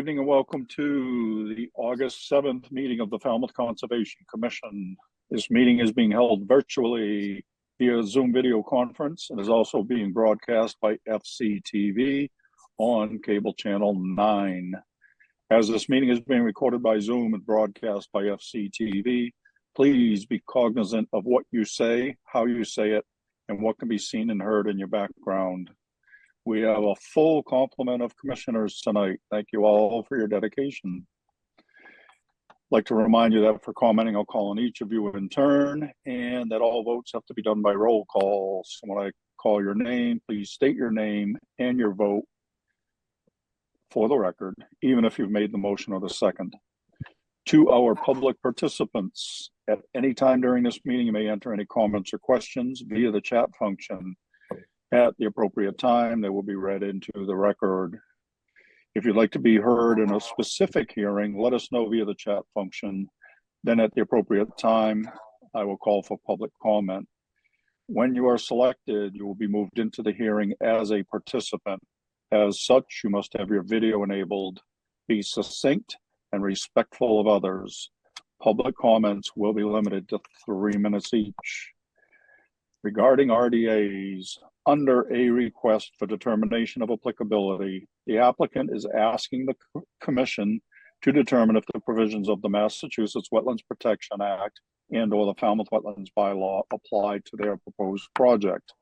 evening and welcome to the August 7th meeting of the Falmouth Conservation Commission. This meeting is being held virtually via Zoom video conference and is also being broadcast by FCTV on cable channel 9. As this meeting is being recorded by Zoom and broadcast by FCTV, please be cognizant of what you say, how you say it, and what can be seen and heard in your background. We have a full complement of commissioners tonight. Thank you all for your dedication. I'd like to remind you that for commenting, I'll call on each of you in turn, and that all votes have to be done by roll call. So when I call your name, please state your name and your vote for the record, even if you've made the motion or the second. To our public participants, at any time during this meeting, you may enter any comments or questions via the chat function. At the appropriate time, they will be read into the record. If you'd like to be heard in a specific hearing, let us know via the chat function. Then at the appropriate time, I will call for public comment. When you are selected, you will be moved into the hearing as a participant. As such, you must have your video enabled, be succinct and respectful of others. Public comments will be limited to 3 minutes each. Regarding RDAs, under a request for determination of applicability, the applicant is asking the Commission to determine if the provisions of the Massachusetts Wetlands Protection Act and/or the Falmouth Wetlands Bylaw apply to their proposed project.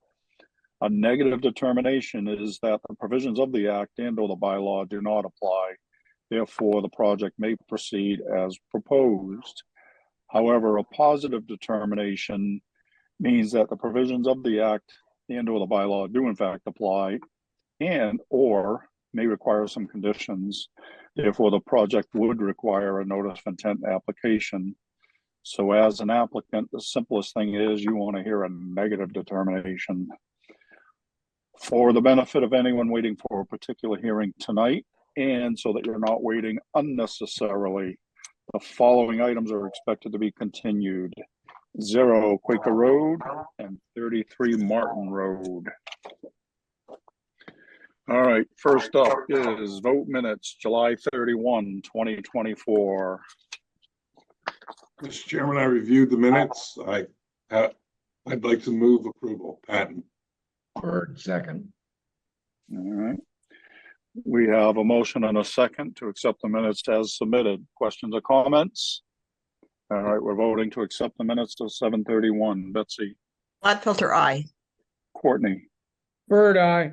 A negative determination is that the provisions of the Act and/or the bylaw do not apply. Therefore, the project may proceed as proposed. However, a positive determination means that the provisions of the Act and/or the bylaw do in fact apply and or may require some conditions. Therefore, the project would require a notice of intent application. So as an applicant, the simplest thing is you want to hear a negative determination. For the benefit of anyone waiting for a particular hearing tonight, and so that you're not waiting unnecessarily, the following items are expected to be continued: 0 Quaker Road and 33 Martin Road. All right, first up is vote minutes, July 31, 2024. Mr. Chairman, I reviewed the minutes. I'd like to move approval. Patton. Bird, second. All right. We have a motion and a second to accept the minutes as submitted. Questions or comments? All right, we're voting to accept the minutes till 7:31. Betsy. Gladfelter, aye. Courtney. Bird, aye.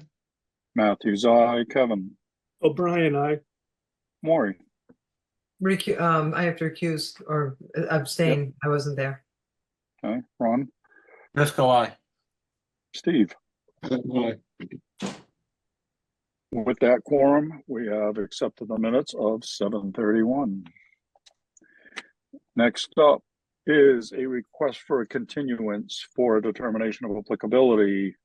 Matthews, aye. Kevin. O'Brien, aye. Maury. I have to recuse or abstain. Yep. I wasn't there. Okay. Ron. Driscoll, aye. Steve. Aye. With that quorum, we have accepted the minutes of 7:31. Next up is a request for a continuance for a determination of applicability.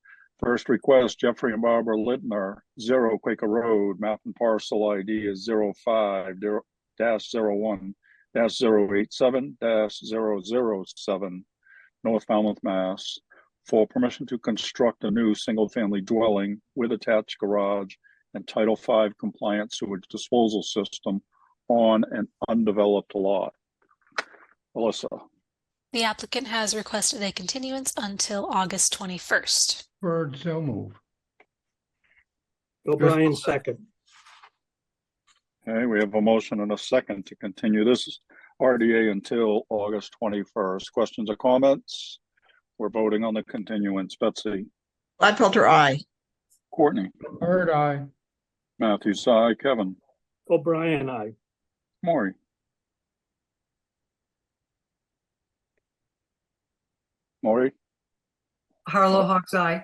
First request, Jeffrey and Barbara Littner, 0 Quaker Road, map and parcel ID is 05-01-087-007, North Falmouth, Mass, for permission to construct a new single-family dwelling with attached garage and Title V compliant sewage disposal system on an undeveloped lot. Melissa. The applicant has requested a continuance until August 21st. Bird, so move. O'Brien, second. Okay, we have a motion and a second to continue this RDA until August 21st. Questions or comments? We're voting on the continuance. Betsy. Gladfelter, aye. Courtney. Bird, aye. Matthews, aye. Kevin. O'Brien, aye. Maury. Maury. Harlow, Hawks, aye.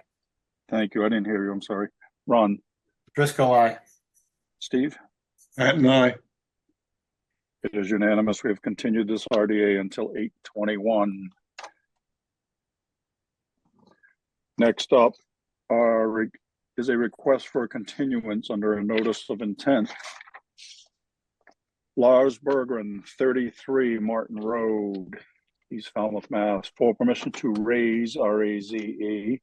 Thank you. I didn't hear you. I'm sorry. Ron. Driscoll, aye. Steve. Patton, aye. It is unanimous. We have continued this RDA until 8/21. Next up is a request for a continuance under a notice of intent. Lars Berggren, 33 Martin Road, East Falmouth, Mass, for permission to raise, RAZE,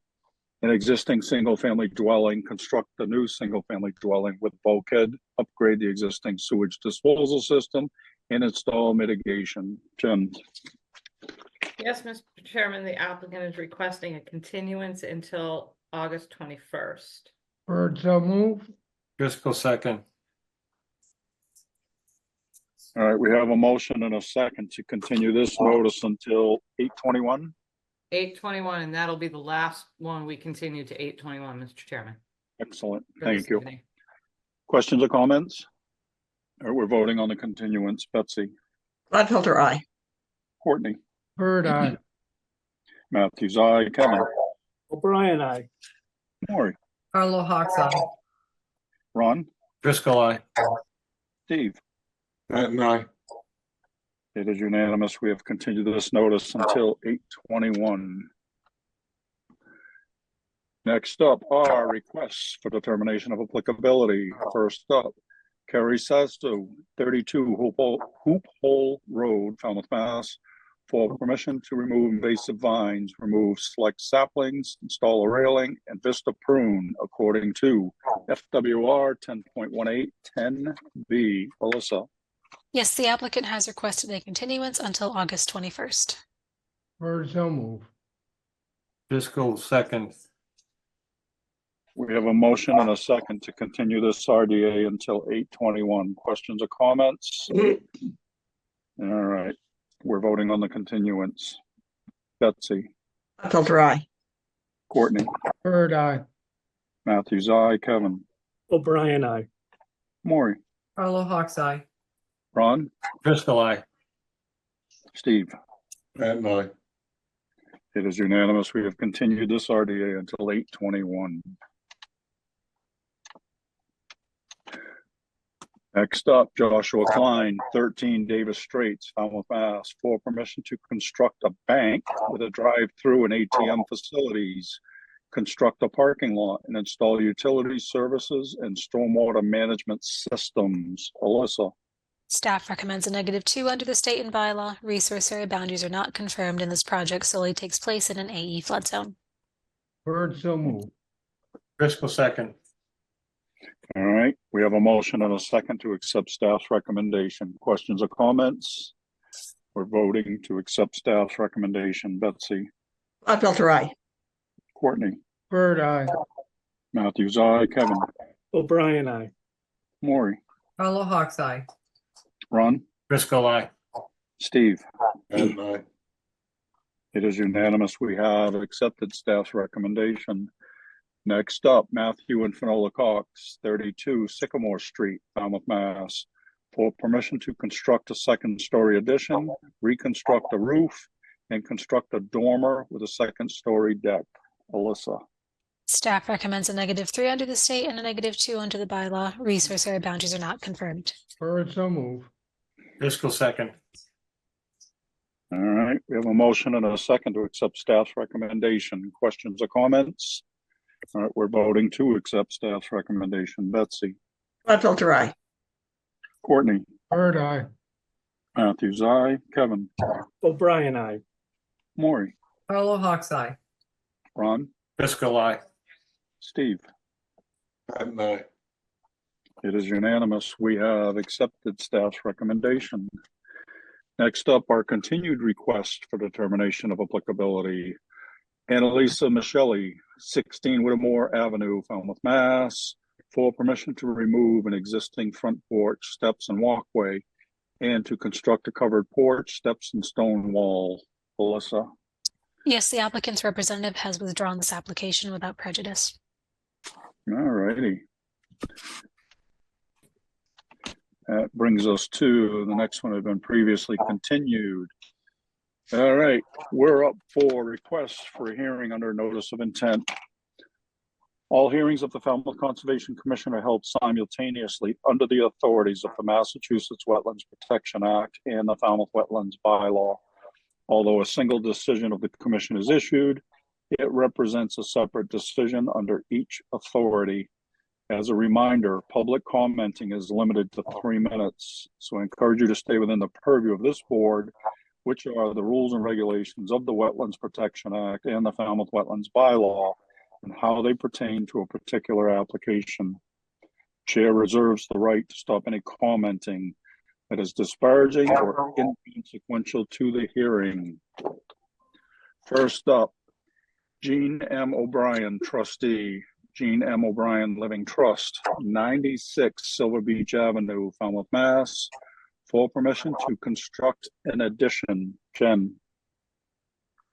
an existing single-family dwelling, construct a new single-family dwelling with bulkhead, upgrade the existing sewage disposal system, and install mitigation. Jim, Yes, Mr. Chairman, the applicant is requesting a continuance until August 21st. Bird, so move. Driscoll second. all right, we have a motion and a second to continue this notice until 8/21. 8/21, and that'll be the last one we continue to 8/21, Mr. Chairman. Excellent, for thank this you. evening. Questions or comments? All right, we're voting on the continuance. Betsy, Gladfelter, aye. Courtney, Bird, aye. Matthews, aye. Kevin, O'Brien, I. Maury, Carlo Hawks Eye. Ron, Driscoll, aye. Steve. Patton, aye. It is unanimous. We have continued this notice until 8/21. Next up are requests for determination of applicability. First up, Kerry Sasto, 32 Hoop Hole Road, Falmouth, Mass, for permission to remove invasive vines, remove select saplings, install a railing, and vista prune according to FWR 10.1810B. Alyssa, Yes, the applicant has requested a continuance until August 21st. Bird, so move. Driscoll second. we have a motion and a second to continue this RDA until 8/21. Questions or comments? All right, we're voting on the continuance. Betsy, Gladfelter, aye. Courtney, Bird, aye. Matthews, aye. Kevin, O'Brien, I. Maury, Carlo Hawks Eye. Ron, Driscoll, aye. Steve. Patton, aye. It is unanimous. We have continued this RDA until 8/21. Next up, Joshua Klein, 13 Davis Straits, Falmouth, Mass, for permission to construct a bank with a drive-through and ATM facilities, construct a parking lot, and install utility services and stormwater management systems. Alyssa, Staff recommends a -2 under the state and bylaw. Resource area boundaries are not confirmed, and this project solely takes place in an AE flood zone. Bird, so move. Driscoll second. all right, we have a motion and a second to accept staff's recommendation. Questions or comments? We're voting to accept staff's recommendation. Betsy, Gladfelter, aye. Courtney, Bird, aye. Matthews, aye. Kevin, O'Brien, I. Maury, Carlo Hawks Eye. Ron, Driscoll, aye. Steve. Patton, aye. It is unanimous. We have accepted staff's recommendation. Next up, Matthew and Finola Cox, 32 Sycamore Street, Falmouth, Mass, for permission to construct a second-story addition, reconstruct a roof, and construct a dormer with a second-story deck. Alyssa, Staff recommends a -3 under the state and a -2 under the bylaw. Resource area boundaries are not confirmed. Bird, so move. Driscoll second. all right, we have a motion and a second to accept staff's recommendation. Questions or comments? All right, we're voting to accept staff's recommendation. Betsy, Gladfelter, aye. Courtney, Bird, aye. Matthews, aye. Kevin, O'Brien, I. Maury, Carlo Hawks Eye. Ron, Driscoll, aye. Steve. Patton, aye. It is unanimous. We have accepted staff's recommendation. Next up, our continued request for determination of applicability. Annalisa Michelli, 16 Whittemore Avenue, Falmouth, Mass, for permission to remove an existing front porch, steps, and walkway, and to construct a covered porch, steps, and stone wall. Alyssa, Yes, the applicant's representative has withdrawn this application without prejudice. all righty. That brings us to the next one that had been previously continued. All right, we're up for requests for a hearing under notice of intent. All hearings of the Falmouth Conservation Commission are held simultaneously under the authorities of the Massachusetts Wetlands Protection Act and the Falmouth Wetlands Bylaw. Although a single decision of the commission is issued, it represents a separate decision under each authority. As a reminder, public commenting is limited to 3 minutes, so I encourage you to stay within the purview of this board, which are the rules and regulations of the Wetlands Protection Act and the Falmouth Wetlands Bylaw, and how they pertain to a particular application. Chair reserves the right to stop any commenting that is disparaging or inconsequential to the hearing. First up, Jean M. O'Brien, trustee. Jean M. O'Brien Living Trust, 96 Silver Beach Avenue, Falmouth, Mass. For permission to construct an addition. Jen.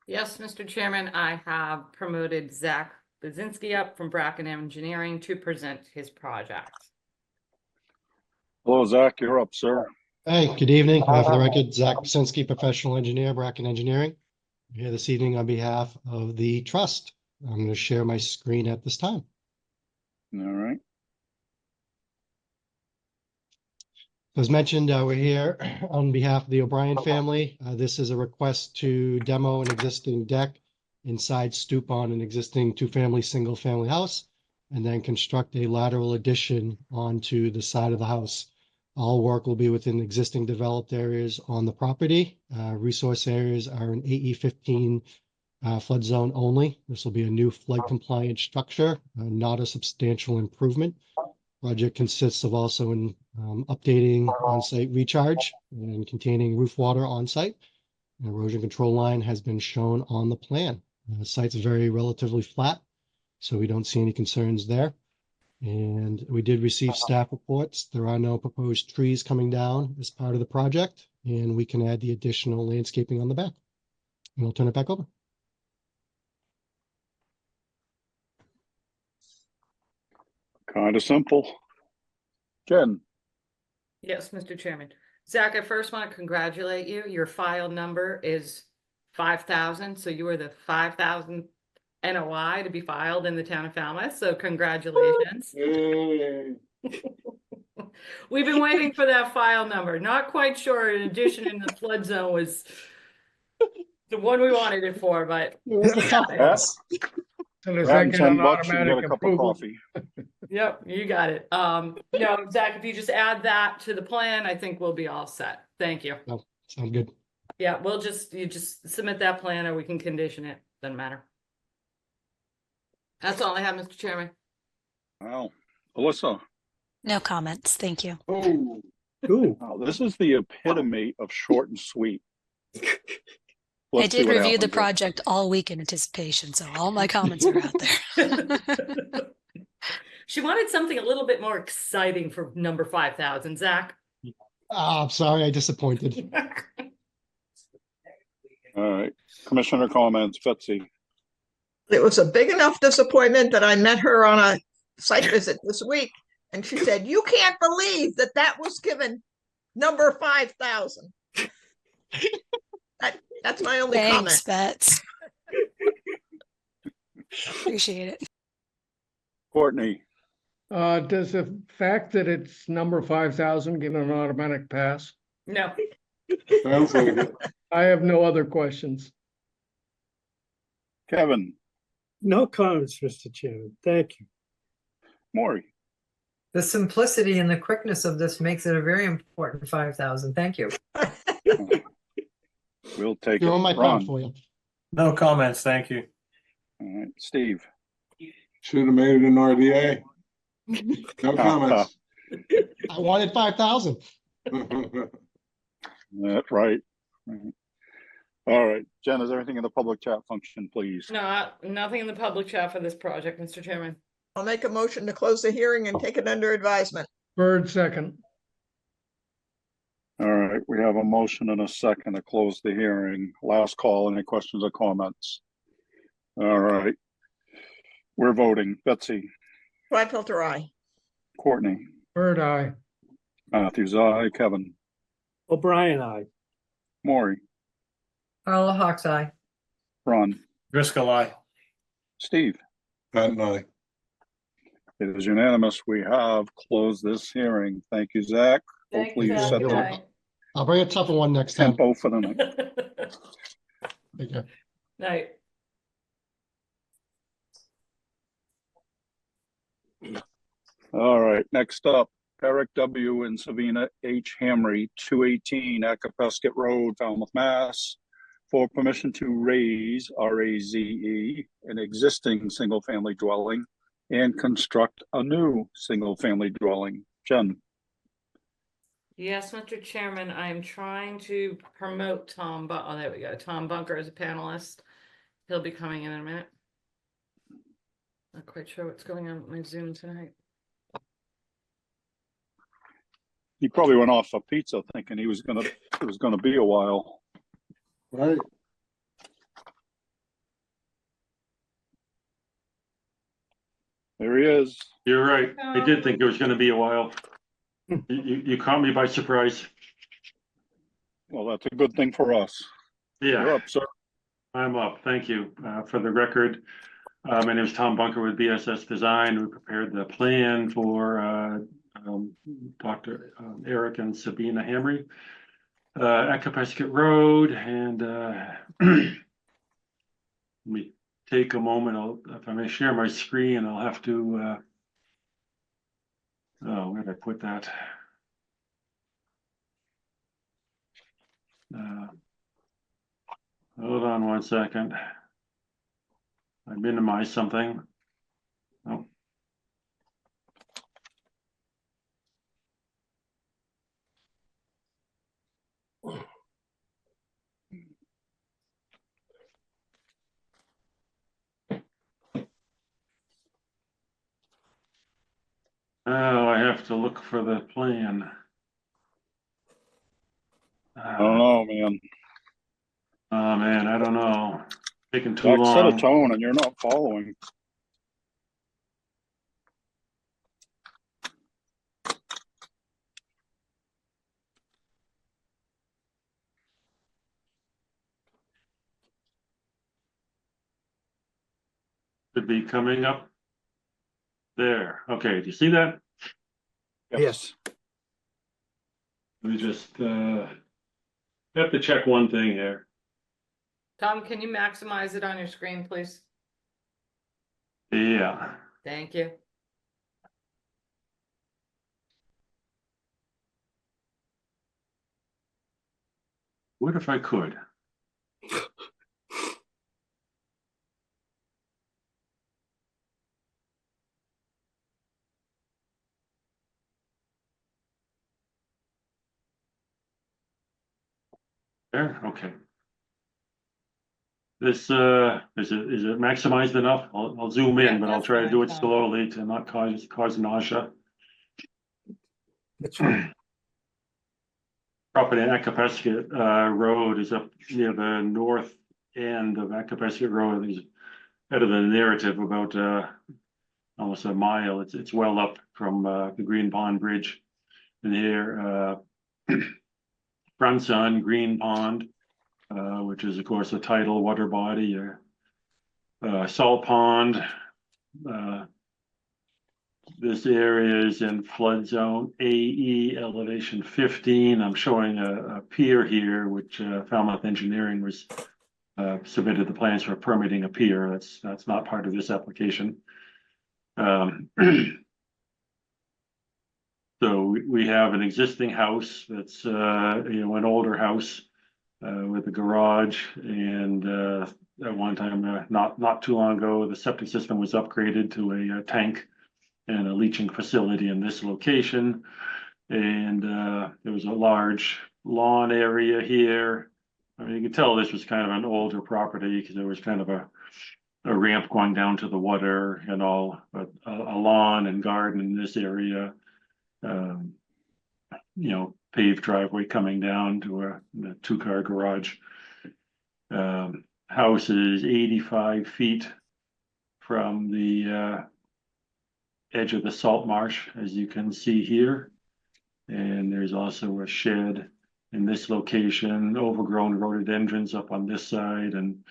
Yes, Mr. Chairman, I have promoted Zach Bazinski up from Bracken Engineering to present his project. Hello, Zach, you're up, sir. Hey, good evening. For the record, Zach Pasinski, professional engineer, Bracken Engineering. I'm here this evening on behalf of the trust. I'm going to share my screen at this time. All right. As mentioned, we're here on behalf of the O'Brien family. This is a request to demo an existing deck inside stoop on an existing two-family, single-family house, and then construct a lateral addition onto the side of the house. All work will be within existing developed areas on the property. Resource areas are an AE 15 flood zone only. This will be a new flood compliant structure, not a substantial improvement. Project consists of also in updating on-site recharge and containing roof water on-site. An erosion control line has been shown on the plan. The site's very relatively flat, so we don't see any concerns there. And we did receive staff reports. There are no proposed trees coming down as part of the project, and we can add the additional landscaping on the back. And I'll turn it back over. Kind of simple. Jen. Yes, Mr. Chairman. Zach, I first want to congratulate you. Your file number is 5,000, so you are the 5,000 NOI to be filed in the town of Falmouth, so congratulations. We've been waiting for that file number. Not quite sure an addition in the flood zone was the one we wanted it for, but Yes. Soon as I And get 10 an bucks, you get a automatic cup of approval. coffee. yep, you got it. No, Zach, if you just add that to the plan, I think we'll be all set. Thank you. Oh, sounds good. Yeah, you just submit that plan or we can condition it. Doesn't matter. That's all I have, Mr. Chairman. Wow. Alyssa. No comments. Thank you. Oh, Ooh, Wow, this is the epitome of short and sweet. I Let's see did what review the happens here. project all week in anticipation, so all my comments are out there. She wanted something a little bit more exciting for number 5,000, Zach. I'm sorry, I disappointed. All right. Commissioner comments, Betsy. It was a big enough disappointment that I met her on a site visit this week, and she said, "You can't believe that that was given number 5,000." That's my only Thanks, comment. Bets. Appreciate it. Courtney. Does the fact that it's number 5,000 give an automatic pass? No, sounds like it. I have no other questions. Kevin. no comments, Mr. Chairman. Thank you. Maury. The simplicity and the quickness of this makes it a very important 5,000. Thank you. We'll take it. You're on my Ron. phone for you. No comments. Thank you. All right. Steve. Should have made it an RDA. No comments. I wanted 5,000. That's right. All right. Jen, is there anything in the public chat function, please? no, nothing in the public chat for this project, Mr. Chairman. I'll make a motion to close the hearing and take it under advisement. Bird second. All right. We have a motion and a second to close the hearing. Last call. Any questions or comments? All right. We're voting. Betsy. Filter aye. Courtney. Bird eye. Matthews, aye. Kevin. O'Brien, aye. Maury. Carla Hawk's eye. Ron. Driscoll, aye. Steve. Pat and I. It is unanimous. We have closed this hearing. Thank you, Zach. Hopefully you set the I'll bring a tougher one next time. tempo for the night. Take care. Night. All right, next up, Eric W. and Savina H. Hamry, 218 Acapesket Road, Falmouth, Mass. for permission to raise, RAZE, an existing single-family dwelling and construct a new single-family dwelling. Jen? Yes, Mr. Chairman, I am trying to promote Tom, oh, there we go, Tom Bunker as a panelist. He'll be coming in a minute. Not quite sure what's going on with my Zoom tonight. He probably went off for pizza thinking it was gonna be a while. Right. There he is. You're right. I did think it was gonna be a while. You caught me by surprise. Well, that's a good thing for us. You're Yeah, up, sir. I'm up. Thank you. For the record, my name is Tom Bunker with BSS Design. We prepared the plan for Dr. Eric and Sabina Hamry at Commmisson Road, and let me take a moment. If I may share my screen, I'll have to. Oh, where did I put that? Hold on one second. I minimized something. Oh. Oh, I have to look for the plan. I don't know, man. Oh man, I don't know. Taking too Jack set a long. tone and you're not following. Should be coming up there. Okay, do you see that? Yes. Let me just have to check one thing here. Tom, can you maximize it on your screen, please? Yeah. Thank you. What if I could? There, okay. This is it maximized enough? I'll zoom in, Yeah, but I'll that's try to fine, do it Tom. slowly to not cause nausea. That's right. Property in Commmisson Road is up near the north end of Commmisson Road. There's out of the narrative about almost a mile. It's well up from the Green Pond Bridge. And here, fronts on Green Pond, which is of course a tidal water body, salt pond. This area is in flood zone AE elevation 15. I'm showing a pier here, which Falmouth Engineering was submitted the plans for permitting a pier. That's not part of this application. So we have an existing house that's an older house with a garage, and at one time not too long ago, the septic system was upgraded to a tank and a leaching facility in this location. And there was a large lawn area here. I mean, you can tell this was kind of an older property because there was kind of a ramp going down to the water and all, but a lawn and garden in this area. Paved driveway coming down to a two-car garage. House is 85 feet from the edge of the salt marsh, as you can see here. And there's also a shed in this location, overgrown rhododendrons up on this side, and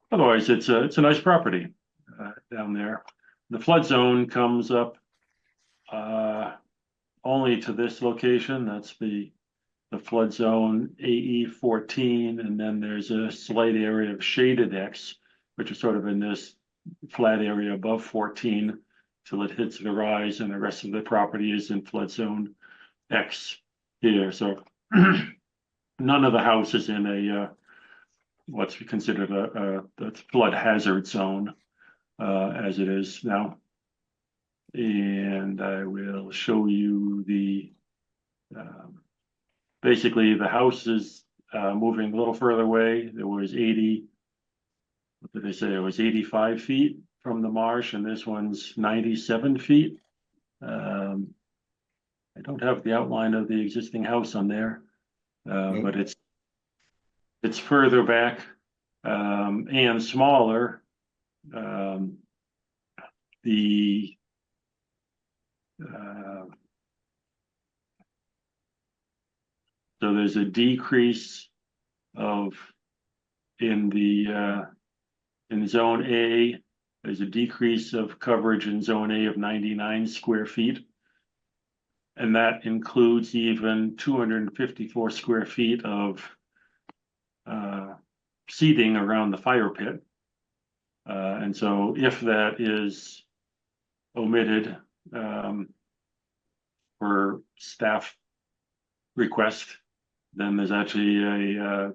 otherwise it's a nice property down there. The flood zone comes up only to this location. That's the flood zone AE 14, and then there's a slight area of shaded X, which is sort of in this flat area above 14 till it hits the rise, and the rest of the property is in flood zone X here. So none of the houses in a what's considered the flood hazard zone as it is now. And I will show you the basically the house is moving a little further away. There was 80, what did they say? It was 85 feet from the marsh, and this one's 97 feet. I don't have the outline of the existing house on there, but it's further back and smaller. So there's a decrease of in zone A, there's a decrease of coverage in zone A of 99 square feet. And that includes even 254 square feet of seating around the fire pit. And so if that is omitted for staff request, then there's actually a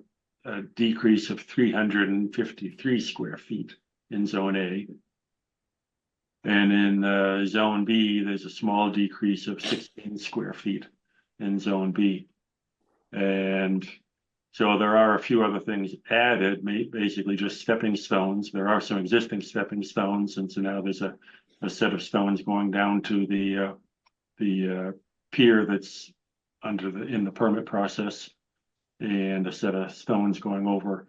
decrease of 353 square feet in zone A. And in zone B, there's a small decrease of 16 square feet in zone B. And so there are a few other things added, basically just stepping stones. There are some existing stepping stones, and so now there's a set of stones going down to the pier that's in the permit process, and a set of stones going over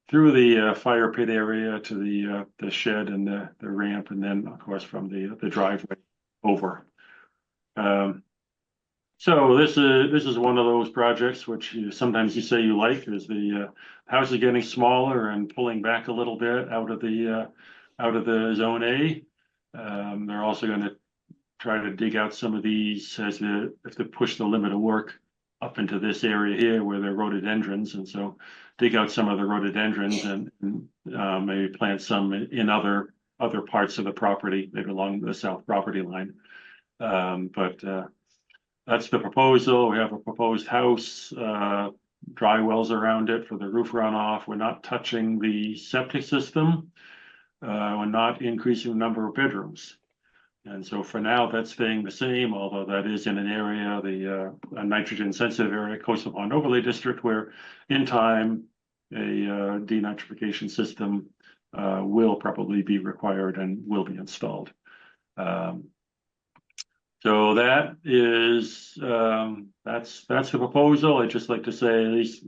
through the fire pit area to the shed and the ramp, and then of course from the driveway over. So this is one of those projects which sometimes you say you like, is the house is getting smaller and pulling back a little bit out of the zone A. They're also going to try to dig out some of these if they push the limit of work up into this area here where they're rhododendrons, and so dig out some of the rhododendrons and maybe plant some in other parts of the property, maybe along the south property line. But that's the proposal. We have a proposed house, dry wells around it for the roof runoff. We're not touching the septic system. We're not increasing the number of bedrooms. And so for now, that's staying the same, although that is in an area, a nitrogen sensitive area, coastal pond overlay district, where in time a denitrification system will probably be required and will be installed. So that is that's the proposal. I'd just like to say, at least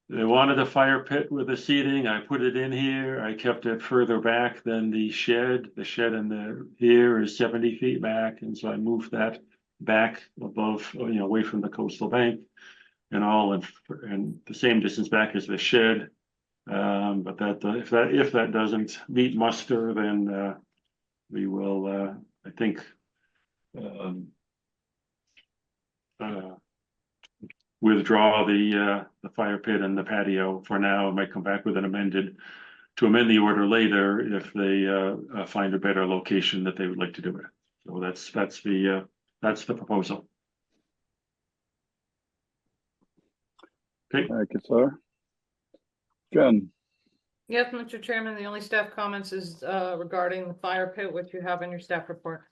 they wanted a fire pit with the seating. I put it in here. I kept it further back than the shed. The shed in here is 70 feet back, and so I moved that back above, away from the coastal bank, and all, and the same distance back as the shed. But if that doesn't meet muster, then we will, I think, withdraw the fire pit and the patio for now. I might come back with an amend the order later if they find a better location that they would like to do it. So that's the proposal. Okay. Thank you, sir. Jen. Yes, Mr. Chairman, the only staff comments is regarding the fire pit, which you have in your staff report.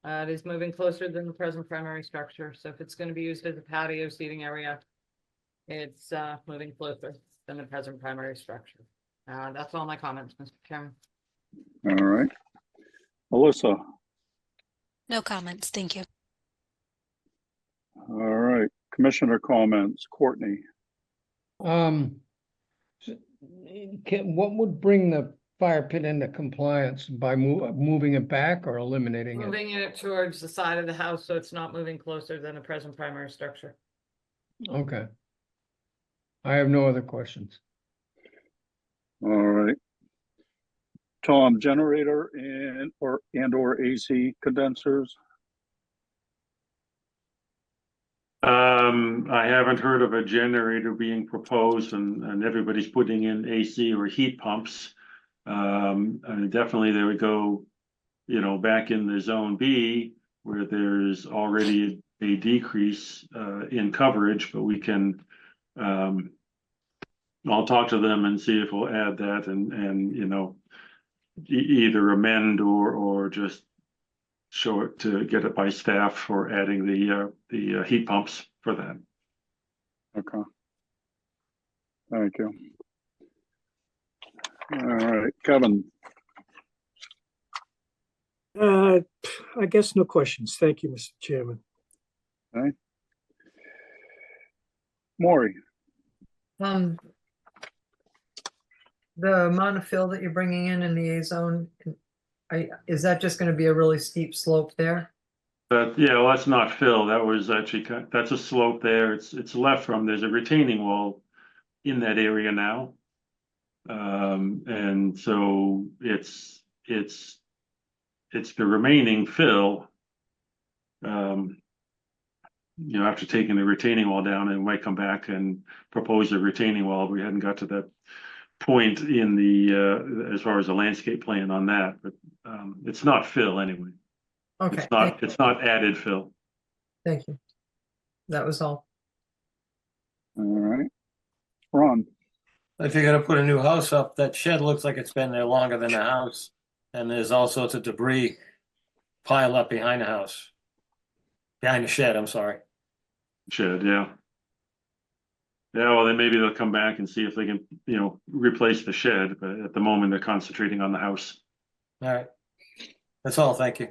It is moving closer than the present primary structure. So if it's going to be used as a patio seating area, it's moving closer than the present primary structure. That's all my comments, Mr. Chairman. All right. Melissa. No comments. Thank you. All right. Commissioner comments. Courtney. What would bring the fire pit into compliance by moving it back or eliminating it? Moving it towards the side of the house so it's not moving closer than the present primary structure. Okay. I have no other questions. All right. Tom, generator and or AC condensers? I haven't heard of a generator being proposed, and everybody's putting in AC or heat pumps. And definitely they would go, back in the zone B where there's already a decrease in coverage, but we can I'll talk to them and see if we'll add that and you know, either amend or just show it to get it by staff for adding the heat pumps for that. Okay. Thank you. All right, Kevin. I guess no questions. Thank you, Mr. Chairman. Okay. Maury. The amount of fill that you're bringing in the A zone, is that just going to be a really steep slope there? But yeah, well, that's not fill. That was actually that's a slope there. It's left from. There's a retaining wall in that area now, and so it's the remaining fill. You know, after taking the retaining wall down, and we might come back and propose a retaining wall. We hadn't got to that point in the as far as the landscape plan on that, but it's not fill anyway. Okay. It's not added fill. Thank you. That was all. All right. Ron. If you're gonna put a new house up, that shed looks like it's been there longer than the house. And there's all sorts of debris piled up behind the house. Behind the shed, I'm sorry. Shed, yeah. Yeah, well, then maybe they'll come back and see if they can, you know, replace the shed, but at the moment they're concentrating on the house. All right. That's all, thank you.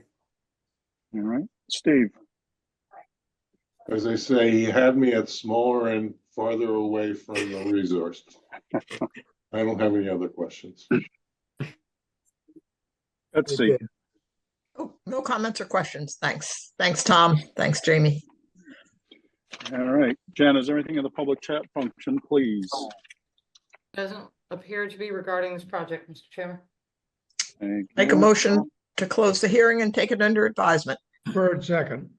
All right, Steve. As they say, he had me at smaller and farther away from the resource. I don't have any other questions. Let's see. Oh, no comments or questions. Thanks. Thanks, Tom. Thanks, Jamie. All right, Jen, is there anything in the public chat function, please? Doesn't appear to be regarding this project, Mr. Chairman. Thank Make a you. motion to close the hearing and take it under advisement. Bird second.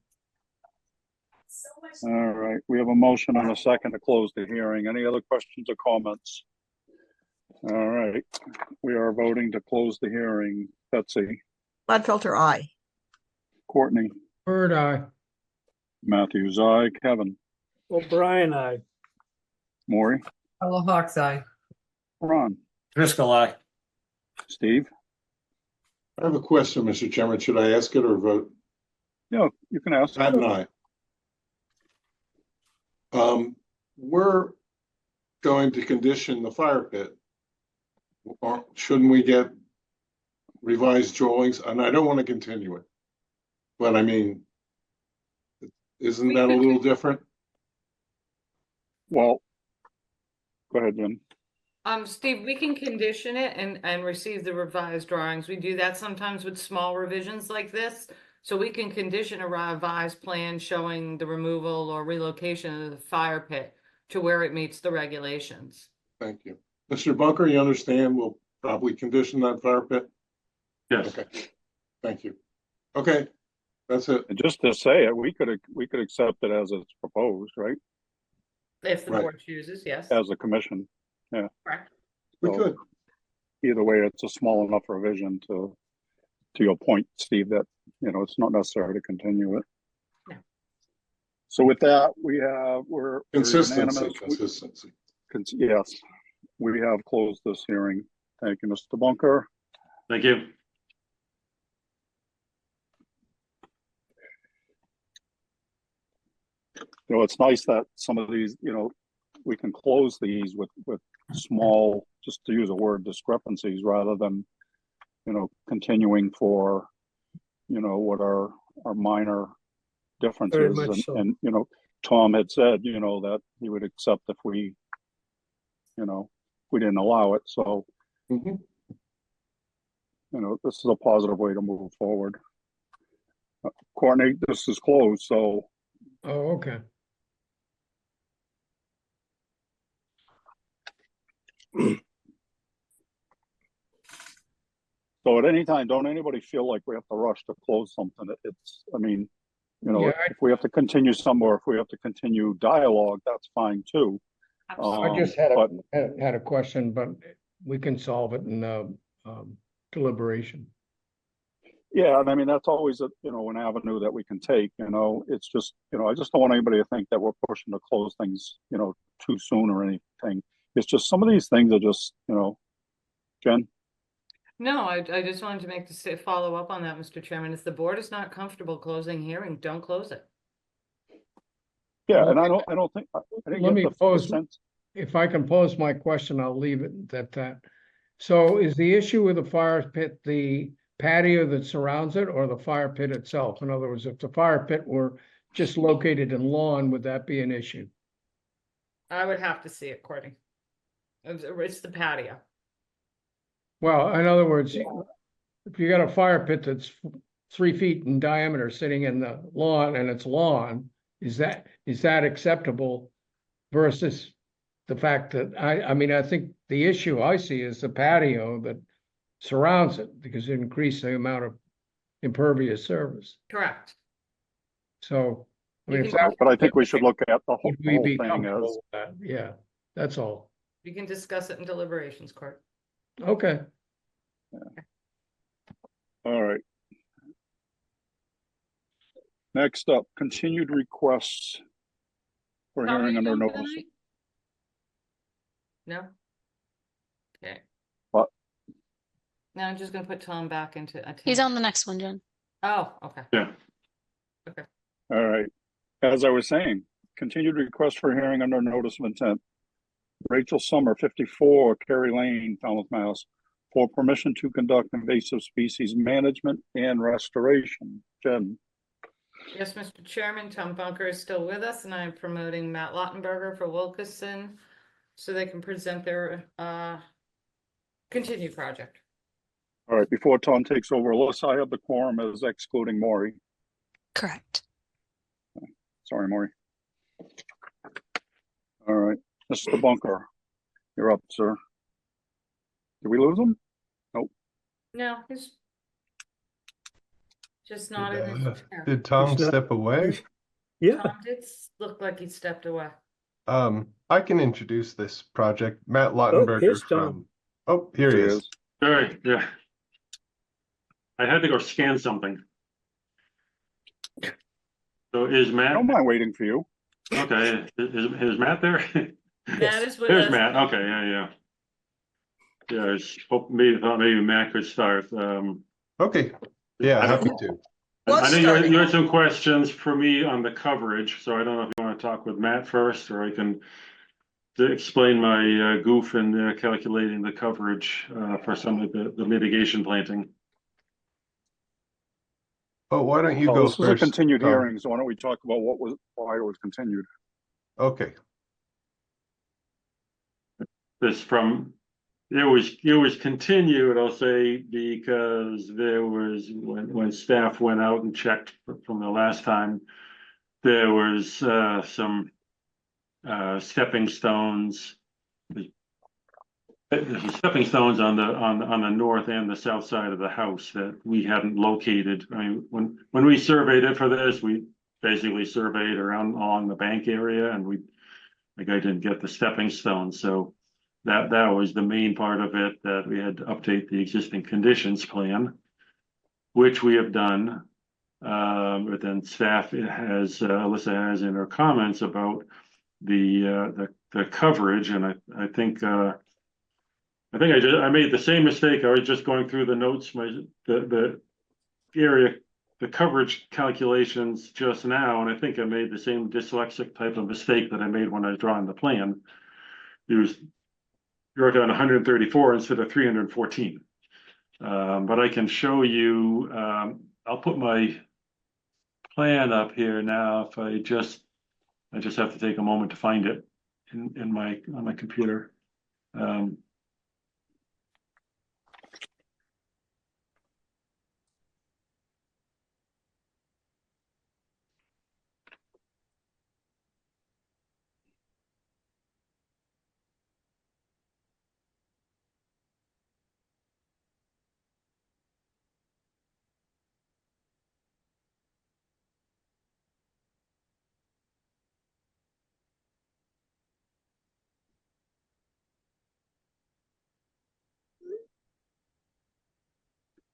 All right, we have a motion and a second to close the hearing. Any other questions or comments? All right, we are voting to close the hearing. Betsy. Gladfelter, aye. Courtney. Bird eye. Matthews, aye. Kevin. O'Brien, aye. Maury. Hello, Hawk's Eye. Ron. Driscoll, aye. Steve. I have a question, Mr. Chairman. Should I ask it or vote? Yeah, you can ask. Pat and I. We're going to condition the fire pit. Or shouldn't we get revised drawings? And I don't want to continue it. But I mean, isn't that a little different? Well, go ahead, Jen. Steve, we can condition it and receive the revised drawings. We do that sometimes with small revisions like this. So we can condition a revised plan showing the removal or relocation of the fire pit to where it meets the regulations. Thank you. Mr. Bunker, you understand we'll probably condition that fire pit? Yes. Okay. Thank you. Okay, that's it. And just to say it, we could accept it as it's proposed, right? If the Right. board chooses, yes. As a commission. Correct. We So, could. Either way, it's a small enough revision to your point, Steve, that, you know, it's not necessary to continue it. No. So with that, we're Consistency, unanimous. Yes, we have closed this hearing. Thank you, Mr. Bunker. Thank you. You know, it's nice that some of these, you know, we can close these with small, just to use a word, discrepancies rather than, you know, continuing for, you know, what are minor differences. much so. And, you know, Tom had said, you know, that he would accept if we, you know, we didn't allow it. So, Mhm. you know, this is a positive way to move forward. Courtney, this is closed, so Oh, okay. so at any time, don't anybody feel like we have to rush to close something. It's, I mean, you know, Yeah, if we have to continue somewhere, if we have to continue dialogue, that's fine too. I just had But had a question, but we can solve it in deliberation. Yeah, and I mean, that's always an avenue that we can take, it's just, I just don't want anybody to think that we're pushing to close things, too soon or anything. It's just some of these things are just, Jen? No, I just wanted to make the follow up on that, Mr. Chairman. If the board is not comfortable closing hearing, don't close it. Yeah, and I don't think, I didn't Let get me the pose, sense. if I can pose my question, I'll leave it at that. So is the issue with the fire pit the patio that surrounds it or the fire pit itself? In other words, if the fire pit were just located in lawn, would that be an issue? I would have to see it, Courtney. It's the patio. Well, in other words, if you got a fire pit that's 3 feet in diameter sitting in the lawn and it's lawn, is that acceptable versus the fact that I mean, I think the issue I see is the patio that surrounds it because it increased the amount of impervious surface. Correct. So, I mean, You if can- that, But I think we should look at the would we whole be thing comfortable as, with that? Yeah, that's all. You can discuss it in deliberations, Court. Okay. all right. Next up, continued requests for Tom, are hearing you under on for the notice. night? No? Okay. What? No, I'm just gonna put Tom back into He's attendance. on the next one, Jen. Oh, okay. Yeah. All right. As I was saying, continued request for hearing under notice of intent. Rachel Summer, 54, Kerry Lane, Falmouth, Mass. For permission to conduct invasive species management and restoration. Jen? Yes, Mr. Chairman, Tom Bunker is still with us, and I'm promoting Matt Lottenberger for Wilkeson so they can present their continued project. All right, before Tom takes over, Alyssa, I have the quorum as excluding Maury. Correct. Sorry, Maury. All right, Mr. Bunker, you're up, sir. Did we lose him? No, he's just not in his chair. Did Tom It's not- step away? Yeah, Tom did look like he stepped away. I can introduce this project. Matt oh, Lottenberger here's from. Tom. Oh, here he is. All right, yeah. I had to go scan something. So is I Matt, don't mind waiting for you. okay, is Matt there? Matt is with There's us. Matt, okay, yeah. Yeah, I thought maybe Matt could start. Okay, yeah, I don't- happy to. Was I know starting. you had some questions for me on the coverage, so I don't know if you want to talk with Matt first, or I can explain my goof in calculating the coverage for some of the mitigation planting. Oh, why don't you Well, go this was a first? continued Tom? hearing, so why don't we talk about why it was continued? Okay, It was continued, I'll say, because there was, when staff went out and checked from the last time, there was some stepping stones. There's some stepping stones on the north and the south side of the house that we hadn't located. I mean, when we surveyed it for this, we basically surveyed around along the bank area, and the guy didn't get the stepping stones, so that was the main part of it, that we had to update the existing conditions plan, which we have done. But then staff has, Alyssa has in her comments about the coverage, and I think I made the same mistake. I was just going through the notes, the area, the coverage calculations just now, and I think I made the same dyslexic type of mistake that I made when I was drawing the plan. You wrote down 134 instead of 314. But I can show you, I'll put my plan up here now. If I just have to take a moment to find it on my computer.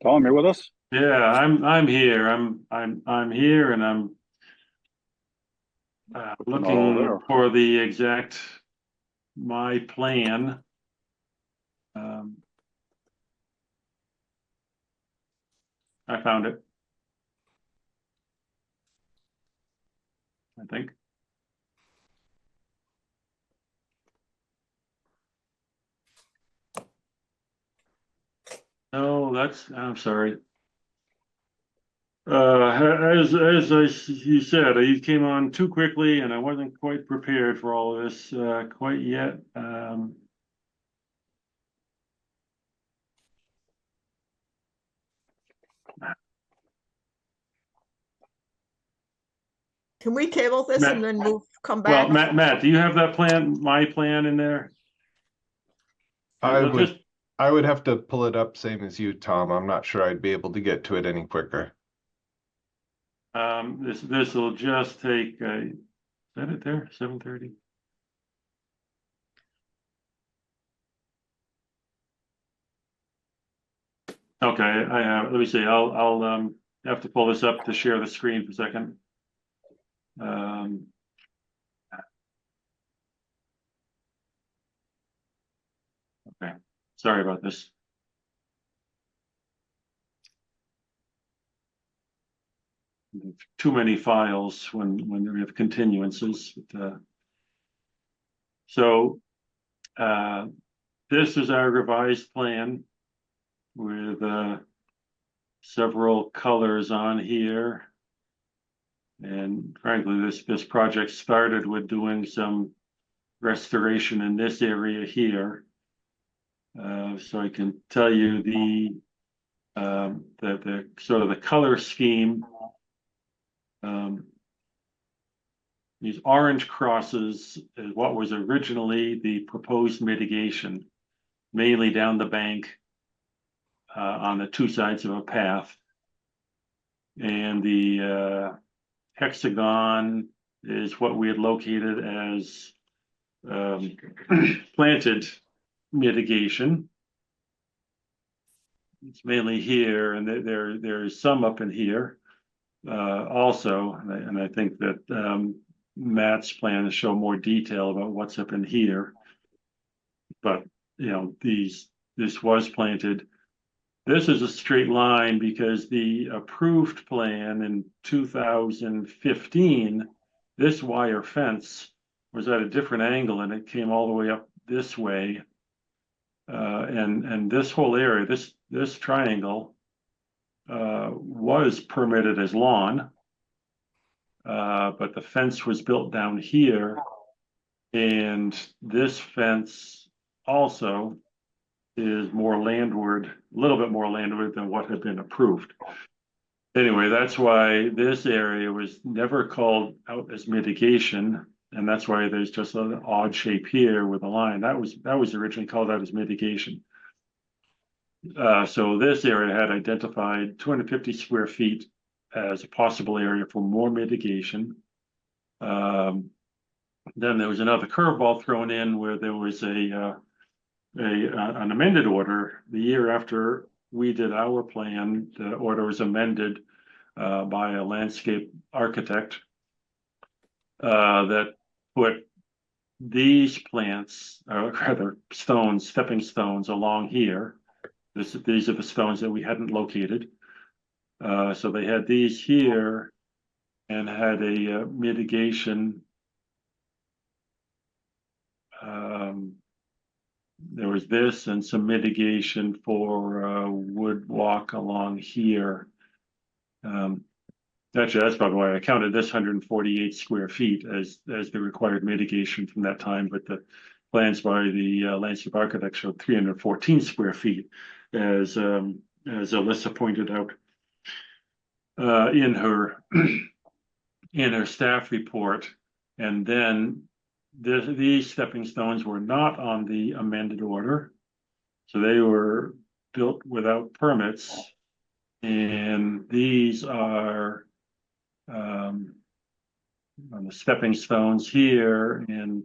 Tom, you with us? Yeah, I'm here. I'm here, and I'm Not all looking there. for the exact my plan. Um, I found it. I think. No, I'm sorry. You said, you came on too quickly, and I wasn't quite prepared for all of this quite yet. Can we table this Matt- and then come Well, back? Matt, do you have that plan, my plan in there? I Let's would just- I would have to pull it up, same as you, Tom. I'm not sure I'd be able to get to it any quicker. This will just take, is that it there, 7:30? Okay, I have, let me see, I'll have to pull this up to share the screen for a second. Okay, sorry about this. Too many files when we have continuances. So this is our revised plan with several colors on here. And frankly, this project started with doing some restoration in this area here. So I can tell you the sort of the color scheme. These orange crosses is what was originally the proposed mitigation, mainly down the bank on the two sides of a path. And the hexagon is what we had located as planted mitigation. It's mainly here, and there's some up in here also, and I think that Matt's plan to show more detail about what's up in here. But you know, this was planted. This is a straight line because the approved plan in 2015, this wire fence was at a different angle and it came all the way up this way. And this whole area, this triangle was permitted as lawn. But the fence was built down here, and this fence also is more landward, a little bit more landward than what had been approved. Anyway, that's why this area was never called out as mitigation, and that's why there's just an odd shape here with a line. That was originally called out as mitigation. So this area had identified 250 square feet as a possible area for more mitigation. Then there was another curveball thrown in where there was an amended order the year after we did our plan. The order was amended by a landscape architect that put these plants, or rather stones, stepping stones along here. These are the stones that we hadn't located. So they had these here and had a mitigation. There was this and some mitigation for wood walk along here. Actually, that's probably why I counted this 148 square feet as the required mitigation from that time, but the plans by the landscape architect showed 314 square feet, as Alyssa pointed out in her in her staff report. And then these stepping stones were not on the amended order, so they were built without permits. And these are on the stepping stones here, and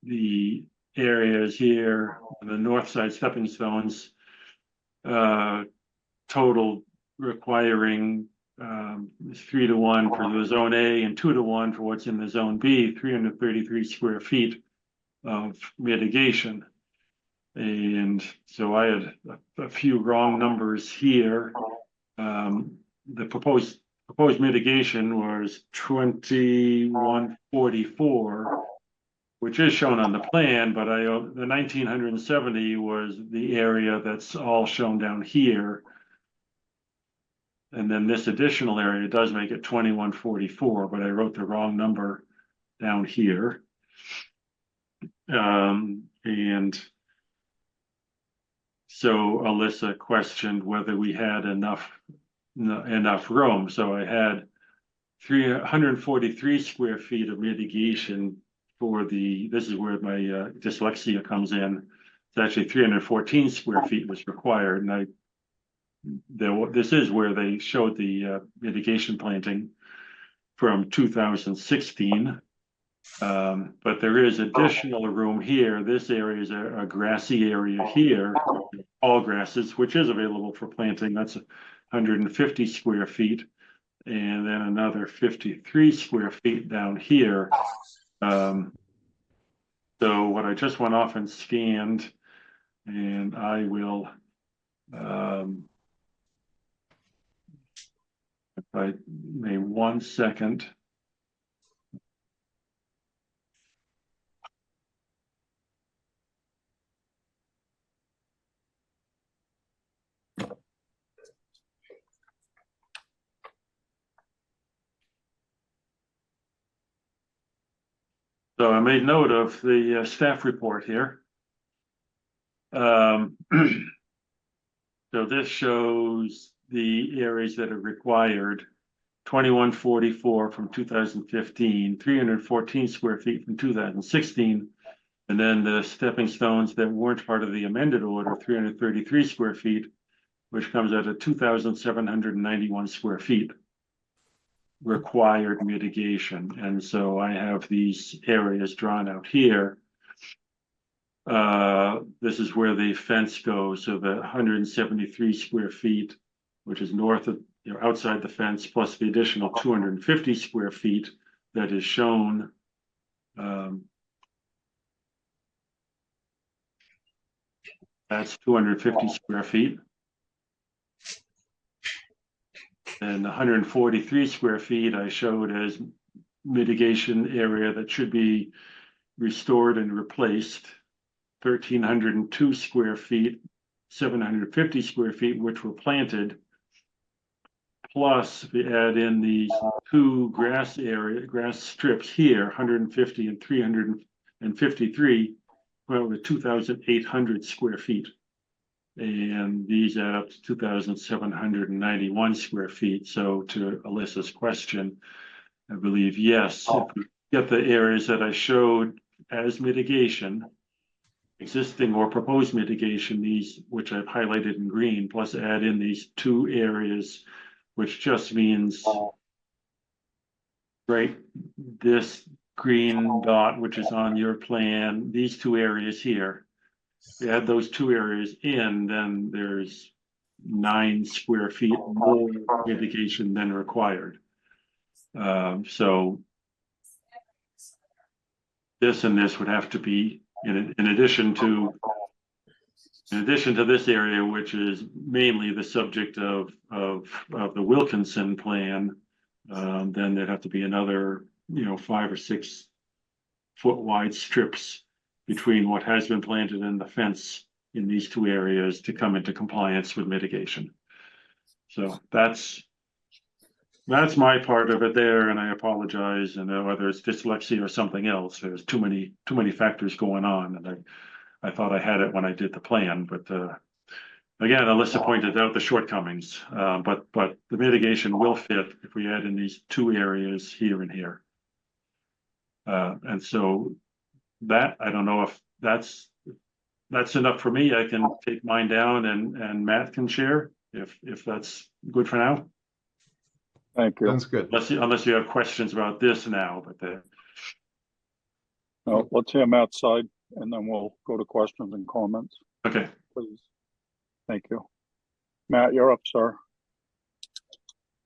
the areas here on the north side stepping stones total requiring 3-to-1 for the zone A and 2-to-1 for what's in the zone B, 333 square feet of mitigation. And so I had a few wrong numbers here. The proposed mitigation was 2144, which is shown on the plan, but the 1970 was the area that's all shown down here. And then this additional area does make it 2144, but I wrote the wrong number down here. And so Alyssa questioned whether we had enough room. So I had 343 square feet of mitigation for this is where my dyslexia comes in. It's actually 314 square feet was required. And this is where they showed the mitigation planting from 2016. But there is additional room here. This area is a grassy area here, all grasses, which is available for planting. That's 150 square feet. And then another 53 square feet down here. So what I just went off and scanned, and I will, if I may, 1 second. So I made note of the staff report here. So this shows the areas that are required: 2144 from 2015, 314 square feet from 2016, and then the stepping stones that weren't part of the amended order, 333 square feet, which comes out at 2,791 square feet required mitigation. And so I have these areas drawn out here. This is where the fence goes. So the 173 square feet, which is north of, outside the fence, plus the additional 250 square feet that is shown. That's 250 square feet. And 143 square feet I showed as mitigation area that should be restored and replaced. 1,302 square feet, 750 square feet, which were planted. Plus, we add in these two grass strips here, 150 and 353, well, with 2,800 square feet. And these add up to 2,791 square feet. So to Alyssa's question, I believe, yes, if we get the areas that I showed as mitigation, existing or proposed mitigation, these which I've highlighted in green, plus add in these two areas, which just means, right, this green dot, which is on your plan, these two areas here. Add those two areas in, then there's 9 square feet more mitigation than required. So this and this would have to be in addition to this area, which is mainly the subject of the Wilkinson plan. Then there'd have to be another 5 or 6 foot wide strips between what has been planted and the fence in these two areas to come into compliance with mitigation. So that's my part of it there, and I apologize. And whether it's dyslexia or something else, there's too many factors going on, and I thought I had it when I did the plan, but again, Alyssa pointed out the shortcomings. But the mitigation will fit if we add in these two areas here and here. And so that, I don't know if that's enough for me. I can take mine down and Matt can share if that's good for now. Thank you. Sounds good. Unless you have questions about this now, but No, let's hear Matt's side and then we'll go to questions and comments. okay. Please. Thank you. Matt, you're up, sir.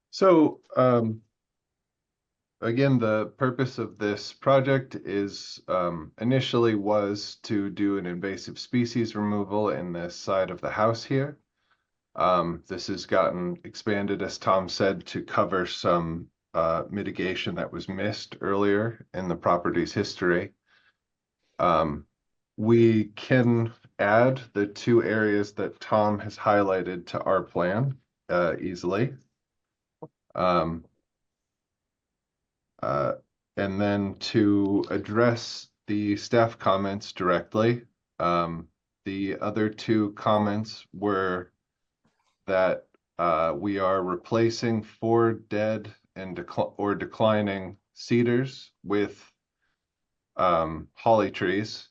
So, again, the purpose of this project is initially was to do an invasive species removal in the side of the house here. This has gotten expanded, as Tom said, to cover some mitigation that was missed earlier in the property's history. We can add the two areas that Tom has highlighted to our plan easily. And then to address the staff comments directly, the other two comments were that we are replacing 4 dead and declining cedars with holly trees.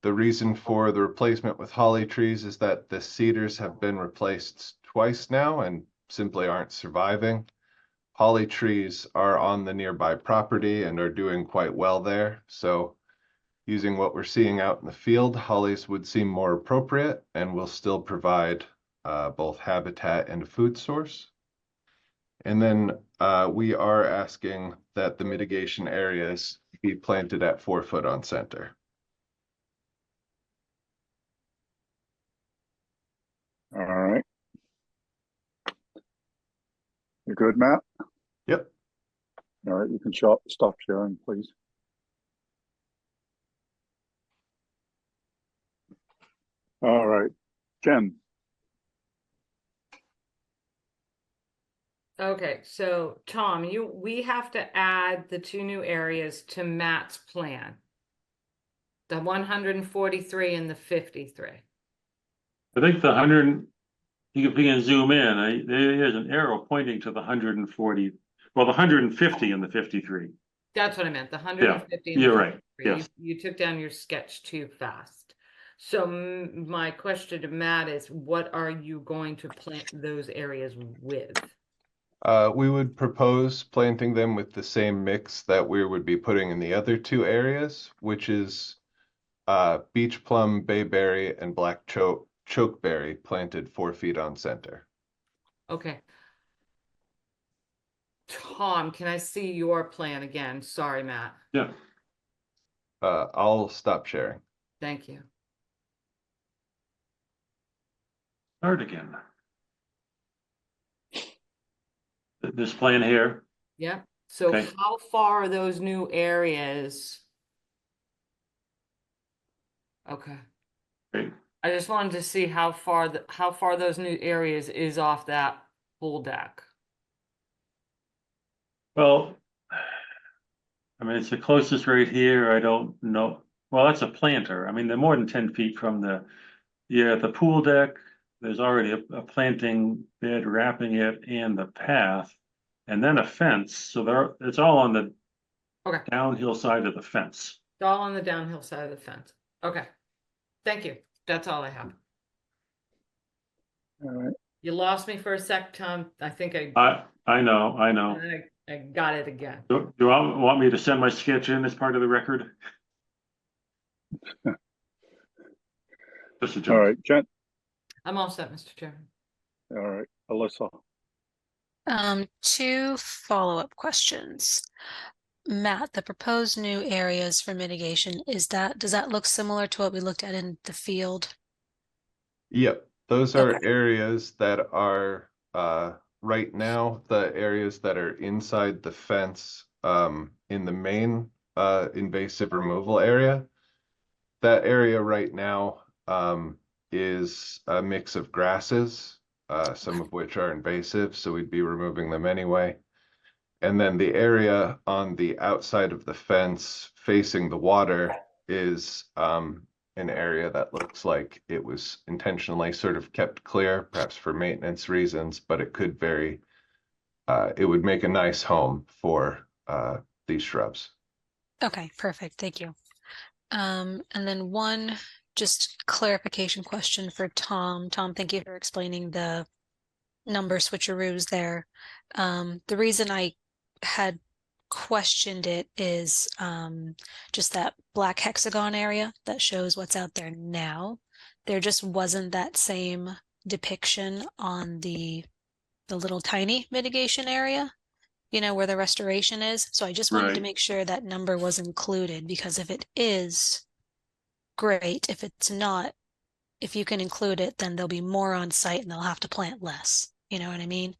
The reason for the replacement with holly trees is that the cedars have been replaced twice now and simply aren't surviving. Holly trees are on the nearby property and are doing quite well there. So using what we're seeing out in the field, hollies would seem more appropriate and will still provide both habitat and a food source. And then we are asking that the mitigation areas be planted at 4 foot on center. All right. You good, Matt? Yep. All right, you can stop sharing, please. All right, Jen. Okay, so Tom, we have to add the 2 new areas to Matt's plan. The 143 and the 53. I think the 100, you can zoom in, there's an arrow pointing to the 140, well, the 150 and the 53. That's what I meant, the 150 and the you're right, 53. yes. You took down your sketch too fast. So my question to Matt is, what are you going to plant those areas with? We would propose planting them with the same mix that we would be putting in the other 2 areas, which is beach plum, bayberry, and black chokeberry planted 4 feet on center. Okay. Tom, can I see your plan again? Sorry, Matt. Yeah. I'll stop sharing. Thank you. Start again. This plan here. Yep. So Okay. how far are those new areas? Okay. Great. I just wanted to see how far those new areas is off that pool deck. Well, I mean, it's the closest right here. I don't know. Well, that's a planter. I mean, they're more than 10 feet from the pool deck. There's already a planting bed wrapping it and the path, and then a fence. So it's all on the downhill side of the fence. It's all on the downhill side of the fence. Okay. Thank you. That's all I have. All right. You lost me for a sec, Tom. I think I know. I got it again. Do you want me to send my sketch in as part of the record? Just a joke. All right, Jen. I'm all set, Mr. Chairman. All right, Alyssa. 2 follow-up questions. Matt, the proposed new areas for mitigation, does that look similar to what we looked at in the field? Yep, those are areas that are right now the areas that are inside the fence in the main invasive removal area. That area right now is a mix of grasses, some of which are invasive, so we'd be removing them anyway. And then the area on the outside of the fence facing the water is an area that looks like it was intentionally sort of kept clear, perhaps for maintenance reasons, but it could it would make a nice home for these shrubs. Okay, perfect. Thank you. And then one just clarification question for Tom. Tom, thank you for explaining the number switcheroos there. The reason I had questioned it is just that black hexagon area that shows what's out there now. There just wasn't that same depiction on the little tiny mitigation area, you know, where the restoration is. So I just wanted to Right. make sure that number was included, because if it is, great. If it's not, if you can include it, then there'll be more on site and they'll have to plant less. You know what I mean?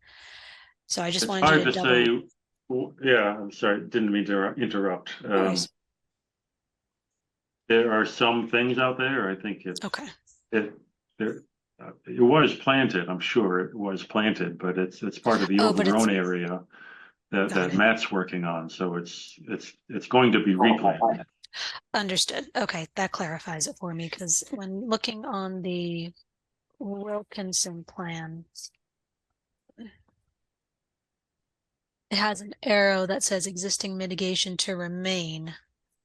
So I just It's wanted you hard to to double. say. Yeah, I'm sorry, didn't mean to interrupt. No worries. There are some things out there. I think it's Okay. it it was planted. I'm sure it was planted, but it's part of the Oh, but it's overgrown area got that it. Matt's working on. So it's going to be replanted. Understood. Okay, that clarifies it for me, because when looking on the Wilkinson plan, it has an arrow that says existing mitigation to remain.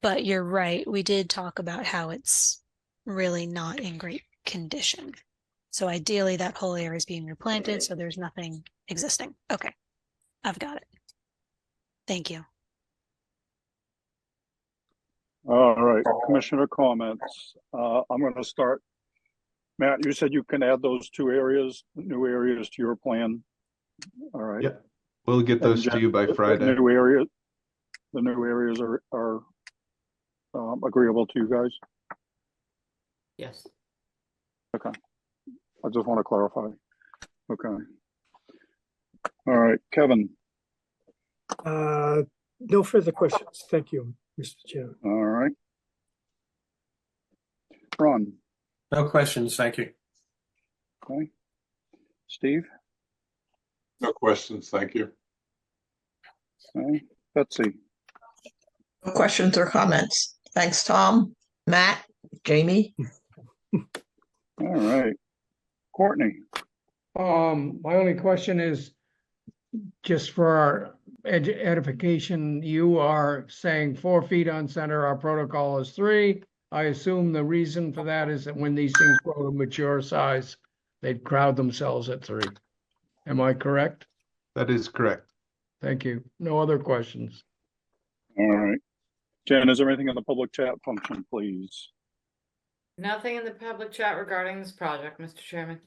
But you're right, we did talk about how it's really not in great condition. So ideally that whole area is being replanted, so there's nothing existing. Okay, I've got it. Thank you. All right, commissioner comments. I'm going to start. Matt, you said you can add those two areas, new areas to your plan. All right. Yep. We'll get those to you by Friday. The new areas are agreeable to you guys. Yes. Okay. I just want to clarify. Okay. All right, Kevin. No further questions. Thank you, Mr. Chairman. All right. Ron. No questions, thank you. Okay. Steve. No questions, thank you. Okay. Betsy. No questions or comments. Thanks, Tom, Matt, Jamie. All right. Courtney. My only question is, just for our edification, you are saying 4 feet on center, our protocol is 3. I assume the reason for that is that when these things grow to mature size, they'd crowd themselves at 3. Am I correct? That is correct. Thank you. No other questions. All right. Jen, is there anything in the public chat function, please? Nothing in the public chat regarding this project, Mr. Chairman.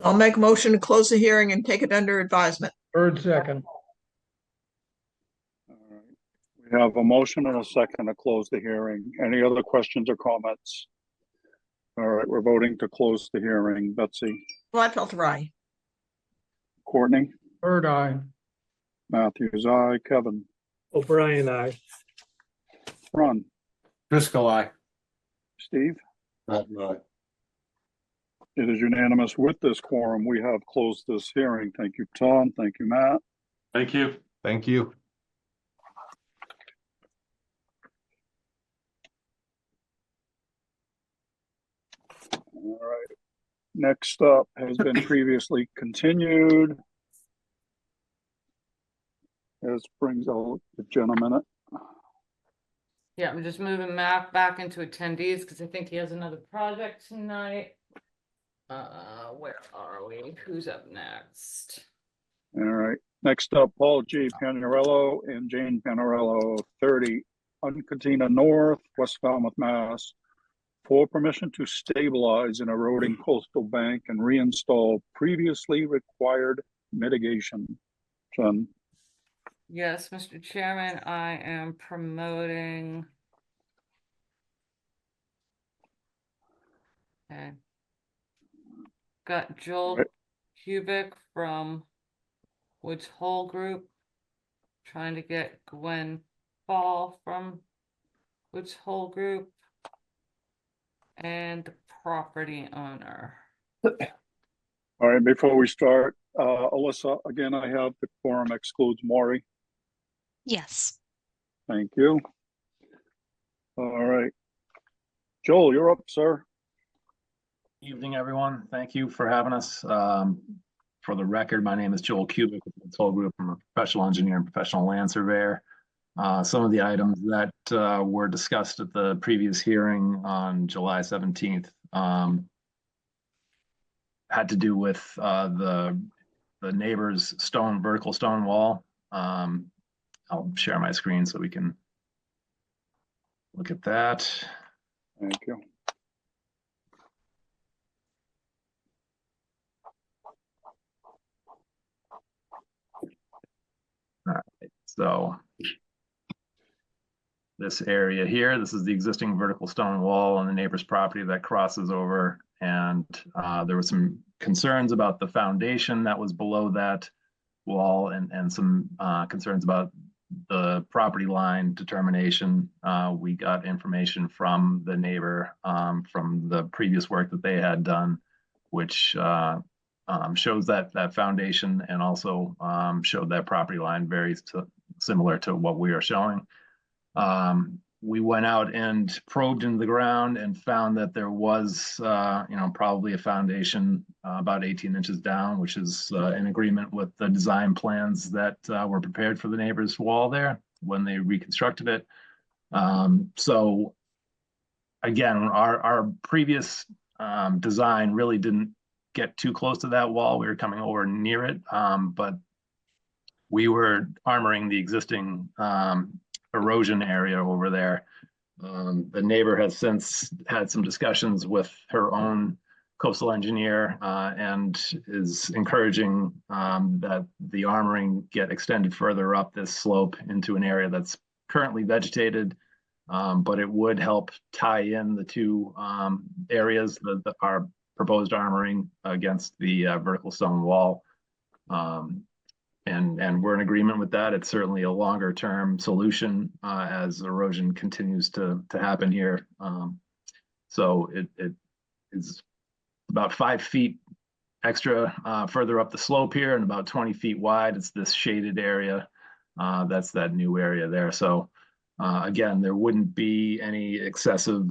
I'll make a motion to close the hearing and take it under advisement. Third, second. All right. We have a motion and a second to close the hearing. Any other questions or comments? All right, we're voting to close the hearing. Betsy. Gladfelter, aye. Courtney. Third, aye. Matthews, aye. Kevin. O'Brien, aye. Ron. Driscoll, aye. Steve. Matt and I. It is unanimous with this quorum. We have closed this hearing. Thank you, Tom. Thank you, Matt. Thank you. Thank you. All right. Next up has been previously continued. This brings out the gentleman. Yeah, I'm just moving Matt back into attendees because I think he has another project tonight. Where are we? Who's up next? All right. Next up, Paul G. Panarello and Jane Panarello, 30 Uncatina North, West Falmouth, Mass. For permission to stabilize an eroding coastal bank and reinstall previously required mitigation. Jen. Yes, Mr. Chairman, I am promoting. Okay. Got Joel Right. Kubik from Woods Hole Group. Trying to get Gwen Ball from Woods Hole Group. And the property owner. All right, before we start, Alyssa, again, I have the quorum excludes Maury. Yes. Thank you. All right. Joel, you're up, sir. Evening, everyone. Thank you for having us. For the record, my name is Joel Kubik with the Toll Group. I'm a professional engineer and professional land surveyor. Some of the items that were discussed at the previous hearing on July 17th had to do with the neighbor's vertical stone wall. I'll share my screen so we can look at that. Thank you. So this area here, this is the existing vertical stone wall on the neighbor's property that crosses over. And there were some concerns about the foundation that was below that wall and some concerns about the property line determination. We got information from the neighbor from the previous work that they had done, which shows that foundation and also showed that property line very similar to what we are showing. We went out and probed into the ground and found that there was, probably a foundation about 18 inches down, which is in agreement with the design plans that were prepared for the neighbor's wall there when they reconstructed it. So again, our previous design really didn't get too close to that wall. We were coming over near it, but we were armoring the existing erosion area over there. The neighbor has since had some discussions with her own coastal engineer and is encouraging that the armoring get extended further up this slope into an area that's currently vegetated, but it would help tie in the two areas that are proposed armoring against the vertical stone wall. And we're in agreement with that. It's certainly a longer term solution as erosion continues to happen here. So it is about 5 feet extra further up the slope here and about 20 feet wide. It's this shaded area. That's that new area there. So again, there wouldn't be any excessive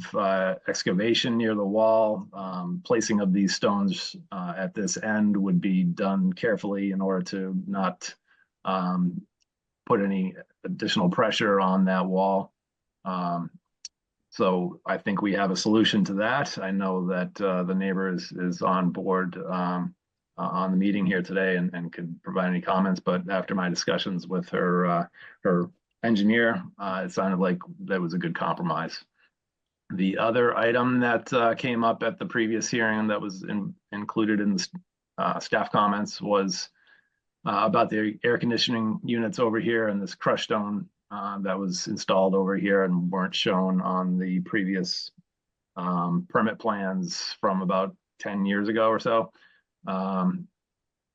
excavation near the wall. Placing of these stones at this end would be done carefully in order to not put any additional pressure on that wall. So I think we have a solution to that. I know that the neighbor is on board on the meeting here today and could provide any comments, but after my discussions with her engineer, it sounded like that was a good compromise. The other item that came up at the previous hearing that was included in the staff comments was about the air conditioning units over here and this crushed stone that was installed over here and weren't shown on the previous permit plans from about 10 years ago or so.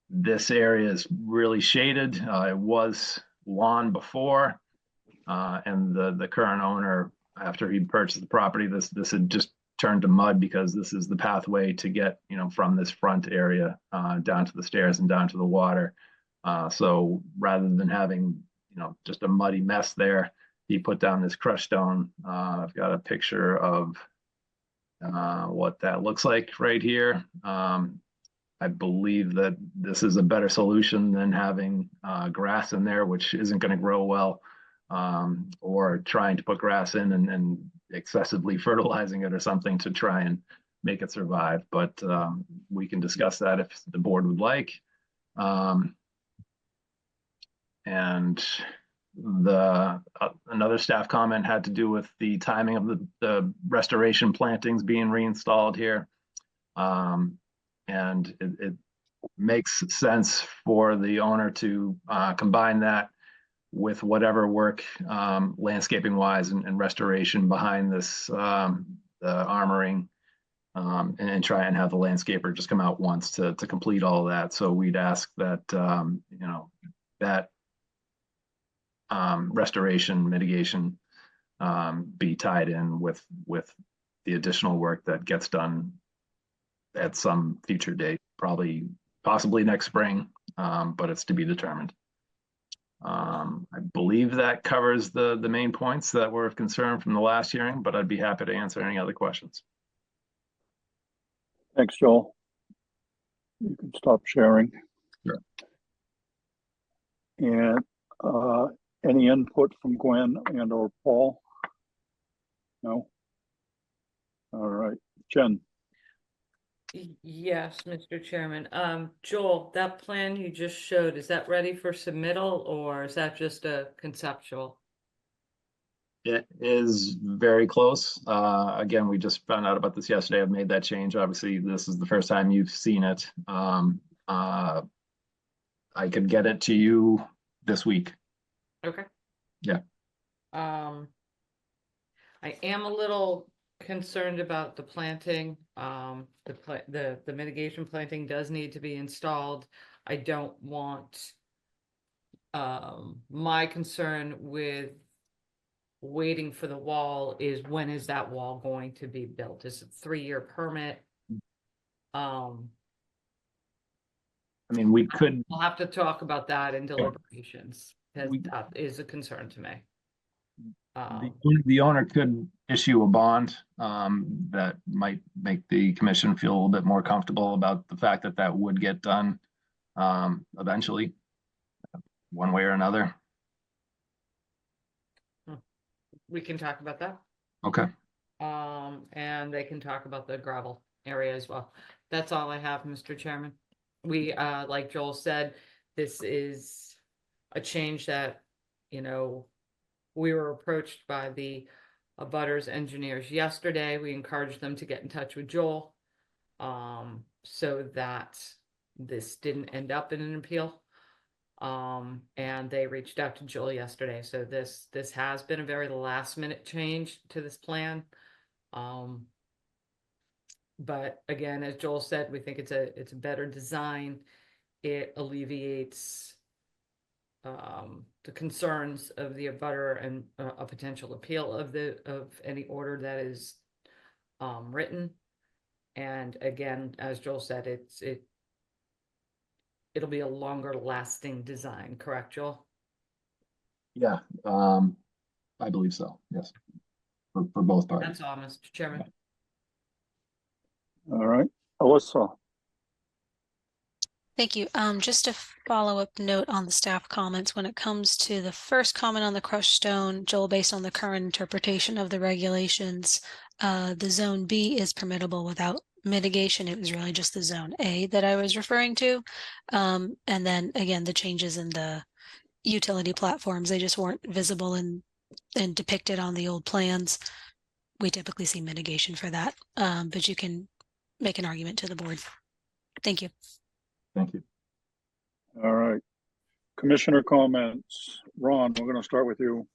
This area is really shaded. It was lawn before. And the current owner, after he purchased the property, this had just turned to mud because this is the pathway to get, from this front area down to the stairs and down to the water. So rather than having, just a muddy mess there, he put down this crushed stone. I've got a picture of what that looks like right here. I believe that this is a better solution than having grass in there, which isn't going to grow well. Or trying to put grass in and excessively fertilizing it or something to try and make it survive. But we can discuss that if the board would like. And another staff comment had to do with the timing of the restoration plantings being reinstalled here. And it makes sense for the owner to combine that with whatever work landscaping wise and restoration behind this the armoring and try and have the landscaper just come out once to complete all of that. So we'd ask that that restoration mitigation be tied in with the additional work that gets done at some future date, possibly next spring, but it's to be determined. I believe that covers the main points that were of concern from the last hearing, but I'd be happy to answer any other questions. Thanks, Joel. You can stop sharing. Sure. And any input from Gwen and or Paul? No? All right, Jen. Yes, Mr. Chairman. Joel, that plan you just showed, is that ready for submittal or is that just a conceptual? It is very close. Again, we just found out about this yesterday. I've made that change. Obviously, this is the first time you've seen it. I could get it to you this week. Okay. Yeah. I am a little concerned about the planting. The mitigation planting does need to be installed. I don't want, my concern with waiting for the wall is, when is that wall going to be built? Is it a 3-year permit? I mean, we could, We'll have to talk about that in deliberations, because We- that is a concern to me. the owner could issue a bond that might make the commission feel a little bit more comfortable about the fact that that would get done eventually, one way or another. We can talk about that. Okay. And they can talk about the gravel area as well. That's all I have, Mr. Chairman. We, like Joel said, this is a change that, you know, we were approached by the abutters engineers yesterday. We encouraged them to get in touch with Joel, so that this didn't end up in an appeal. And they reached out to Joel yesterday. So this has been a very last minute change to this plan. But again, as Joel said, we think it's a better design. It alleviates the concerns of the abutter and a potential appeal of any order that is written. And again, as Joel said, it'll be a longer lasting design, correct, Joel? Yeah, I believe so. Yes, for both parties. That's all, Mr. Chairman. All right, Alyssa. Thank you. Just a follow-up note on the staff comments. When it comes to the first comment on the crushed stone, Joel, based on the current interpretation of the regulations, the zone B is permittable without mitigation. It was really just the zone A that I was referring to. And then again, the changes in the utility platforms, they just weren't visible and depicted on the old plans. We typically see mitigation for that, but you can make an argument to the board. Thank you. Thank you. All right. Commissioner comments. Ron, we're going to start with you.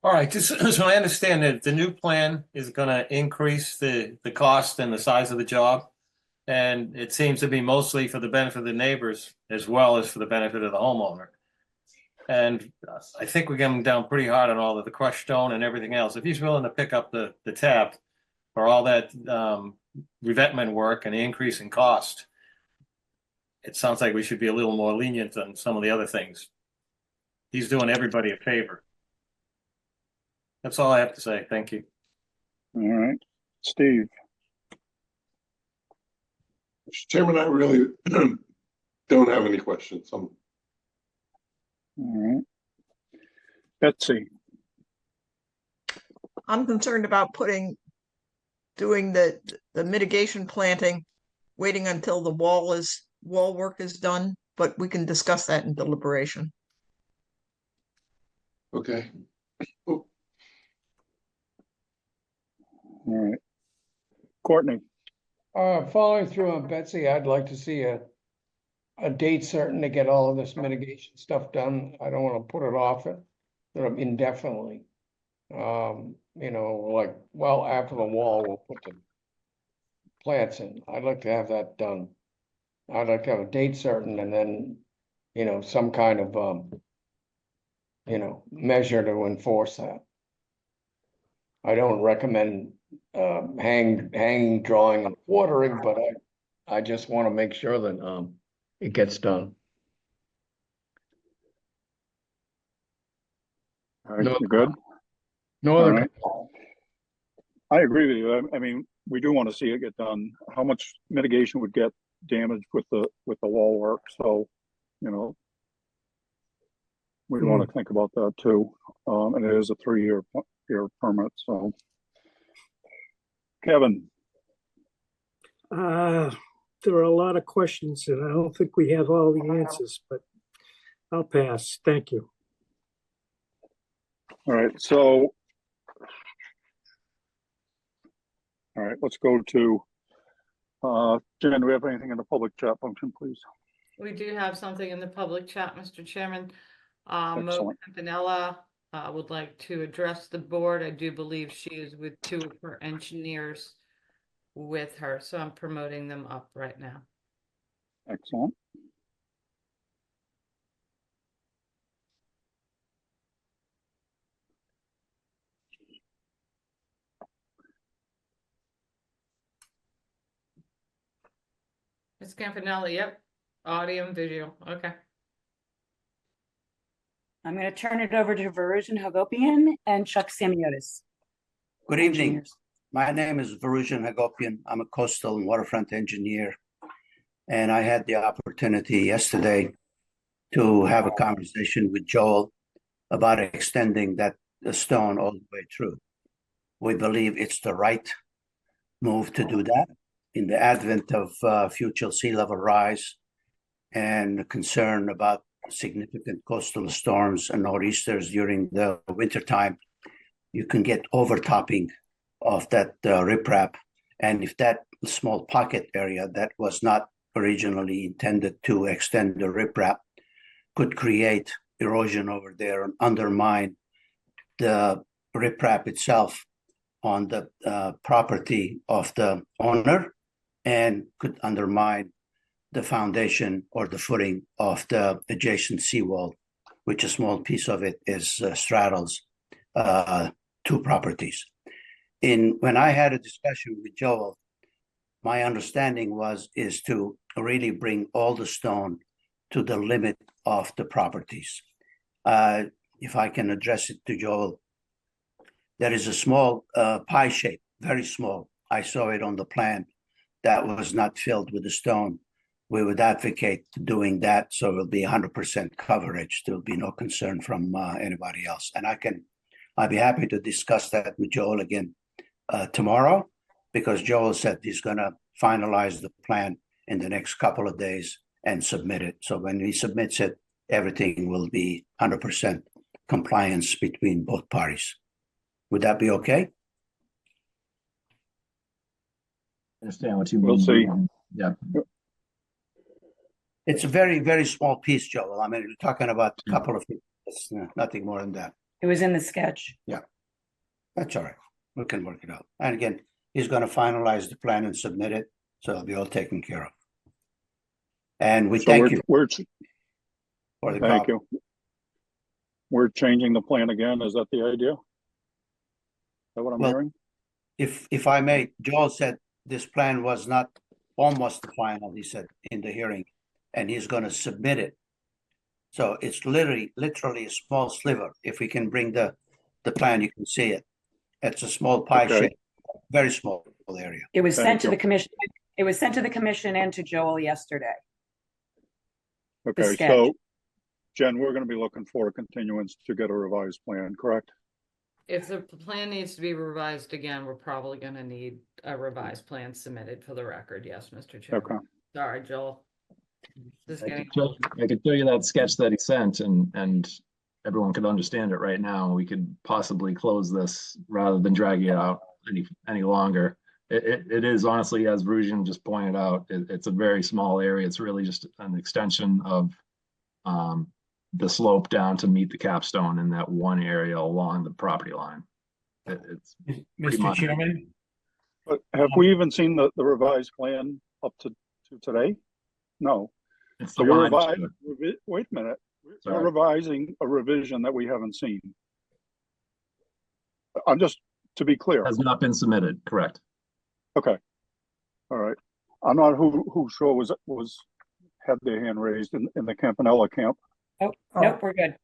All right, just so I understand that the new plan is going to increase the cost and the size of the job. And it seems to be mostly for the benefit of the neighbors as well as for the benefit of the homeowner. And I think we're getting down pretty hard on all of the crushed stone and everything else. If he's willing to pick up the tab for all that revetment work and the increase in cost, it sounds like we should be a little more lenient on some of the other things. He's doing everybody a favor. That's all I have to say. Thank you. All right, Steve. Mr. Chairman, I really don't have any questions. All right. Betsy. I'm concerned about doing the mitigation planting, waiting until the wall work is done, but we can discuss that in deliberation. Okay. All right. Courtney. Following through on Betsy, I'd like to see a date certain to get all of this mitigation stuff done. I don't want to put it off indefinitely. You know, like, well, after the wall, we'll put the plants in. I'd like to have that done. I'd like to have a date certain and then, you know, some kind of, you know, measure to enforce that. I don't recommend hanging, drawing, and watering, but I just want to make sure that it gets done. All right, you good? No All other. right. I agree with you. I mean, we do want to see it get done. How much mitigation would get damaged with the wall work? So, you know, we want to think about that too. And it is a 3-year permit. So, Kevin. There are a lot of questions and I don't think we have all the answers, but I'll pass. Thank you. All right, so, all right, let's go to, Jen, do we have anything in the public chat function, please? We do have something in the public chat, Mr. Chairman. Mo Excellent. Campanella would like to address the board. I do believe she is with 2 of her engineers with her, so I'm promoting them up right now. Excellent. Ms. Campanella, yep. Audio and video, okay. I'm going to turn it over to Verujan Hagopian and Chuck Semiotis. Good evening. Engineers. My name is Verujan Hagopian. I'm a coastal and waterfront engineer. And I had the opportunity yesterday to have a conversation with Joel about extending that stone all the way through. We believe it's the right move to do that in the advent of future sea level rise and concern about significant coastal storms and nor'easters during the wintertime. You can get overtopping of that riprap. And if that small pocket area that was not originally intended to extend the riprap could create erosion over there and undermine the riprap itself on the property of the owner, and could undermine the foundation or the footing of the adjacent seawall, which a small piece of it is straddles 2 properties. When I had a discussion with Joel, my understanding is to really bring all the stone to the limit of the properties. If I can address it to Joel, there is a small pie shape, very small. I saw it on the plan that was not filled with the stone. We would advocate doing that, so it will be 100% coverage. There will be no concern from anybody else. And I'd be happy to discuss that with Joel again tomorrow, because Joel said he's going to finalize the plan in the next couple of days and submit it. So when he submits it, everything will be 100% compliance between both parties. Would that be okay? Understand what you mean. We'll see. Yeah. It's a very, very small piece, Joel. I mean, we're talking about a couple of feet. It's nothing more than that. It was in the sketch. Yeah, that's all right. We can work it out. And again, he's going to finalize the plan and submit it, so it'll be all taken care of. And we thank you for the thank you. We're changing the plan again. Is that the idea? Is that what I'm hearing? If I may, Joel said this plan was not almost the final, he said in the hearing, and he's going to submit it. So it's literally a small sliver. If we can bring the plan, you can see it. It's a small pie shape, very small area. It was sent to the commission. It was sent to the commission and to Joel yesterday. Okay, so Jen, we're going to be looking for a continuance to get a revised plan, correct? If the plan needs to be revised again, we're probably going to need a revised plan submitted for the record. Yes, Mr. Chairman. Okay. Sorry, Joel. I could show you that sketch that he sent, and everyone could understand it right now. We could possibly close this rather than drag it out any longer. It is honestly, as Verujan just pointed out, it's a very small area. It's really just an extension of the slope down to meet the capstone in that one area along the property line. It's Mr. Chairman? But have we even seen the revised plan up to today? No. It's So the you're one. wait a minute. Sorry. We're revising a revision that we haven't seen. I'm just, to be clear. Has not been submitted, correct. Okay. All right. I'm not who sure was had their hand raised in the Campanella camp. Oh, nope, we're good.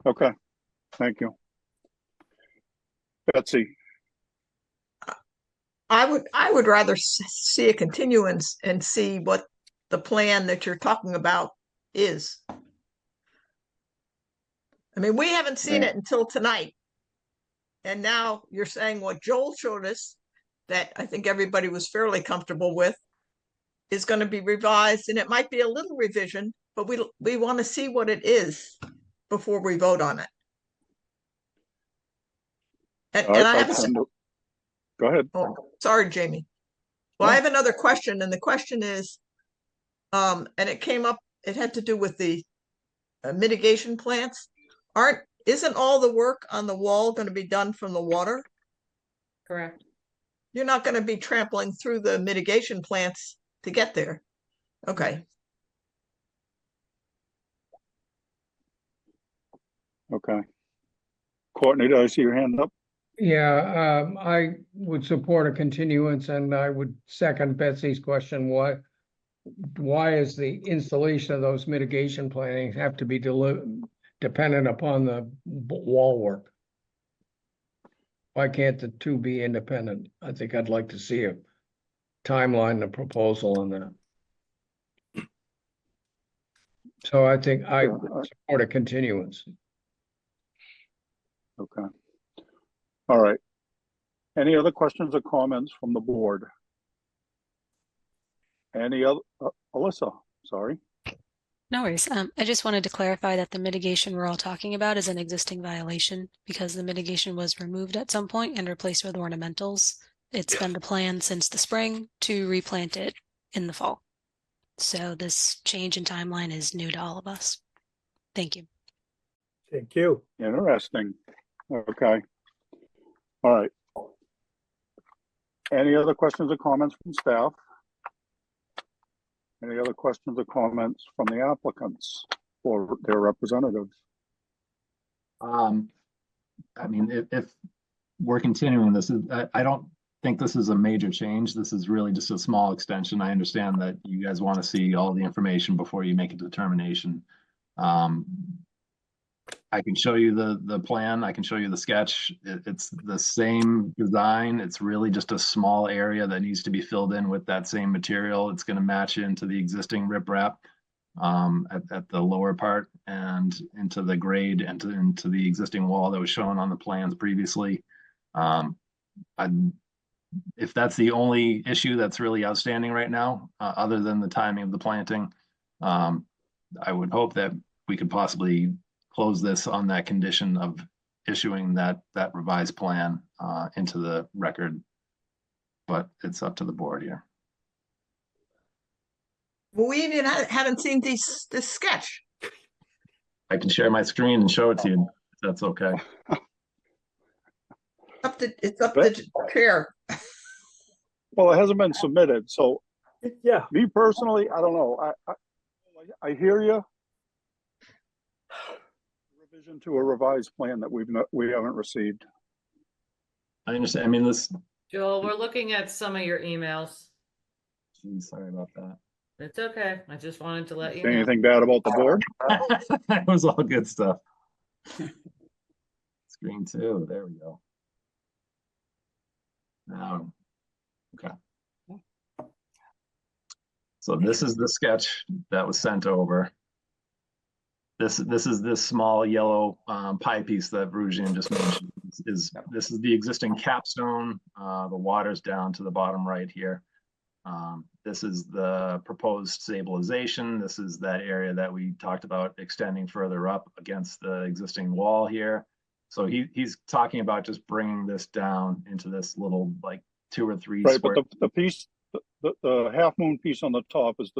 Okay. Thank you. Betsy. I would rather see a continuance and see what the plan that you're talking about is. I mean, we haven't seen it until tonight. And now you're saying what Joel showed us, that I think everybody was fairly comfortable with, is going to be revised, and it might be a little revision, but we want to see what it is before we vote on it. And I have Go ahead. Oh, sorry, Jamie. Well, I have another question, and the question is, and it came up, it had to do with the mitigation plants, isn't all the work on the wall going to be done from the water? Correct. You're not going to be trampling through the mitigation plants to get there. Okay. Okay. Courtney, did I see your hand up? Yeah, I would support a continuance, and I would second Betsy's question. Why is the installation of those mitigation plantings have to be dependent upon the wall work? Why can't the two be independent? I think I'd like to see a timeline, a proposal on that. So I think I support a continuance. Okay. All right. Any other questions or comments from the board? Any other, Alyssa, sorry. No worries. I just wanted to clarify that the mitigation we're all talking about is an existing violation because the mitigation was removed at some point and replaced with ornamentals. It's been the plan since the spring to replant it in the fall. So this change in timeline is new to all of us. Thank you. Thank you. Interesting. Okay. All right. Any other questions or comments from staff? Any other questions or comments from the applicants or their representatives? I mean, if we're continuing this, I don't think this is a major change. This is really just a small extension. I understand that you guys want to see all the information before you make a determination. I can show you the plan. I can show you the sketch. It's the same design. It's really just a small area that needs to be filled in with that same material. It's going to match into the existing riprap at the lower part and into the grade and into the existing wall that was shown on the plans previously. If that's the only issue that's really outstanding right now, other than the timing of the planting, I would hope that we could possibly close this on that condition of issuing that revised plan into the record, but it's up to the board here. Well, we even haven't seen this sketch. I can share my screen and show it to you, if that's okay. It's up to chair. Well, it hasn't been submitted, so yeah. Me personally, I don't know. I hear you. Revision to a revised plan that we haven't received. I understand. I mean, this. Joel, we're looking at some of your emails. Geez, sorry about that. It's okay. I just wanted to let you Say know. anything bad about the board? That was all good stuff. Screen 2. There we go. Now, okay. So this is the sketch that was sent over. This is this small yellow pie piece that Brugian just mentioned. This is the existing capstone. The water's down to the bottom right here. This is the proposed stabilization. This is that area that we talked about extending further up against the existing wall here. So he's talking about just bringing this down into this little like 2 or 3 right, square. but the piece, the half moon piece on the top is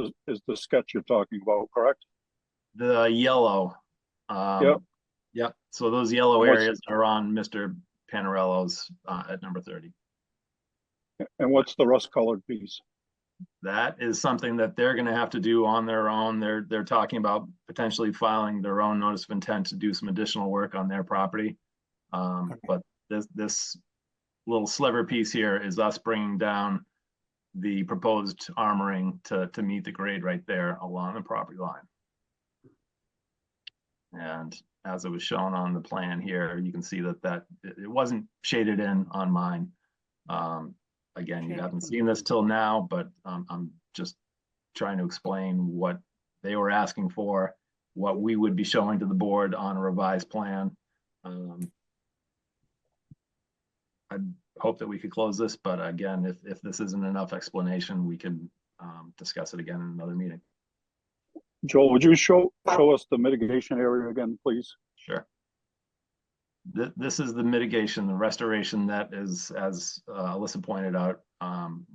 the sketch you're talking about, correct? The yellow. Yep. Yep. So those yellow areas are on Mr. Panarello's at number 30. And what's the rust colored piece? That is something that they're going to have to do on their own. They're talking about potentially filing their own notice of intent to do some additional work on their property. But this little sliver piece here is us bringing down the proposed armoring to meet the grade right there along the property line. And as it was shown on the plan here, you can see that it wasn't shaded in on mine. Again, you haven't seen this till now, but I'm just trying to explain what they were asking for, what we would be showing to the board on a revised plan. I hope that we could close this, but again, if this isn't enough explanation, we can discuss it again in another meeting. Joel, would you show us the mitigation area again, please? Sure. This is the mitigation, the restoration that is, as Alyssa pointed out,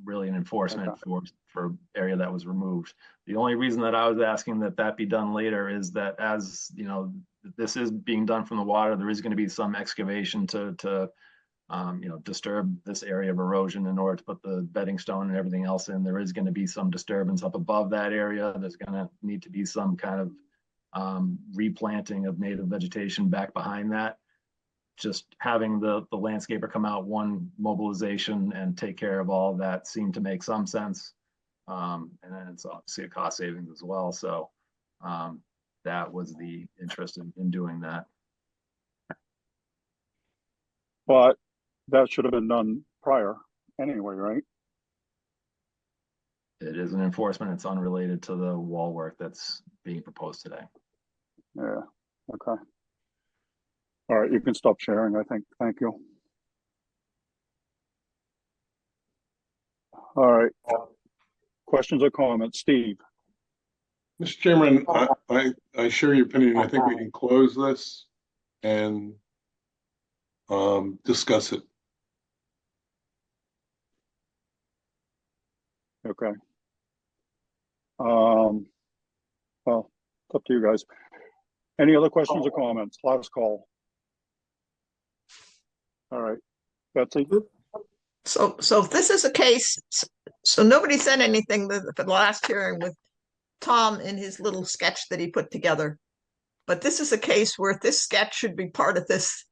really an enforcement for area that was removed. The only reason that I was asking that be done later is that, as you know, this is being done from the water, there is going to be some excavation to disturb this area of erosion in order to put the bedding stone and everything else in. There is going to be some disturbance up above that area. There's going to need to be some kind of replanting of native vegetation back behind that. Just having the landscaper come out, one mobilization, and take care of all of that seemed to make some sense. And then it's obviously a cost savings as well. So that was the interest in doing that. But that should have been done prior anyway, right? It is an enforcement. It's unrelated to the wall work that's being proposed today. Yeah, okay. All right, you can stop sharing, I think. Thank you. All right. Questions or comments? Steve? Mr. Chairman, I share your opinion. I think we can close this and discuss it. Okay. Well, it's up to you guys. Any other questions or comments? Last call. All right, Betsy? So if this is a case, so nobody said anything for the last hearing with Tom in his little sketch that he put together. But this is a case where this sketch should be part of this,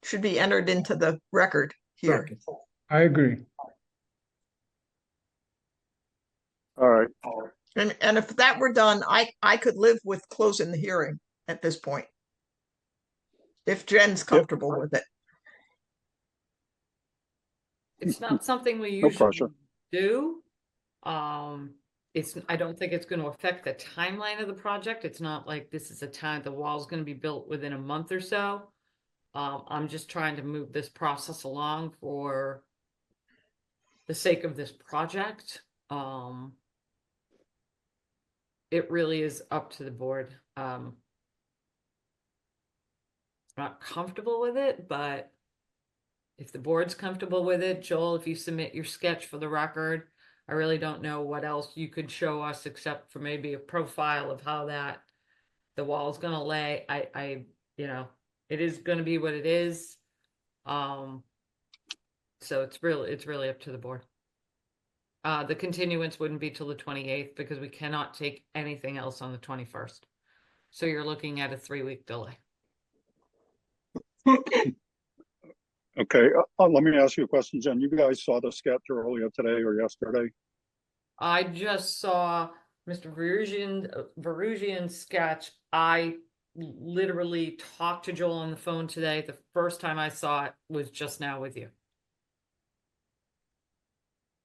should be entered into the record here. I agree. All right. And if that were done, I could live with closing the hearing at this point, if Jen's comfortable with it. It's not something we No usually pressure. do. I don't think it's going to affect the timeline of the project. It's not like this is a time the wall's going to be built within a month or so. I'm just trying to move this process along for the sake of this project. It really is up to the board. I'm not comfortable with it, but if the board's comfortable with it, Joel, if you submit your sketch for the record, I really don't know what else you could show us except for maybe a profile of how the wall is going to lay. It is going to be what it is. So it's really up to the board. The continuance wouldn't be till the 28th because we cannot take anything else on the 21st. So you're looking at a 3-week delay. Okay, let me ask you a question, Jen. You guys saw the sketch earlier today or yesterday? I just saw Mr. Verusian's sketch. I literally talked to Joel on the phone today. The first time I saw it was just now with you.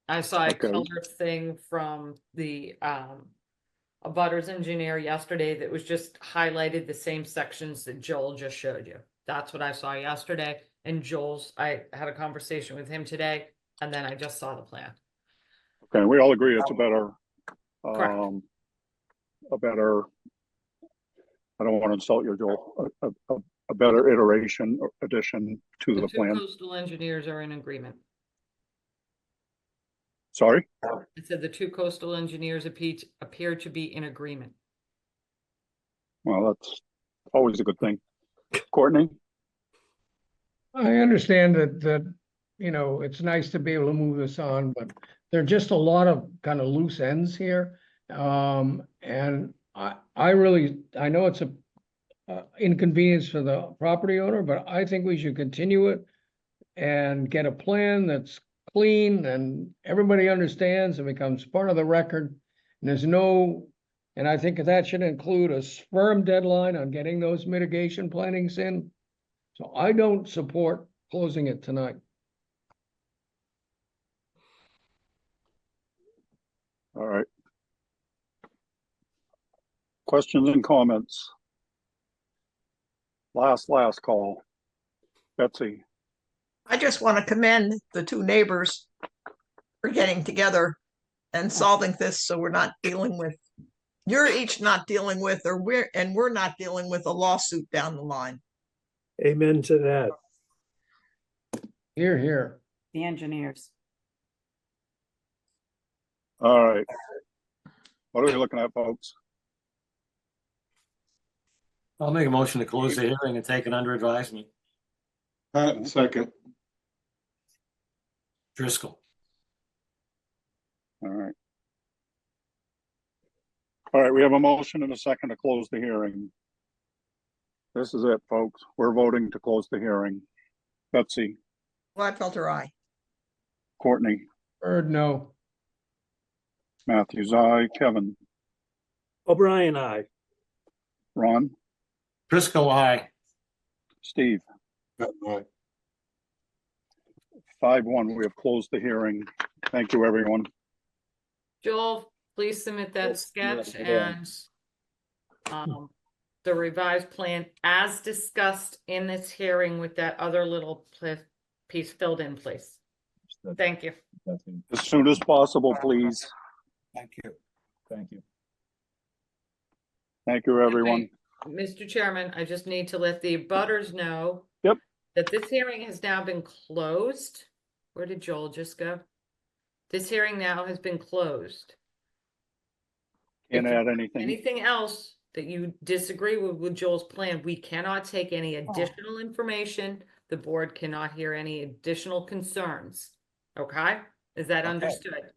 I saw a color thing from the abutters engineer yesterday that was just highlighted the same sections that Joel just showed you. That's what I saw yesterday. And I had a conversation with him today, and then I just saw the plan. Okay, we all agree it's a better, Correct. I don't want to insult you, Joel, a better iteration or addition to the two plan. coastal engineers are in agreement. Sorry? I said the two coastal engineers appear to be in agreement. Well, that's always a good thing. Courtney? I understand that it's nice to be able to move this on, but there are just a lot of kind of loose ends here. And I know it's a inconvenience for the property owner, but I think we should continue it and get a plan that's clean and everybody understands and becomes part of the record. And and I think that should include a firm deadline on getting those mitigation plannings in. So I don't support closing it tonight. All right. Questions and comments? Last call. Betsy. I just want to commend the two neighbors for getting together and solving this, so we're not dealing with, you're each not dealing with, we're not dealing with a lawsuit down the line. Amen to that. Here, here. The engineers. All right. What are we looking at, folks? I'll make a motion to close the hearing and take it under advisement. Second. Driscoll. All right. All right, we have a motion and a second to close the hearing. This is it, folks. We're voting to close the hearing. Betsy, Gladfelter, aye. Courtney, Bird, no. Matthews, aye. Kevin, O'Brien, aye. Ron, Driscoll, aye. Steve. Aye. 5-1, we have closed the hearing. Thank you, everyone. Joel, please submit that sketch yes, and the revised plan as discussed in this hearing with that other little piece filled in, please. Thank you. As soon as possible, please. Thank you. Thank you. Thank you, everyone. Mr. Chairman, I just need to let the abutters know. Yep. That this hearing has now been closed. Where did Joel just go? This hearing now has been closed. Can't If you add have anything. Anything else that you disagree with Joel's plan, we cannot take any additional information. The board cannot hear any additional concerns. Okay? Is that Okay. understood?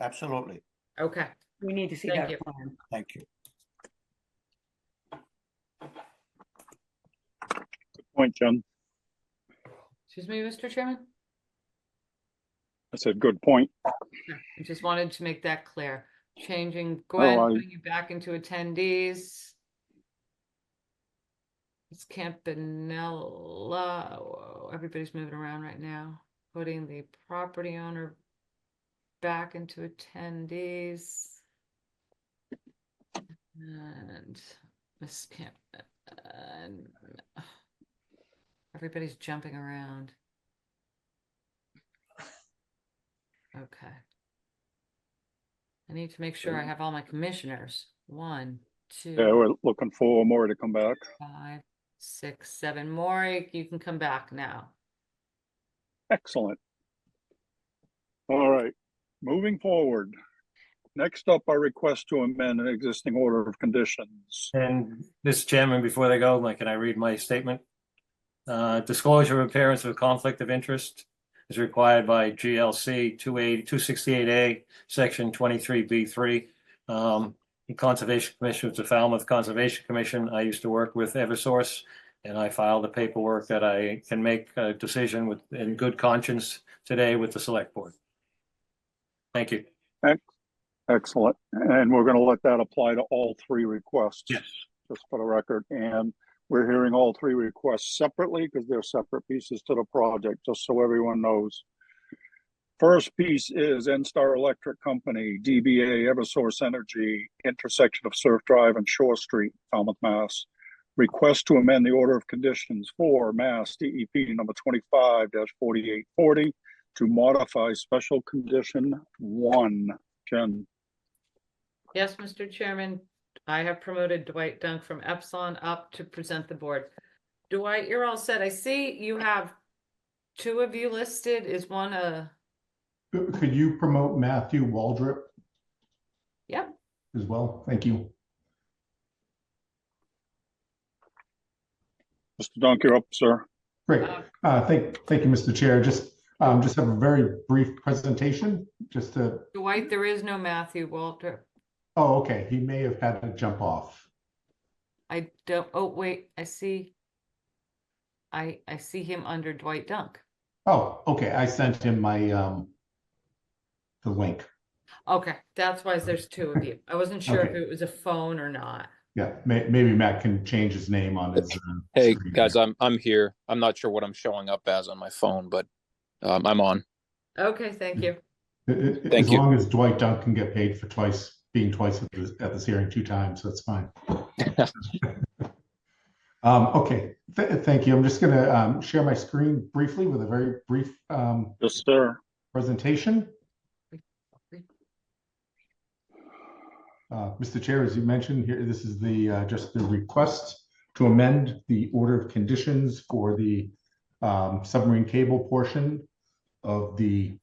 Absolutely. Okay. We need to see Thank that you. plan. Thank you. Good point, Jen. Excuse me, Mr. Chairman? I said, good point. I just wanted to make that clear. Changing Gwen, putting you back into attendees. It's Campanella. Whoa, everybody's moving around right now. Putting the property owner back into attendees. And Miss Camp and everybody's jumping around. Okay. I need to make sure I have all my commissioners. 1, 2, Yeah, we're looking for more to come back. 5, 6, 7 more. You can come back now. Excellent. All right, moving forward. Next up, our request to amend an existing order of conditions. And Mr. Chairman, before they go, can I read my statement? Disclosure of appearance of conflict of interest is required by GLC 268A, section 23B3. The Conservation Commission, the Falmouth Conservation Commission. I used to work with Eversource, and I filed the paperwork that I can make a decision in good conscience today with the select board. Thank you. Excellent. And we're going to let that apply to all 3 requests. Yes. Just for the record. And we're hearing all 3 requests separately because they're separate pieces to the project, just so everyone knows. First piece is N-Star Electric Company, DBA Eversource Energy, intersection of Surf Drive and Shore Street, Falmouth, Mass. Request to amend the order of conditions for Mass DEP number 25-4840 to modify special condition 1. Jen. Yes, Mr. Chairman, I have promoted Dwight Dunk from Epsilon up to present the board. Dwight, you're all set. I see you have 2 of you listed. Is one a? Could you promote Matthew Waldrop Yep. as well? Thank you. Mr. Dunk, you're up, sir. Great. Thank you, Mr. Chair. Just have a very brief presentation. Just to. Dwight, there is no Matthew Walter. Oh, okay. He may have had to jump off. I don't. Oh, wait. I see. I see him under Dwight Dunk. Oh, okay. I sent him my the link. Okay, that's why there's 2 of you. I wasn't sure if it was a phone or not. Yeah, maybe Matt can change his name on his. Hey screen guys, here. I'm here. I'm not sure what I'm showing up as on my phone, but I'm on. Okay, thank you. Thank as you. long as Dwight Dunk can get paid for being twice at this hearing 2 times, that's fine. Okay, thank you. I'm just going to share my screen briefly with a very brief Yes, sir. presentation. Mr. Chair, as you mentioned here, this is the just the request to amend the order of conditions for the submarine cable portion of the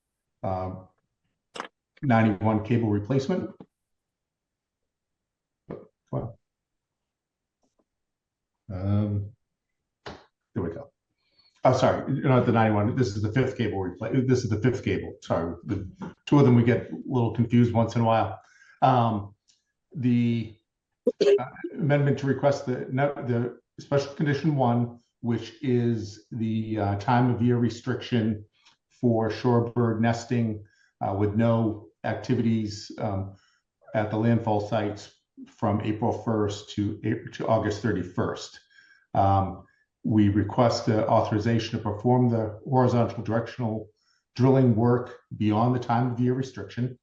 91 cable replacement. Well, there we go. Oh, sorry, not the 91. This is the fifth cable replace. This is the fifth cable. Sorry, the two of them we get a little confused once in a while. The amendment to request the special condition 1, which is the time of year restriction for shorebird nesting with no activities at the landfall sites from April 1st to August 31st. We request the authorization to perform the horizontal directional drilling work beyond the time of year restriction.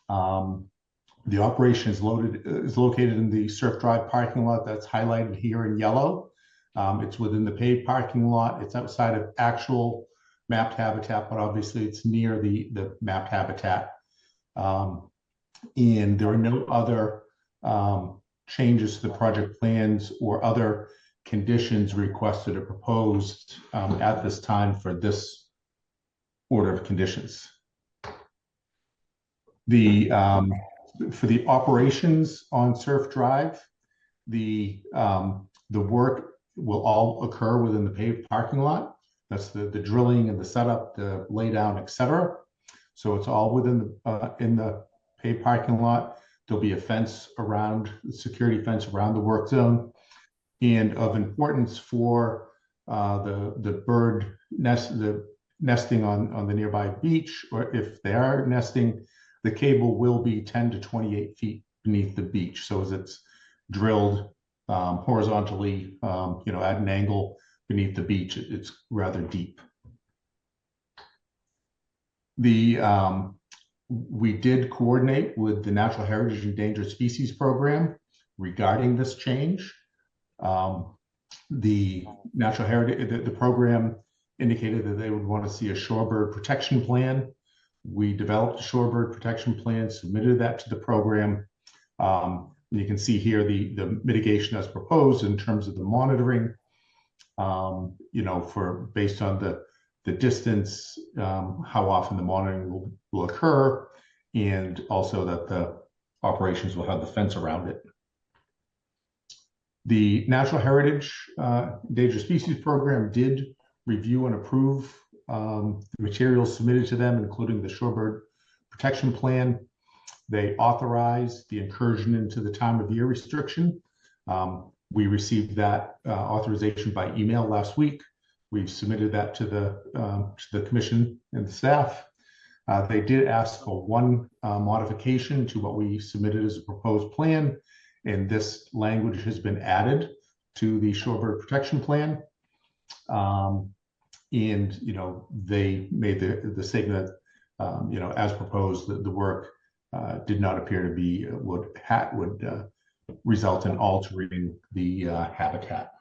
The operation is located in the Surf Drive parking lot that's highlighted here in yellow. It's within the paved parking lot. It's outside of actual mapped habitat, but obviously it's near the mapped habitat. And there are no other changes to the project plans or other conditions requested or proposed at this time for this order of conditions. For the operations on Surf Drive, the work will all occur within the paved parking lot. That's the drilling and the setup, the laydown, etc. So it's all within in the paved parking lot. There'll be a fence around, security fence around the work zone. And of importance for the bird nesting on the nearby beach, or if they are nesting, the cable will be 10 to 28 feet beneath the beach. So as it's drilled horizontally, at an angle beneath the beach, it's rather deep. We did coordinate with the Natural Heritage Endangered Species Program regarding this change. The Natural Heritage, the program indicated that they would want to see a shorebird protection plan. We developed a shorebird protection plan, submitted that to the program. You can see here the mitigation as proposed in terms of the monitoring, based on the distance, how often the monitoring will occur, and also that the operations will have the fence around it. The Natural Heritage Endangered Species Program did review and approve the materials submitted to them, including the shorebird protection plan. They authorized the incursion into the time of year restriction. We received that authorization by email last week. We've submitted that to the commission and the staff. They did ask for one modification to what we submitted as a proposed plan, and this language has been added to the shorebird protection plan. They made the statement that, as proposed, the work did not appear to be would result in altering the habitat.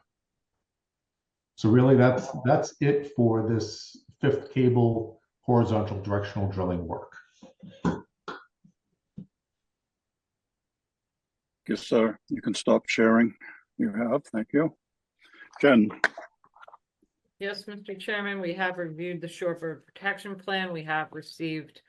So really, that's it for this fifth cable horizontal directional drilling work. Guess you can stop sharing. You have, thank you. Jen. Yes, Mr. Chairman, we have reviewed the shorebird protection plan. We have received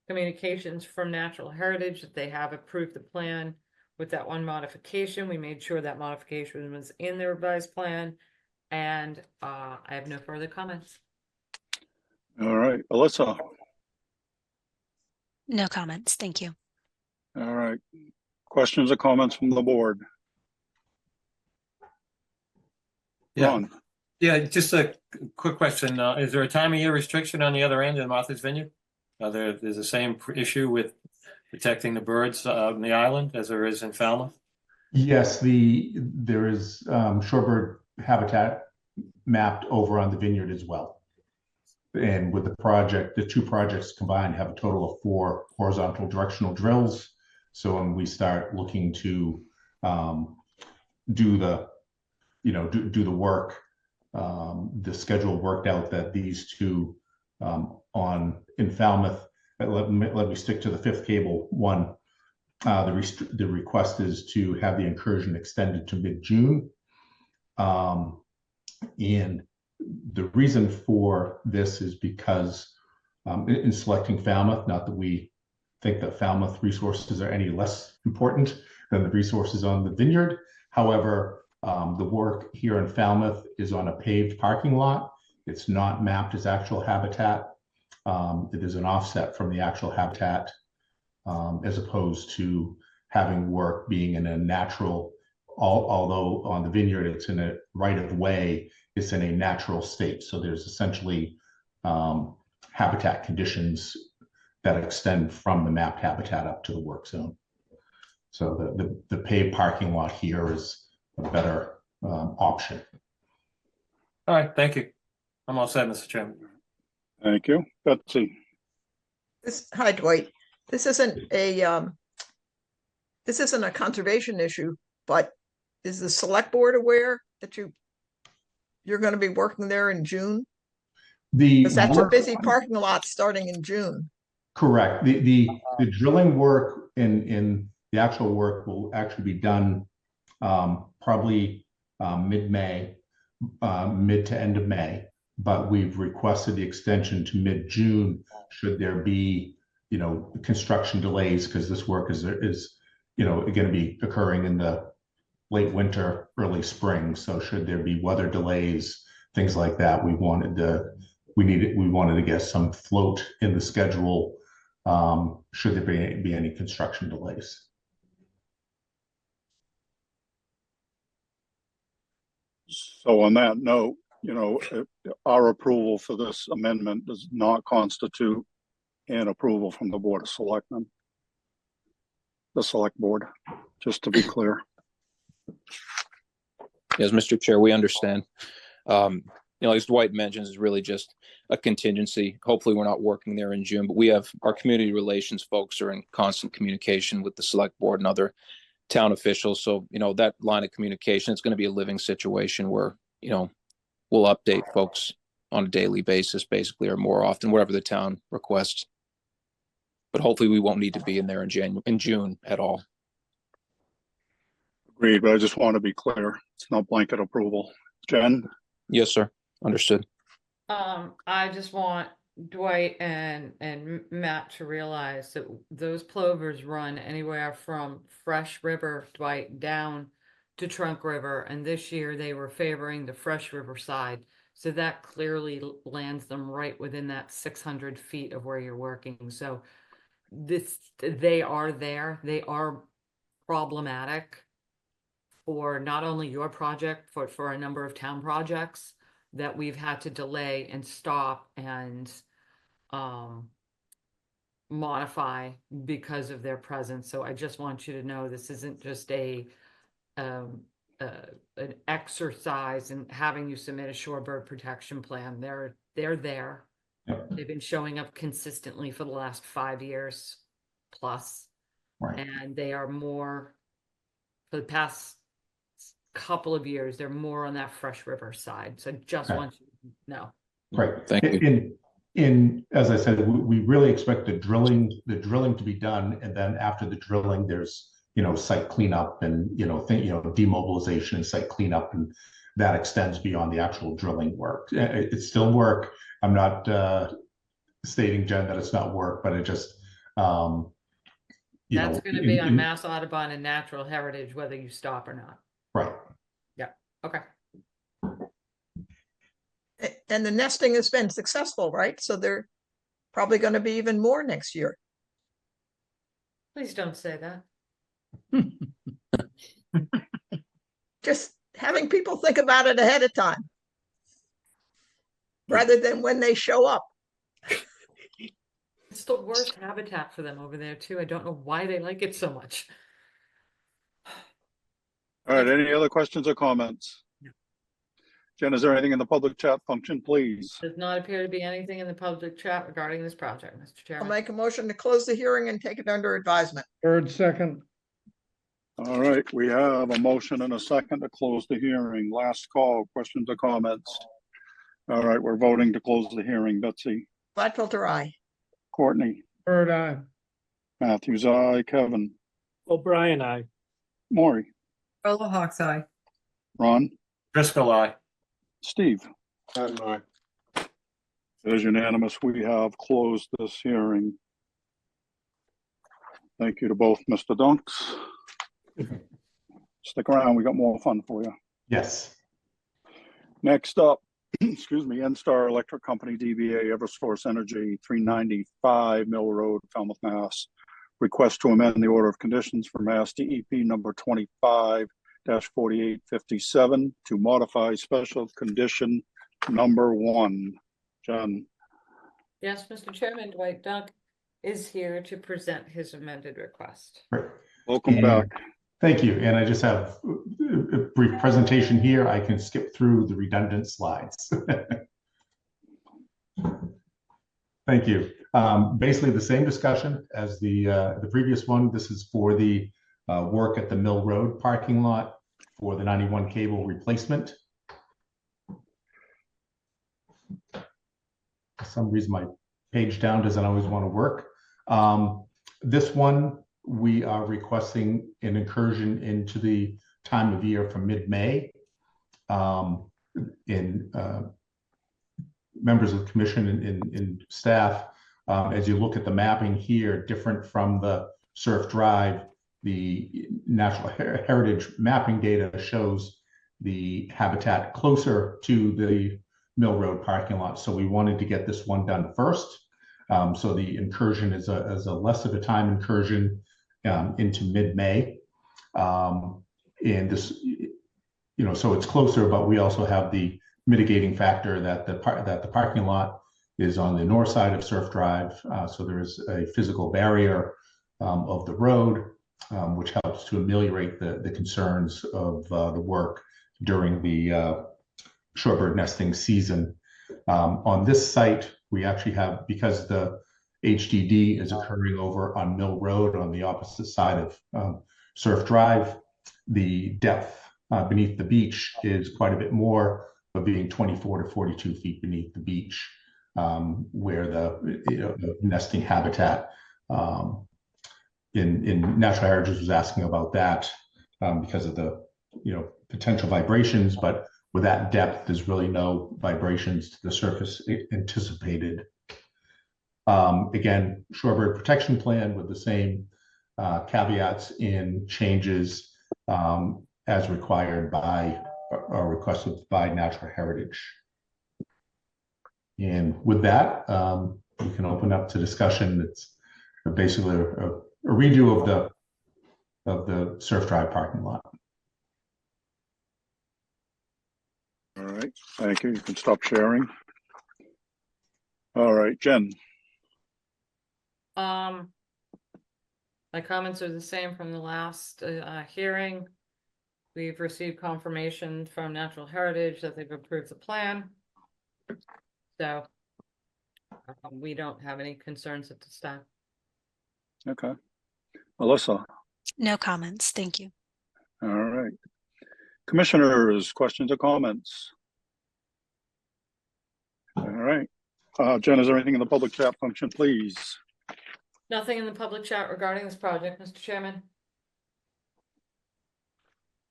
communications from Natural Heritage that they have approved the plan with that one modification. We made sure that modification was in the revised plan, and I have no further comments. All right, Alyssa. No comments, thank you. All right, questions or comments from the board? Ron. Yeah, just a quick question. Is there a time of year restriction on the other end in Martha's Vineyard? There's the same issue with protecting the birds out on the island as there is in Falmouth? Yes, there is shorebird habitat mapped over on the vineyard as well. And with the project, the two projects combined have a total of 4 horizontal directional drills. So when we start looking to do the work, the schedule worked out that these two in Falmouth, let me stick to the fifth cable one, The request is to have the incursion extended to mid-June. And the reason for this is because in selecting Falmouth, not that we think that Falmouth resources are any less important than the resources on the vineyard. However, the work here in Falmouth is on a paved parking lot. It's not mapped as actual habitat. It is an offset from the actual habitat, as opposed to having work being in a natural, although on the vineyard it's in a right of way, it's in a natural state. So there's essentially habitat conditions that extend from the mapped habitat up to the work zone. So the paved parking lot here is a better option. All right, thank you. I'm all set, Mr. Chairman. Thank you. Betsy. Hi, Dwight. This isn't a conservation issue, but is the select board aware that you're going to be working there in June? Because that's a busy parking lot starting in June. Correct. The drilling work in the actual work will actually be done probably mid-May, mid to end of May. But we've requested the extension to mid-June should there be, construction delays, because this work is going to be occurring in the late winter, early spring. So should there be weather delays, things like that, we wanted to get some float in the schedule should there be any construction delays. So on that note, our approval for this amendment does not constitute an approval from the Board of Selectmen. The Select Board, just to be clear. Yes, Mr. Chair, we understand. As Dwight mentions, it's really just a contingency. Hopefully we're not working there in June, but we have our community relations folks are in constant communication with the Select Board and other town officials. So, that line of communication, it's going to be a living situation where, we'll update folks on a daily basis, basically, or more often, whatever the town requests. But hopefully we won't need to be in there in June at all. Agreed, but I just want to be clear. It's not blanket approval. Jen? Yes, sir. Understood. I just want Dwight and Matt to realize that those plovers run anywhere from Fresh River, Dwight, down to Trunk River, and this year they were favoring the Fresh River side. So that clearly lands them right within that 600 feet of where you're working. So they are there. They are problematic for not only your project, but for a number of town projects that we've had to delay and stop and modify because of their presence. So I just want you to know this isn't just an exercise in having you submit a shorebird protection plan. They're there. They've been showing up consistently for the last 5 years plus. Right. And they are more, for the past couple of years, they're more on that Fresh River side. So I just want you to know. Right. Thank you. In as I said, we really expect the drilling to be done, and then after the drilling, there's site cleanup and demobilization and site cleanup, and that extends beyond the actual drilling work. It's still work. I'm not stating, Jen, that it's not work, but it just that's going to be on Mass Audubon and Natural Heritage, whether you stop or not. Right. Yeah. Okay. And the nesting has been successful, right? So they're probably going to be even more next year. Please don't say that. Just having people think about it ahead of time, rather than when they show up. It's the worst habitat for them over there too. I don't know why they like it so much. All right, any other questions or comments? No. Jen, is there anything in the public chat function, please? Does not appear to be anything in the public chat regarding this project, Mr. I'll Chairman. make a motion to close the hearing and take it under advisement. Third, second. All right, we have a motion and a second to close the hearing. Last call, questions or comments? All right, we're voting to close the hearing. Betsy? Gladfelter, aye. Courtney? Bird eye. Matthews, aye. Kevin? O'Brien, aye. Maury, Frollo Hawk's eye. Ron, Driscoll, aye. Steve. And I, It is unanimous. We have closed this hearing. Thank you to both Mr. Dunks. Stick around, we got more fun for you. Yes. Next up, excuse me, NStar Electric Company, DBA Eversource Energy, 395 Mill Road, Falmouth, Mass. Request to amend the order of conditions for Mass DEP number 25-4857 to modify special condition number 1. Jen. Yes, Mr. Chairman, Dwight Dunk is here to present his amended request. Welcome back. Thank you. And I just have a brief presentation here. I can skip through the redundant slides. Thank you. Basically the same discussion as the previous one. This is for the work at the Mill Road parking lot for the 91 cable replacement. For some reason, my page down doesn't always want to work. This one, we are requesting an incursion into the time of year from mid-May. Members of the commission and staff, as you look at the mapping here, different from the Surf Drive, the natural heritage mapping data shows the habitat closer to the Mill Road parking lot. So we wanted to get this one done first. So the incursion is a less of a time incursion into mid-May. And this, so it's closer, but we also have the mitigating factor that the parking lot is on the north side of Surf Drive. So there is a physical barrier of the road, which helps to ameliorate the concerns of the work during the shorebird nesting season. On this site, we actually have, because the HDD is occurring over on Mill Road on the opposite side of Surf Drive, the depth beneath the beach is quite a bit more, of being 24 to 42 feet beneath the beach, where the nesting habitat in Natural Heritage was asking about that because of the potential vibrations, but with that depth, there's really no vibrations to the surface anticipated. Again, shorebird protection plan with the same caveats in changes as required by or requested by Natural Heritage. And with that, we can open up to discussion. It's basically a redo of the Surf Drive parking lot. All right, thank you. You can stop sharing. All right, Jen. My comments are the same from the last hearing. We've received confirmation from Natural Heritage that they've approved the plan. So we don't have any concerns at this time. Okay. Melissa. No comments. Thank you. All right. Commissioners, questions or comments? All right. Jen, is there anything in the public chat function, please? Nothing in the public chat regarding this project, Mr. Chairman.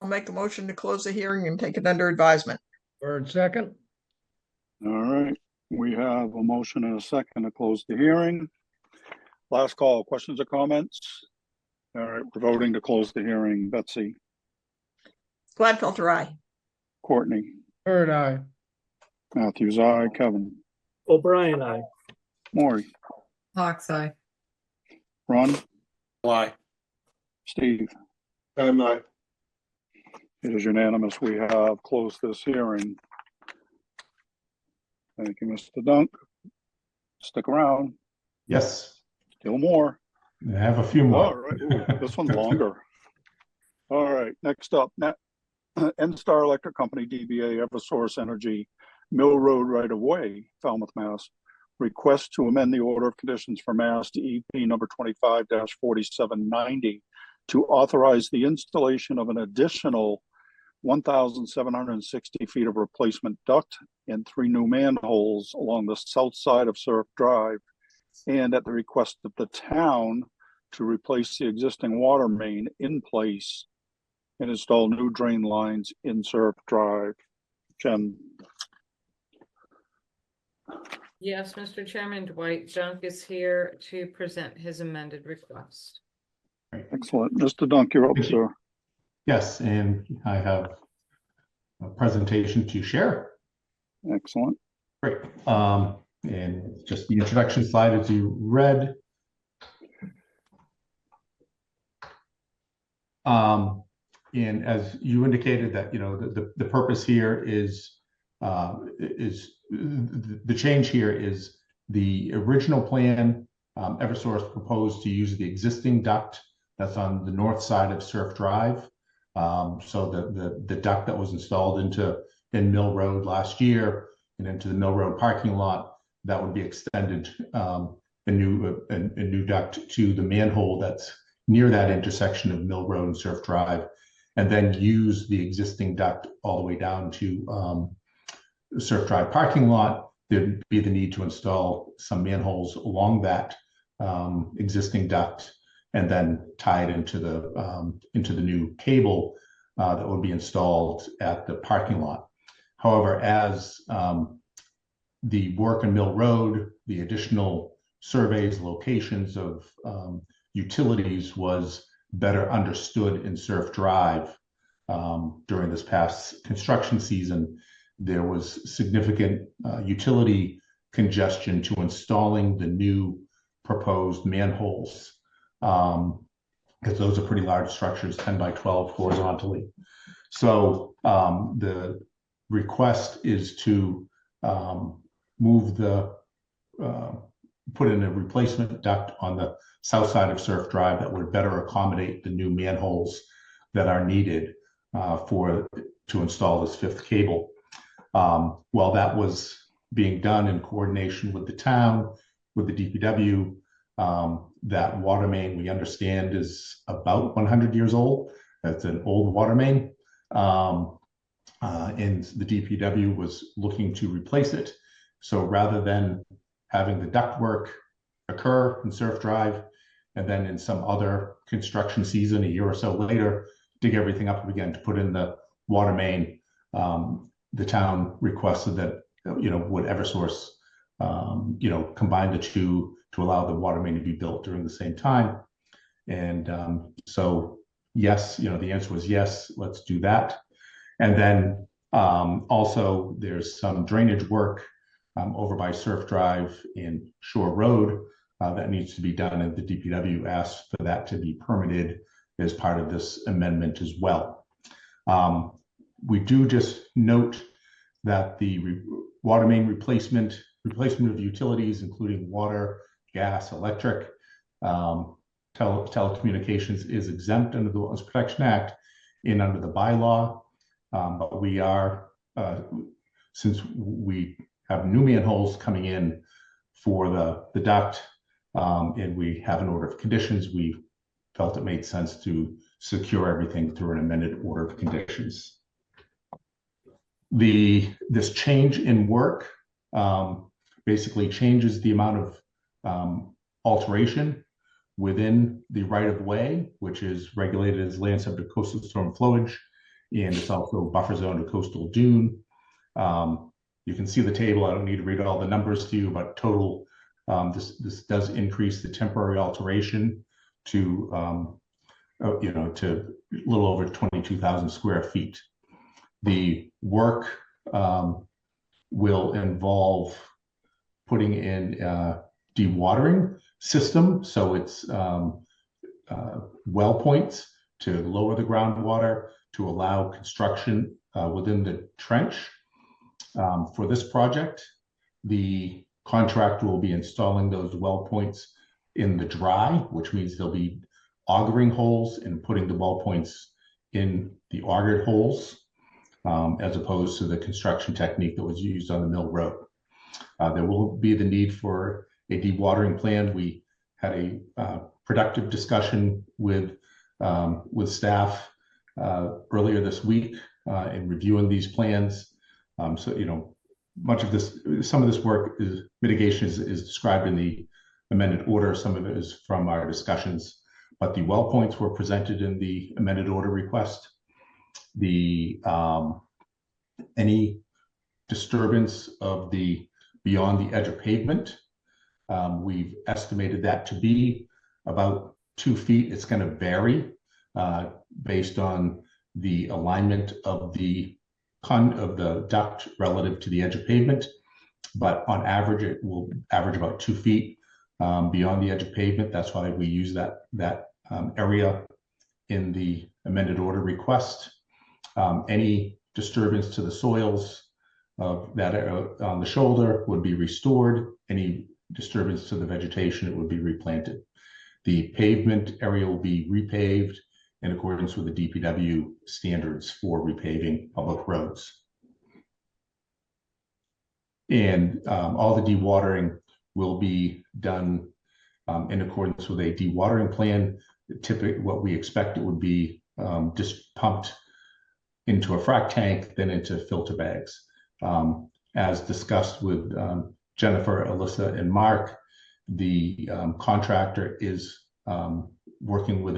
I'll make a motion to close the hearing and take it under advisement. Bird second. All right. We have a motion and a second to close the hearing. Last call, questions or comments? All right, we're voting to close the hearing. Betsy. Gladfelter, aye. Courtney. Bird eye. Matthews, aye. Kevin. O'Brien, aye. Maury. Hawk's eye. Ron. Aye. Steve. and I. It is unanimous. We have closed this hearing. Thank you, Mr. Dunk. Stick around. Yes. Still more. I have a few more. All right. Ooh, this one's longer. All right. Next up, NStar Electric Company, DBA Eversource Energy, Mill Road right-of-way, Falmouth, Mass. Request to amend the order of conditions for Mass DEP number 25-4790 to authorize the installation of an additional 1,760 feet of replacement duct and 3 new manholes along the south side of Surf Drive, and at the request of the town to replace the existing water main in place and install new drain lines in Surf Drive. Jen? Yes, Mr. Chairman, Dwight Dunk is here to present his amended request. Excellent. Mr. Dunk, you're up, sir. Yes, and I have a presentation to share. Excellent. Great. And just the introduction slide as you read. And as you indicated that, you know, the purpose here is the change here is the original plan. Eversource proposed to use the existing duct that's on the north side of Surf Drive. So the duct that was installed in Mill Road last year and into the Mill Road parking lot, that would be extended, a new duct to the manhole that's near that intersection of Mill Road and Surf Drive, and then use the existing duct all the way down to Surf Drive parking lot. There'd be the need to install some manholes along that existing duct and then tie it into the new cable that would be installed at the parking lot. However, as the work in Mill Road, the additional surveys, locations of utilities was better understood in Surf Drive during this past construction season, there was significant utility congestion to installing the new proposed manholes, because those are pretty large structures, 10 by 12 horizontally. So the request is to put in a replacement duct on the south side of Surf Drive that would better accommodate the new manholes that are needed to install this fifth cable. While that was being done in coordination with the town, with the DPW, that water main, we understand, is about 100 years old. That's an old water main. And the DPW was looking to replace it. So rather than having the ductwork occur in Surf Drive, and then in some other construction season, a year or so later, dig everything up again to put in the water main, the town requested that, would Eversource, combine the two to allow the water main to be built during the same time. And so, yes, the answer was yes, let's do that. And then also there's some drainage work over by Surf Drive in Shore Road that needs to be done, and the DPW asked for that to be permitted as part of this amendment as well. We do just note that the water main replacement of utilities, including water, gas, electric, telecommunications, is exempt under the Wetlands Protection Act and under the bylaw. But we are, since we have new manholes coming in for the duct, and we have an order of conditions, we felt it made sense to secure everything through an amended order of conditions. This change in work basically changes the amount of alteration within the right-of-way, which is regulated as land subject to coastal storm flowage, and it's also buffer zone to coastal dune. You can see the table. I don't need to read all the numbers to you, but total, this does increase the temporary alteration to to a little over 22,000 square feet. The work will involve putting in a dewatering system, so it's well points to lower the groundwater to allow construction within the trench. For this project, the contractor will be installing those well points in the dry, which means they'll be augering holes and putting the well points in the augered holes, as opposed to the construction technique that was used on the Mill Road. There will be the need for a dewatering plan. We had a productive discussion with staff earlier this week in reviewing these plans. So, some of this work mitigation is described in the amended order. Some of it is from our discussions but the well points were presented in the amended order request. The any disturbance of the beyond the edge of pavement, we've estimated that to be about 2 feet. It's going to vary based on the alignment of the duct relative to the edge of pavement, but on average, it will average about 2 feet beyond the edge of pavement. That's why we use that area in the amended order request. Any disturbance to the soils of that on the shoulder would be restored. Any disturbance to the vegetation, it would be replanted. The pavement area will be repaved in accordance with the DPW standards for repaving public roads. And all the dewatering will be done in accordance with a dewatering plan. Typically, what we expect it would be just pumped into a frac tank, then into filter bags. As discussed with Jennifer, Alyssa, and Mark, the contractor is working with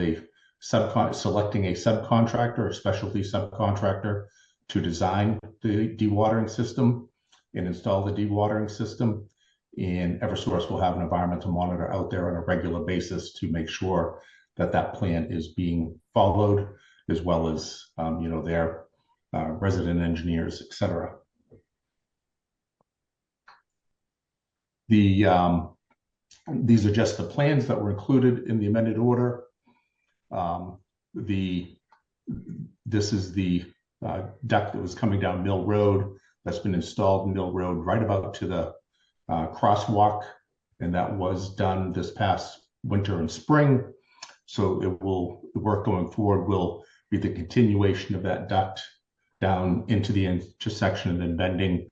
selecting a subcontractor, a specialty subcontractor, to design the dewatering system and install the dewatering system. And Eversource will have an environmental monitor out there on a regular basis to make sure that that plan is being followed, as well as their resident engineers, etc. These are just the plans that were included in the amended order. This is the duct that was coming down Mill Road that's been installed in Mill Road right about to the crosswalk, and that was done this past winter and spring. So the work going forward will be the continuation of that duct down into the intersection and then bending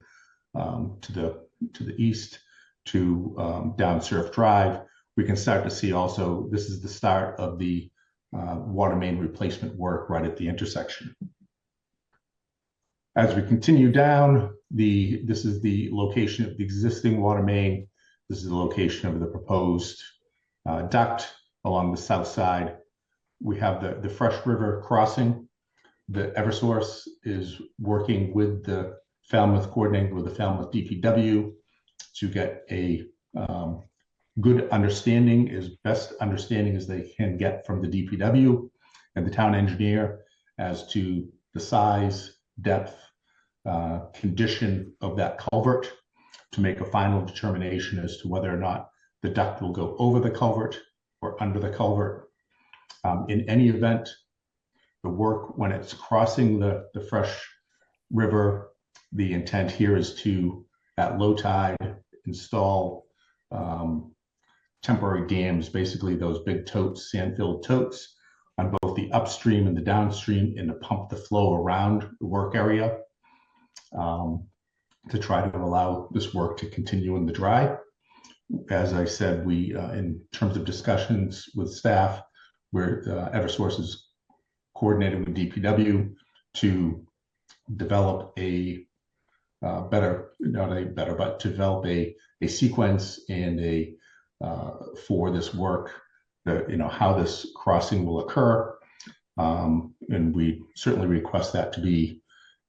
to the east to down Surf Drive. We can start to see also, this is the start of the water main replacement work right at the intersection. As we continue down, this is the location of the existing water main. This is the location of the proposed duct along the south side. We have the Fresh River crossing. The Eversource is working with the Falmouth, coordinating with the Falmouth DPW to get a good understanding, as best understanding as they can get from the DPW and the town engineer as to the size, depth, condition of that culvert, to make a final determination as to whether or not the duct will go over the culvert or under the culvert. In any event, the work, when it's crossing the Fresh River, the intent here is to, at low tide, install temporary dams, basically those big totes, sand-filled totes, on both the upstream and the downstream, and to pump the flow around the work area to try to allow this work to continue in the dry. As I said, we, in terms of discussions with staff, where Eversource is coordinating with DPW to develop a develop a sequence and for this work, how this crossing will occur. And we certainly request that to be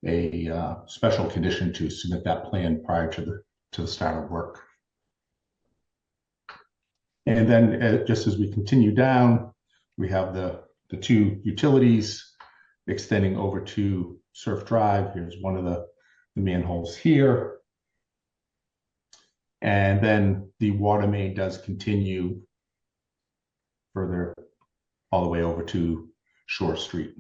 a special condition to submit that plan prior to the start of work. And then just as we continue down, we have the two utilities extending over to Surf Drive. Here's one of the manholes here. And then the water main does continue further all the way over to Shore Street.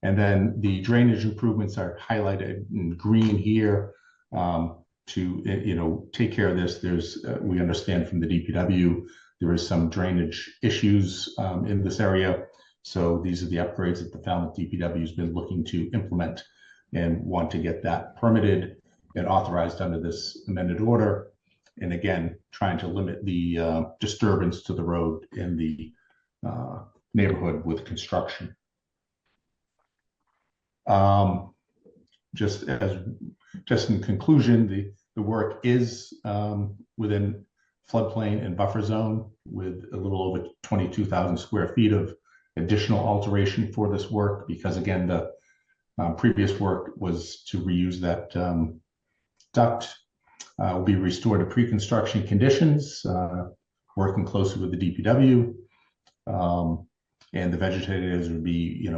And then the drainage improvements are highlighted in green here to take care of this. There's we understand from the DPW there is some drainage issues in this area. So these are the upgrades that the Falmouth DPW has been looking to implement and want to get that permitted and authorized under this amended order. And again, trying to limit the disturbance to the road in the neighborhood with construction. Just in conclusion, the work is within floodplain and buffer zone with a little over 22,000 square feet of additional alteration for this work, because again, the previous work was to reuse that duct. Will be restored to pre-construction conditions, working closely with the DPW, and the vegetative would be,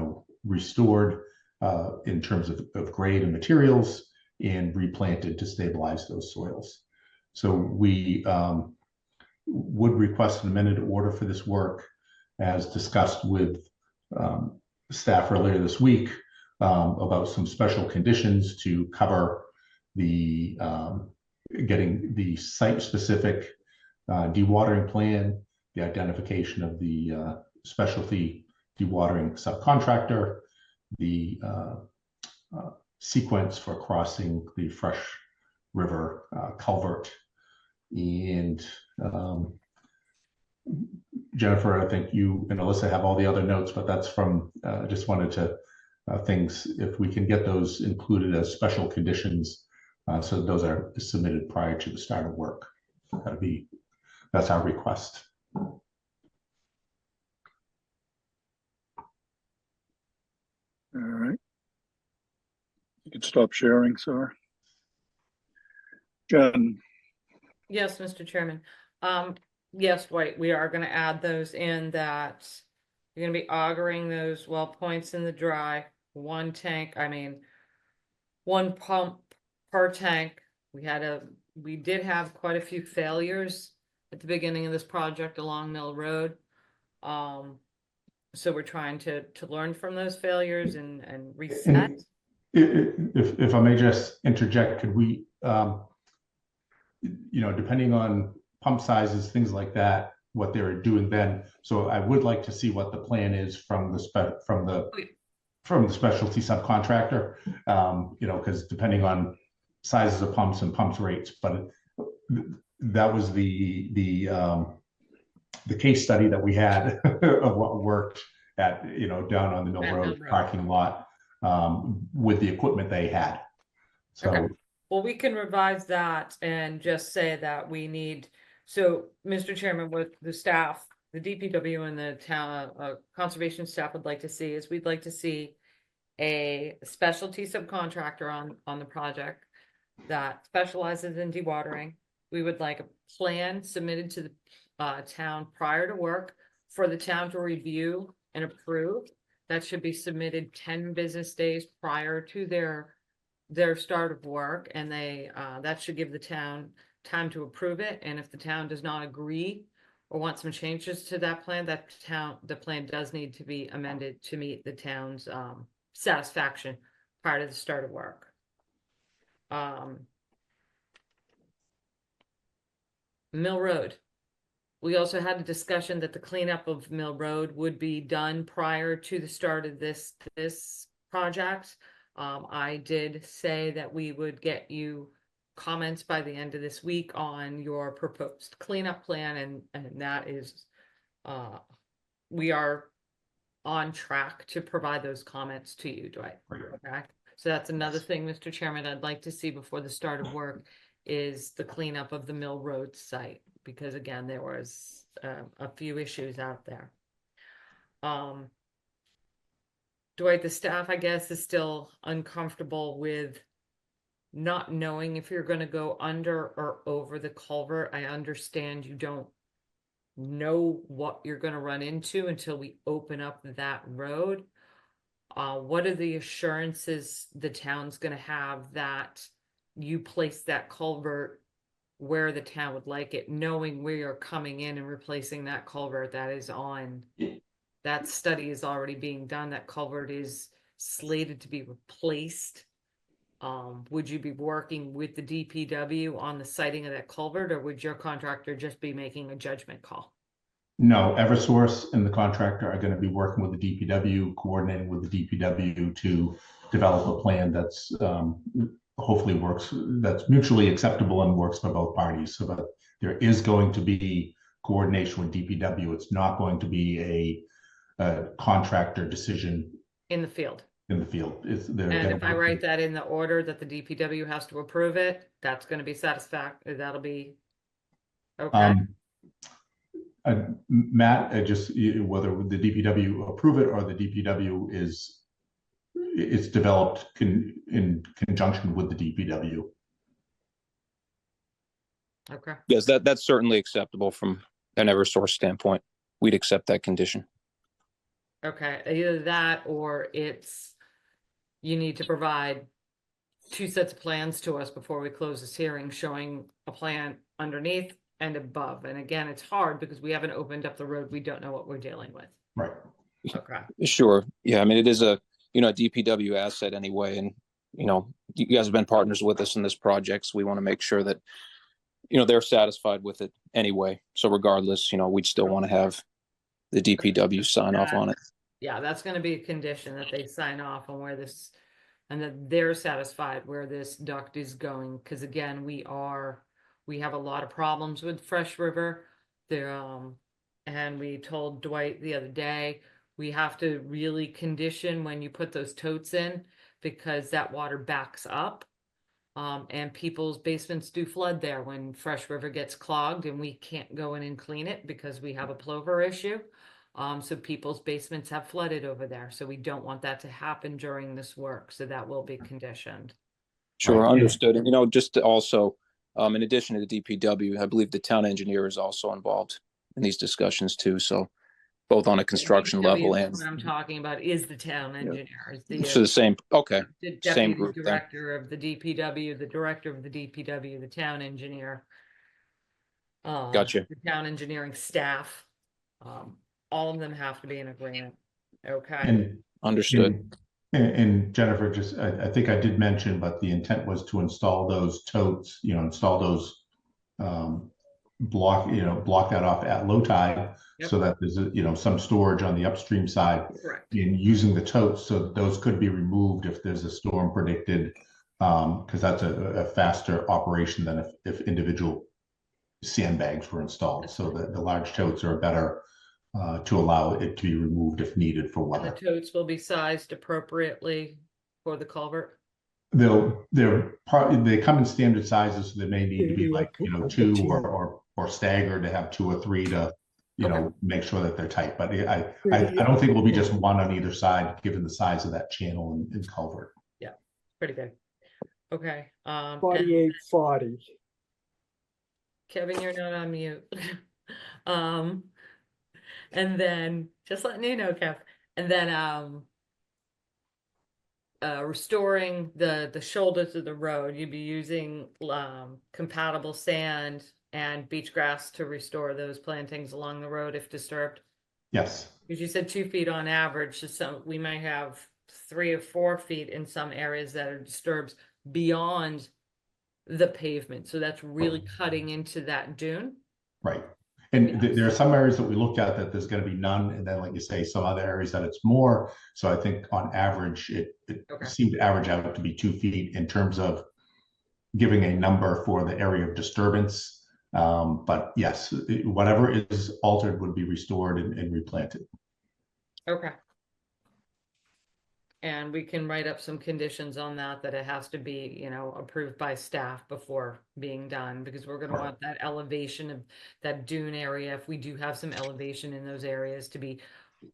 restored in terms of grade and materials and replanted to stabilize those soils. So we would request an amended order for this work, as discussed with staff earlier this week, about some special conditions to cover the getting the site-specific dewatering plan, the identification of the specialty dewatering subcontractor, the sequence for crossing the Fresh River culvert. And Jennifer, I think you and Alyssa have all the other notes, but that's from, just wanted to, things, if we can get those included as special conditions, so those are submitted prior to the start of work. That's our request. All right. You can stop sharing, sir. Jen. Yes, Mr. Chairman. Yes, Dwight, we are going to add those in, that you're going to be augering those well points in the dry, one pump per tank. We did have quite a few failures at the beginning of this project along Mill Road. So we're trying to learn from those failures and reset. If I may just interject, could we, depending on pump sizes, things like that, what they're doing then. So I would like to see what the plan is from the specialty subcontractor, because depending on sizes of pumps and pumps rates, but that was the case study that we had of what worked at, down on the Mill Road parking lot, with the equipment they had. So. Okay. Well, we can revise that and just say that we need, so Mr. Chairman, what the staff, the DPW and the town conservation staff would like to see is, we'd like to see a specialty subcontractor on the project that specializes in dewatering. We would like a plan submitted to the town prior to work for the town to review and approve. That should be submitted 10 business days prior to their start of work, and that should give the town time to approve it. And if the town does not agree or want some changes to that plan, the plan does need to be amended to meet the town's satisfaction prior to the start of work. Mill Road. We also had a discussion that the cleanup of Mill Road would be done prior to the start of this project. I did say that we would get you comments by the end of this week on your proposed cleanup plan, and that is, we are on track to provide those comments to you, Dwight. Okay. So that's another thing, Mr. Chairman, I'd like to see before the start of work is the cleanup of the Mill Road site, because again, there was a few issues out there. Dwight, the staff, I guess, is still uncomfortable with not knowing if you're going to go under or over the culvert. I understand you don't know what you're going to run into until we open up that road. What are the assurances the town's going to have that you place that culvert where the town would like it, knowing where you're coming in and replacing that culvert that is on? That study is already being done. That culvert is slated to be replaced. Would you be working with the DPW on the siting of that culvert, or would your contractor just be making a judgment call? No, Eversource and the contractor are going to be working with the DPW, coordinating with the DPW to develop a plan that's hopefully that's mutually acceptable and works for both parties. So that there is going to be coordination with DPW. It's not going to be a contractor decision in the field. And if I write that in the order that the DPW has to approve it, that's going to be satisfactory. That'll be Okay, Matt, whether the DPW approve it or the DPW it's developed in conjunction with the DPW. okay. Yes, that's certainly acceptable from an Eversource standpoint. We'd accept that condition. Okay, either that or it's, you need to provide 2 sets of plans to us before we close this hearing, showing a plan underneath and above. And again, it's hard because we haven't opened up the road. We don't know what we're dealing with. Right. Okay. Sure. Yeah. I mean, it is a DPW asset anyway. And, you guys have been partners with us in this project. So we want to make sure that, they're satisfied with it anyway. So regardless, we'd still want to have the DPW sign off on it. Yeah, that's going to be a condition that they sign off on where this, and that they're satisfied where this duct is going. Because again, we have a lot of problems with Fresh River. There, and we told Dwight the other day, we have to really condition when you put those totes in, because that water backs up. And people's basements do flood there when Fresh River gets clogged, and we can't go in and clean it because we have a plover issue. So people's basements have flooded over there. So we don't want that to happen during this work. So that will be conditioned. Sure. Understood. And, just to also, in addition to the DPW, I believe the town engineer is also involved in these discussions too. So both on a construction level and what I'm talking about is the town engineer, is so the same. Okay. the Same deputy group then. director of the DPW, the director of the DPW, the town engineer. Gotcha. The town engineering staff. All of them have to be in agreement. Okay. And understood. And Jennifer, just I think I did mention, but the intent was to install those totes, install those block that off at low tide. Yep. So that there's some storage on the upstream side. Correct. In using the totes, so those could be removed if there's a storm predicted, because that's a faster operation than if individual sandbags were installed. So the large totes are better to allow it to be removed if needed for And weather. the totes will be sized appropriately for the culvert. They come in standard sizes, so they may need to be like 2 team. or staggered to have 2 or 3 to make sure that they're tight. But I Pretty- don't think it will be just one on either side, given the size of that channel and culvert. Yeah, pretty good. Okay. And 4840. Kevin, you're not on mute. And then just letting you know, Kev, and then restoring the shoulders of the road, you'd be using compatible sand and beach grass to restore those plantings along the road if disturbed. Yes. Because you said 2 feet on average, so we might have 3 or 4 feet in some areas that are disturbed beyond the pavement. So that's really cutting into that dune. Right. And there are some areas that we looked at that there's going to be none. And then, like you say, some other areas that it's more. So I think on average, it seemed to average out to be 2 feet in terms of giving a number for the area of disturbance. But yes, whatever is altered would be restored and replanted. Okay. And we can write up some conditions on that it has to be, approved by staff before being done, because we're gonna want that elevation of that dune area, if we do have some elevation in those areas, to be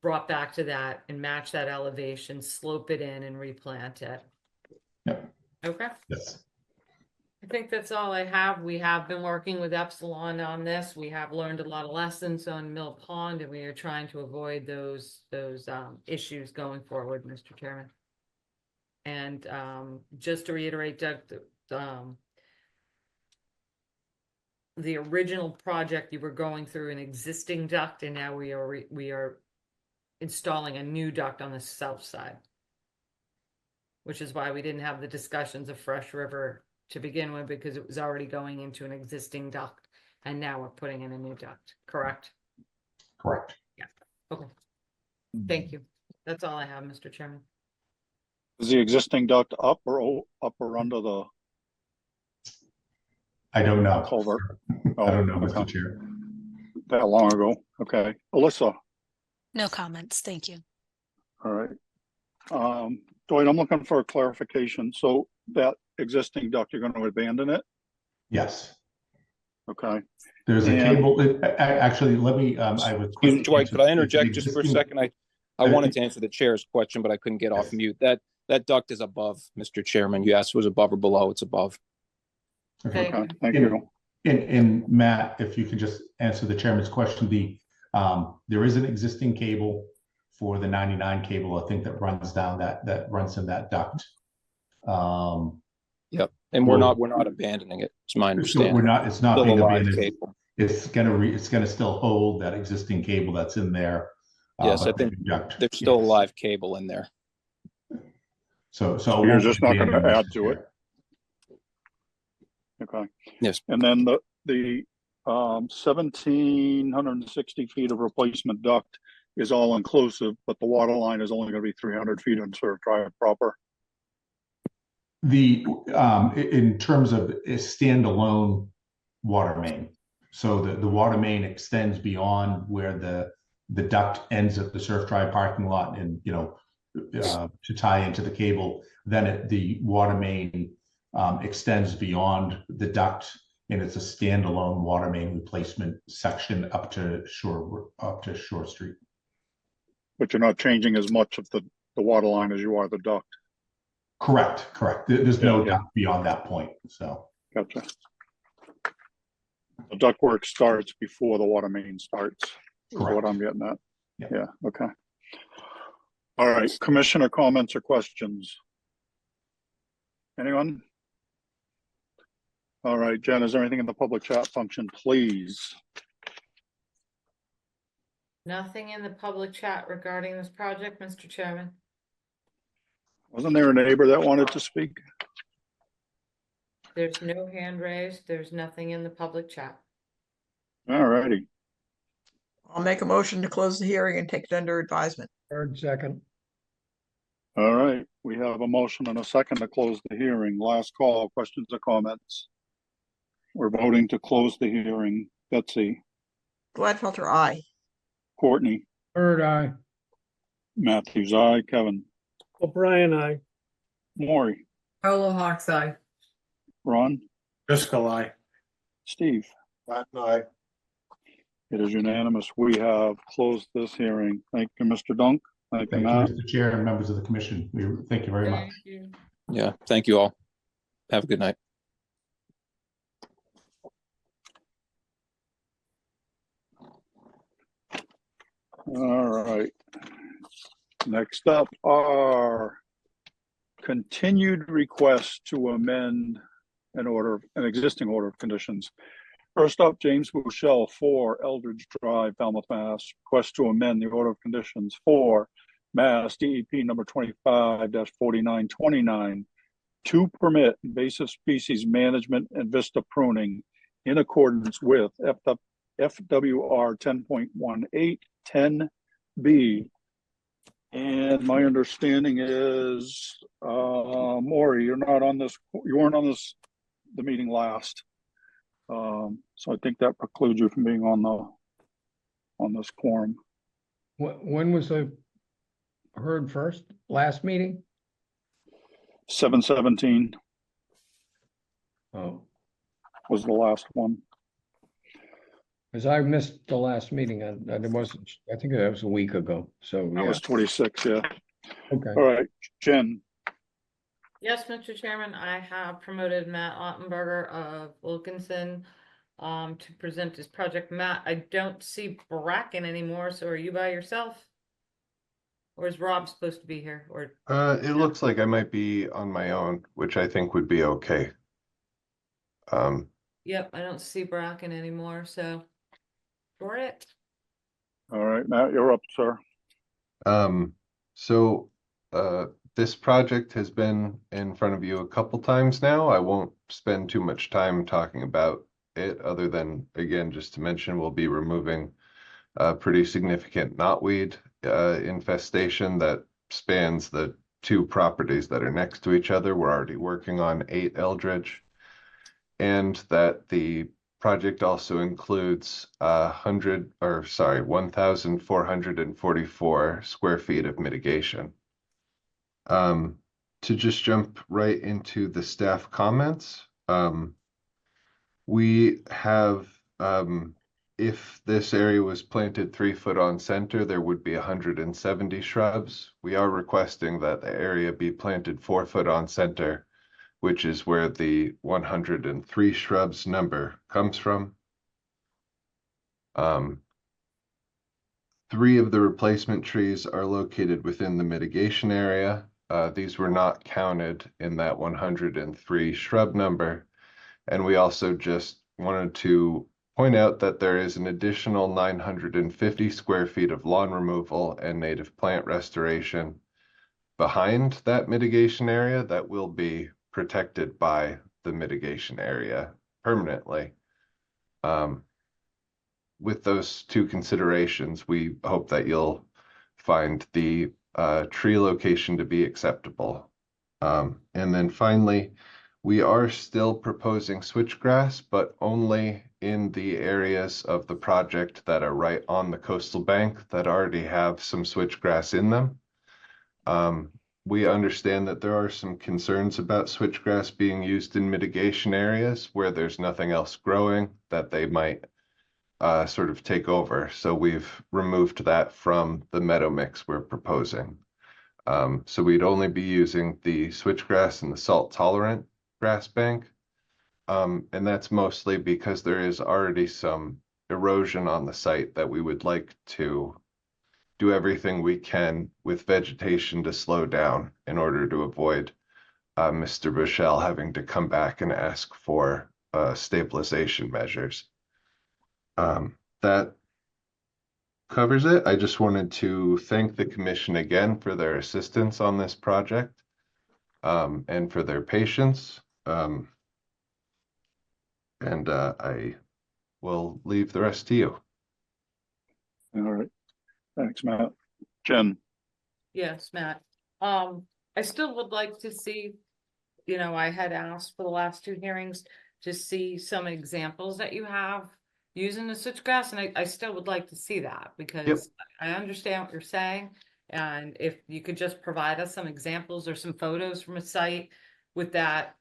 brought back to that and match that elevation, slope it in and replant it. Yep. Okay. Yes. I think that's all I have. We have been working with Epsilon on this. We have learned a lot of lessons on Mill Pond, and we are trying to avoid those issues going forward, Mr. Chairman. And just to reiterate, Doug, the original project, you were going through an existing duct, and now we are installing a new duct on the south side, which is why we didn't have the discussions of Fresh River to begin with, because it was already going into an existing duct, and now we're putting in a new duct, correct? Correct. Yeah. Okay. Thank you. That's all I have, Mr. Chairman. Is the existing duct up or under the I don't know. culvert? I don't know, okay. Mr. Chair. That long ago. Okay. Alyssa. No comments. Thank you. All right. Dwight, I'm looking for a clarification. So that existing duct, you're going to abandon it? Yes. Okay. There's a And- cable, actually, let me, I would. Excuse me, Dwight, could I It's interject just for a existing- second? I wanted to answer the chair's question, but I couldn't get off mute. That duct is above, Mr. Chairman. You asked if it was above or below, it's above. Okay, Thank you. And Matt, if you could just answer the chairman's question, there is an existing cable for the 99 cable, I think, that runs down that runs in that duct. Yep, and we're not abandoning it. It's my So understanding. it's not Still being a live abandoned. cable. It's gonna still hold that existing cable that's in there. Yes, I but think the duct, there's still a yes. live cable in there. So it You're won't just be not going to abandoned, add Mr. to it. Chair. Okay. Yes. And then the 1,760 feet of replacement duct is all inclusive, but the water line is only going to be 300 feet on Surf Drive proper. In terms of a standalone water main, so the water main extends beyond where the duct ends at the Surf Drive parking lot, and to tie into the cable, then the water main extends beyond the duct, and it's a standalone water main replacement section up to Shore Street. But you're not changing as much of the water line as you are the duct. Correct. There's no Yeah. duct beyond that point, so. Gotcha. The ductwork starts before the water main starts, is what Correct. I'm getting at. Yeah. Yeah, okay. All right, commissioner comments or questions? Anyone? All right, Jen, is there anything in the public chat function, please? Nothing in the public chat regarding this project, Mr. Chairman. Wasn't there a neighbor that wanted to speak? There's no hand raised. There's nothing in the public chat. All righty. I'll make a motion to close the hearing and take it under advisement. Third, second. All right, we have a motion and a second to close the hearing. Last call, questions or comments? We're voting to close the hearing. Betsy, Gladfelter, aye. Courtney, Third, aye. Matthews, aye. Kevin, O'Brien, aye. Maury, Polo Hawks eye. Ron, Driscoll, aye. Steve. Aye. It is unanimous. We have closed this hearing. Thank you, Mr. Dunk. Thank you, Thank you, Matt. Mr. Chair and members of the commission. Thank you very much. Thank you. Yeah, thank you all. Have a good night. All right. Next up are continued requests to amend an existing order of conditions. First up, James Bouchel, 4 Eldridge Drive, Falmouth, Mass. Request to amend the order of conditions for Mass DEP number 25-4929 to permit invasive species management and vista pruning in accordance with FWR 10.18 10B. And my understanding is, Maury, you weren't on the meeting last. So I think that precludes you from being on this quorum. When was the heard first? Last meeting? 7/17 Oh, was the last one. because I missed the last meeting and it wasn't, I think that was a week ago. So, That yeah, was 26, yeah. okay. All right, Jen, Yes, Mr. Chairman, I have promoted Matt Ottenberger of Wilkinson to present his project. Matt, I don't see Bracken anymore, so are you by yourself? Or is Rob supposed to be here? Or It looks like I might be on my own, which I think would be okay. Yep, I don't see Bracken anymore, so for it. all right, Matt, you're up, sir. So this project has been in front of you a couple times now. I won't spend too much time talking about it, other than, again, just to mention, we'll be removing a pretty significant knotweed infestation that spans the 2 properties that are next to each other. We're already working on 8 Eldridge, and that the project also includes 1,444 square feet of mitigation. To just jump right into the staff comments, We have, if this area was planted 3 foot on center, there would be 170 shrubs. We are requesting that the area be planted 4 foot on center, which is where the 103 shrubs number comes from. 3 of the replacement trees are located within the mitigation area. These were not counted in that 103 shrub number. And we also just wanted to point out that there is an additional 950 square feet of lawn removal and native plant restoration behind that mitigation area that will be protected by the mitigation area permanently. With those 2 considerations, we hope that you'll find the tree location to be acceptable. And then finally, we are still proposing switchgrass, but only in the areas of the project that are right on the coastal bank that already have some switchgrass in them. We understand that there are some concerns about switchgrass being used in mitigation areas where there's nothing else growing, that they might sort of take over. So we've removed that from the meadow mix we're proposing. So we'd only be using the switchgrass and the salt tolerant grass bank. And that's mostly because there is already some erosion on the site that we would like to do everything we can with vegetation to slow down in order to avoid Mr. Bushell having to come back and ask for stabilization measures. That covers it. I just wanted to thank the commission again for their assistance on this project and for their patience. I will leave the rest to you. All right. Thanks, Matt. Jen. Yes, Matt. I still would like to see, I had asked for the last 2 hearings to see some examples that you have using the switchgrass, and I still would like to see that because I understand what you're saying. And if you could just provide us some examples or some photos from a site with that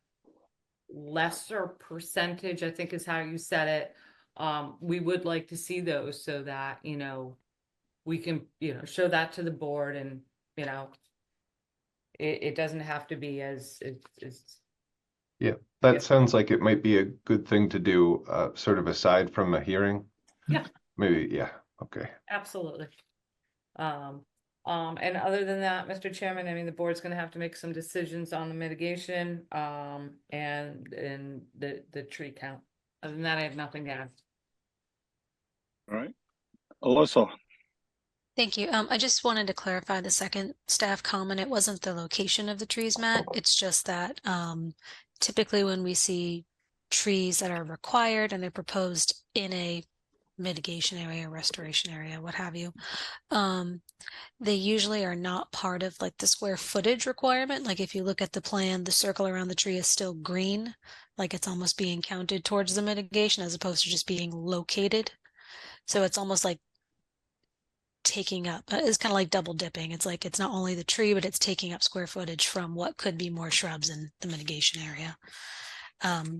lesser percentage, I think is how you said it. We would like to see those so that, we can, show that to the board and, it doesn't have to be as Yeah, that sounds like it might be a good thing to do, sort of aside from a hearing. Yeah. Maybe, yeah, okay. Absolutely. And other than that, Mr. Chairman, I mean, the board's gonna have to make some decisions on the mitigation, and the tree count. Other than that, I have nothing to add. All right. Alyssa. Thank you. I just wanted to clarify the second staff comment. It wasn't the location of the trees, Matt. It's just that typically when we see trees that are required and they're proposed in a mitigation area, restoration area, what have you, they usually are not part of like the square footage requirement. Like if you look at the plan, the circle around the tree is still green, like it's almost being counted towards the mitigation as opposed to just being located. So it's almost like taking up, it's kind of like double dipping. It's like it's not only the tree, but it's taking up square footage from what could be more shrubs in the mitigation area.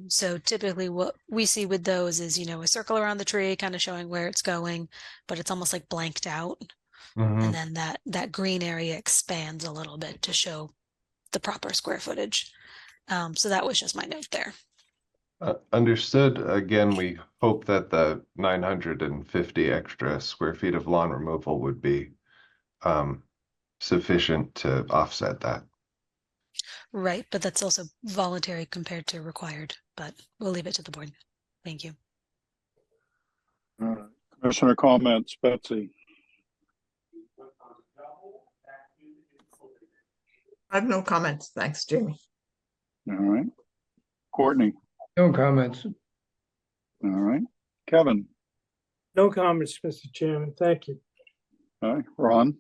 So typically what we see with those is, a circle around the tree kind of showing where it's going, but it's almost like blanked out. And then that green area expands a little bit to show the proper square footage. So that was just my note there. Understood. Again, we hope that the 950 extra square feet of lawn removal would be sufficient to offset that. Right, but that's also voluntary compared to required, but we'll leave it to the board. Thank you. Commissioner comments, Betsy. I have no comments. Thanks, Jamie. All right. Courtney. No comments. All right. Kevin. No comments, Mr. Chairman. Thank you. All right. Ron.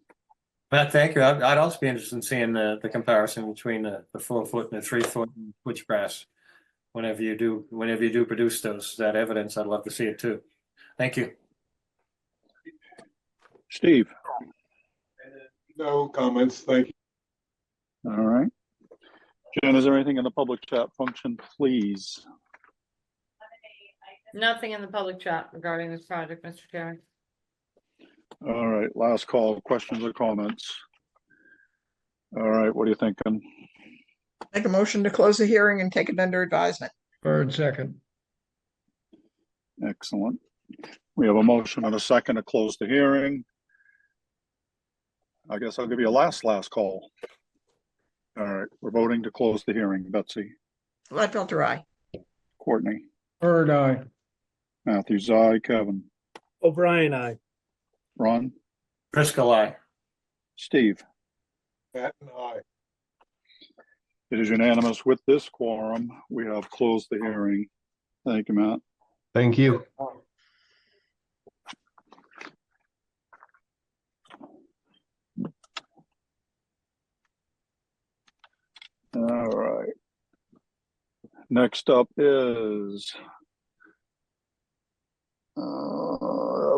Matt, thank you. I'd also be interested in seeing the comparison between the 4 foot and the 3 foot switchgrass. Whenever you do produce that evidence, I'd love to see it too. Thank you. Steve. No comments. Thank you. All right. Jen, is there anything in the public chat function, please? Nothing in the public chat regarding this project, Mr. Chairman. All right, last call, questions or comments? All right, what are you thinking? Make a motion to close the hearing and take it under advisement. Bird second. Excellent. We have a motion and a second to close the hearing. I guess I'll give you a last call. All right, we're voting to close the hearing. Betsy, Gladfelter, aye. Courtney, Bird eye. Matthews, aye. Kevin, O'Brien, aye. Ron, Driscoll, aye. Steve. Patton, aye. It is unanimous with this quorum. We have closed the hearing. Thank you, Matt. Thank you. All right. Next up is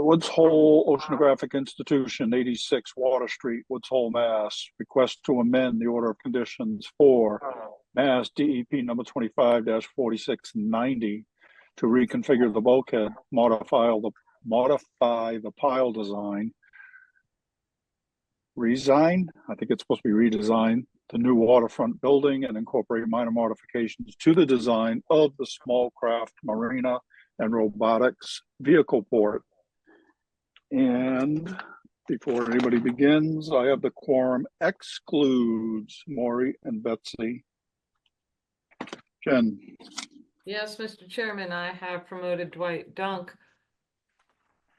Woods Hole Oceanographic Institution, 86 Water Street, Woods Hole, Mass. Request to amend the order of conditions for Mass DEP number 25-4690 to reconfigure the bulkhead, modify the pile design, resign. I think it's supposed to be redesign the new waterfront building and incorporate minor modifications to the design of the small craft marina and robotics vehicle port. And before anybody begins, I have the quorum excludes Maury and Betsy. Jen. Yes, Mr. Chairman, I have promoted Dwight Dunk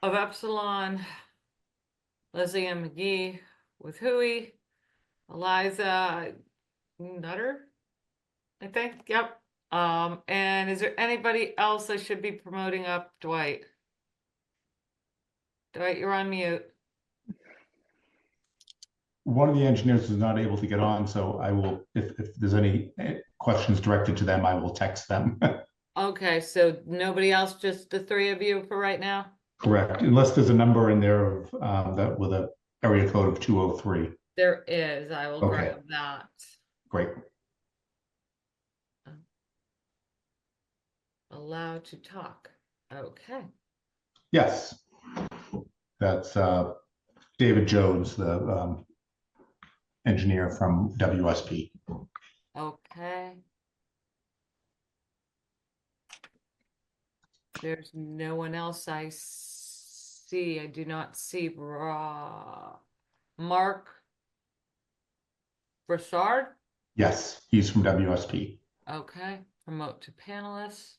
of Epsilon, Leslie M. McGee with Hui, Eliza Nutter, I think. Yep. And is there anybody else I should be promoting up, Dwight? Dwight, you're on mute. One of the engineers was not able to get on, so I will, if there's any questions directed to them, I will text them. Okay, so nobody else, just the three of you for right now? Correct, unless there's a number in there of that with a area code of 203. There is. I will Okay. grab that. Great. Allowed to talk. Okay. Yes. That's David Jones, the engineer from WSP. Okay. There's no one else I see. I do not see Mark Broussard. Yes, he's from WSP. Okay. Promote to panelist.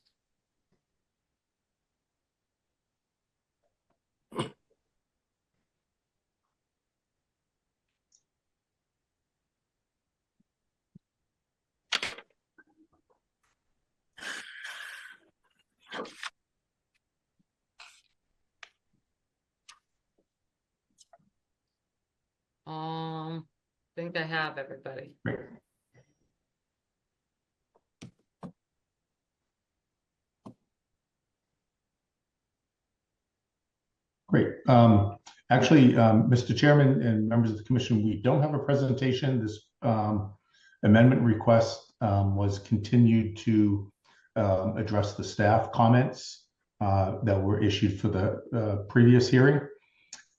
I think I have everybody. Great. Great. Actually, Mr. Chairman and members of the commission, we don't have a presentation. This amendment request was continued to address the staff comments that were issued for the previous hearing.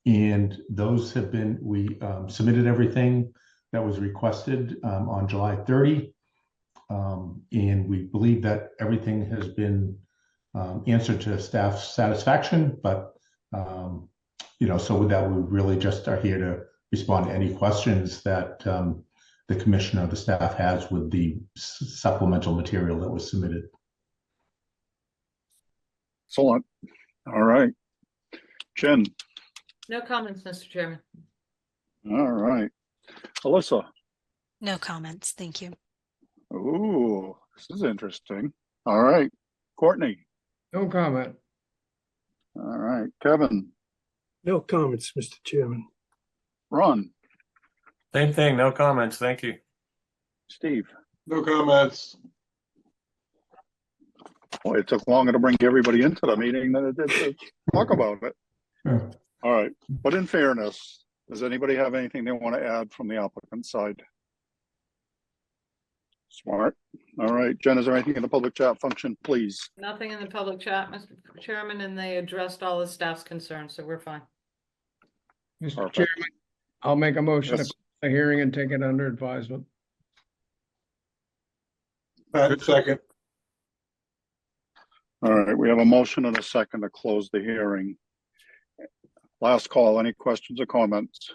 And those have been, we submitted everything that was requested on July 30. And we believe that everything has been answered to staff's satisfaction, but so with that, we really just are here to respond to any questions that the commission or the staff has with the supplemental material that was submitted. Excellent. All right. Jen. No comments, Mr. Chairman. All right. Alyssa. No comments. Thank you. Ooh, this is interesting. All right. Courtney. No comment. All right. Kevin. No comments, Mr. Chairman. Ron. Same thing, no comments, thank you. Steve. No comments. Well, it took longer to bring everybody into the meeting than it did to talk about it. All right. But in fairness, does anybody have anything they want to add from the applicant side? Smart. All right, Jen, is there anything in the public chat function, please? Nothing in the public chat, Mr. Chairman, and they addressed all the staff's concerns, so we're fine. Mr. Perfect. Chairman, I'll make a motion to Yes. close the hearing and take it under advisement. Second. All right, we have a motion and a second to close the hearing. Last call, any questions or comments?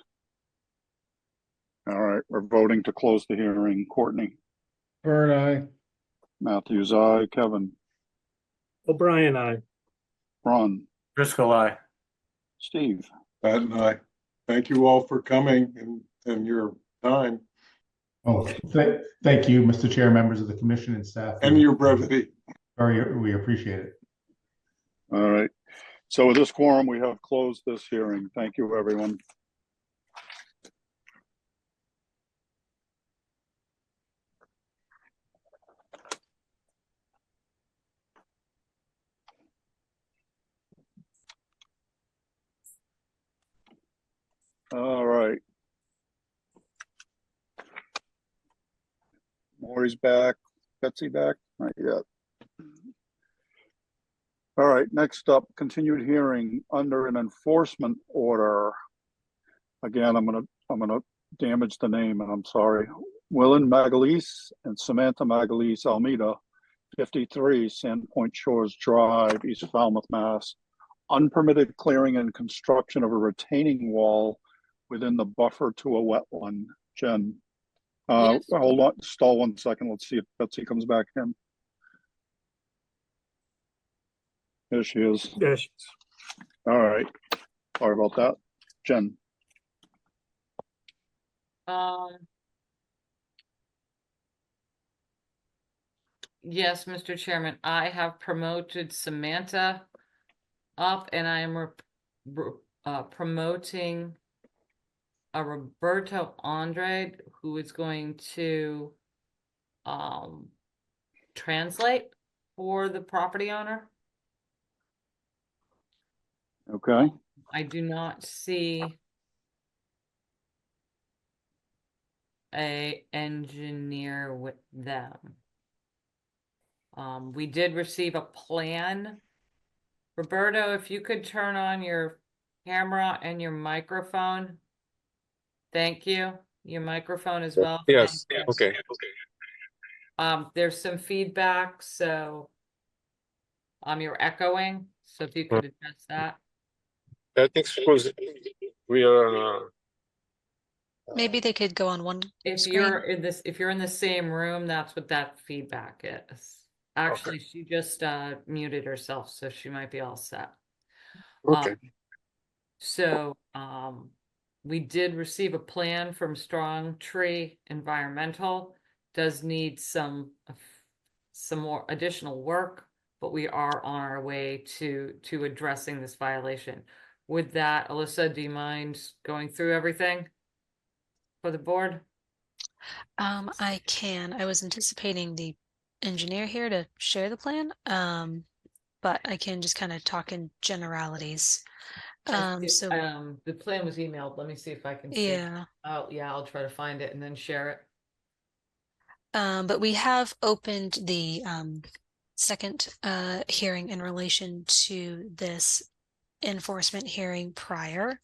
All right, we're voting to close the hearing. Courtney, Bird, aye. Matthews, aye. Kevin, O'Brien, aye. Ron, Driscoll, aye. Steve. Pat and I, thank you all for coming and your time Oh, thank you, Mr. Chair, members of the commission and staff. and your brevity. We appreciate it. All right, so with this quorum, we have closed this hearing. Thank you, everyone. All right. Maury's back. Betsy back? Not yet. All right, next up, continued hearing under an enforcement order. Again, I'm gonna damage the name, and I'm sorry. Willen Magalise and Samantha Magalise Almeida, 53 Sandpoint Shores Drive, East Falmouth, Mass. Unpermitted clearing and construction of a retaining wall within the buffer to a wetland. Jen, Yes. hold on, stall 1 second. Let's see if Betsy comes back in. There she is. Yes. All right. Sorry about that. Jen. Yes, Mr. Chairman, I have promoted Samantha up, and I am promoting Roberto Andre, who is going to translate for the property owner. Okay. I do not see a engineer with them. We did receive a plan. Roberto, if you could turn on your camera and your microphone. Thank you. Your microphone as well. Yes, Thank you. okay. There's some feedback, so you're echoing, so if you could address that. I think suppose we are Maybe they could go on one If screen. you're in the same room, that's what that feedback is. Actually, she just muted herself, so she might be all set. okay. We did receive a plan from Strong Tree Environmental. Does need some more additional work, but we are on our way to addressing this violation. With that, Alyssa, do you mind going through everything for the board? I can. I was anticipating the engineer here to share the plan, but I can just kind of talk in generalities. The plan was emailed. Let me see if I can see. Yeah. Oh, yeah, I'll try to find it and then share it. But we have opened the second hearing in relation to this enforcement hearing prior.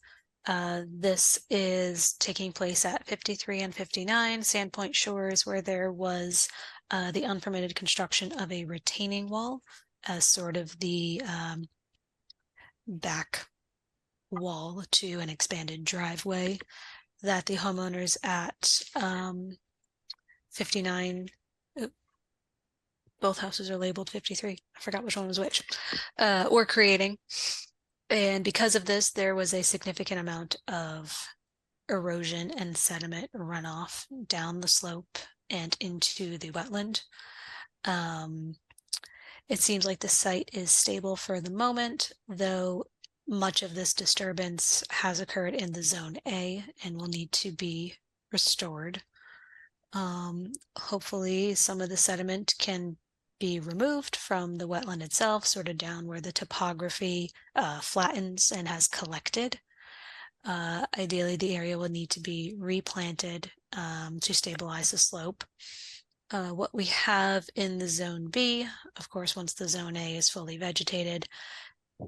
This is taking place at 53 and 59 Sandpoint Shores, where there was the unpermitted construction of a retaining wall as sort of the back wall to an expanded driveway that the homeowners at 59, both houses are labeled 53. I forgot which one was which, were creating. And because of this, there was a significant amount of erosion and sediment runoff down the slope and into the wetland. It seems like the site is stable for the moment, though much of this disturbance has occurred in the Zone A and will need to be restored. Hopefully some of the sediment can be removed from the wetland itself, sort of down where the topography flattens and has collected. Ideally, the area will need to be replanted to stabilize the slope. What we have in the Zone B, of course, once the Zone A is fully vegetated,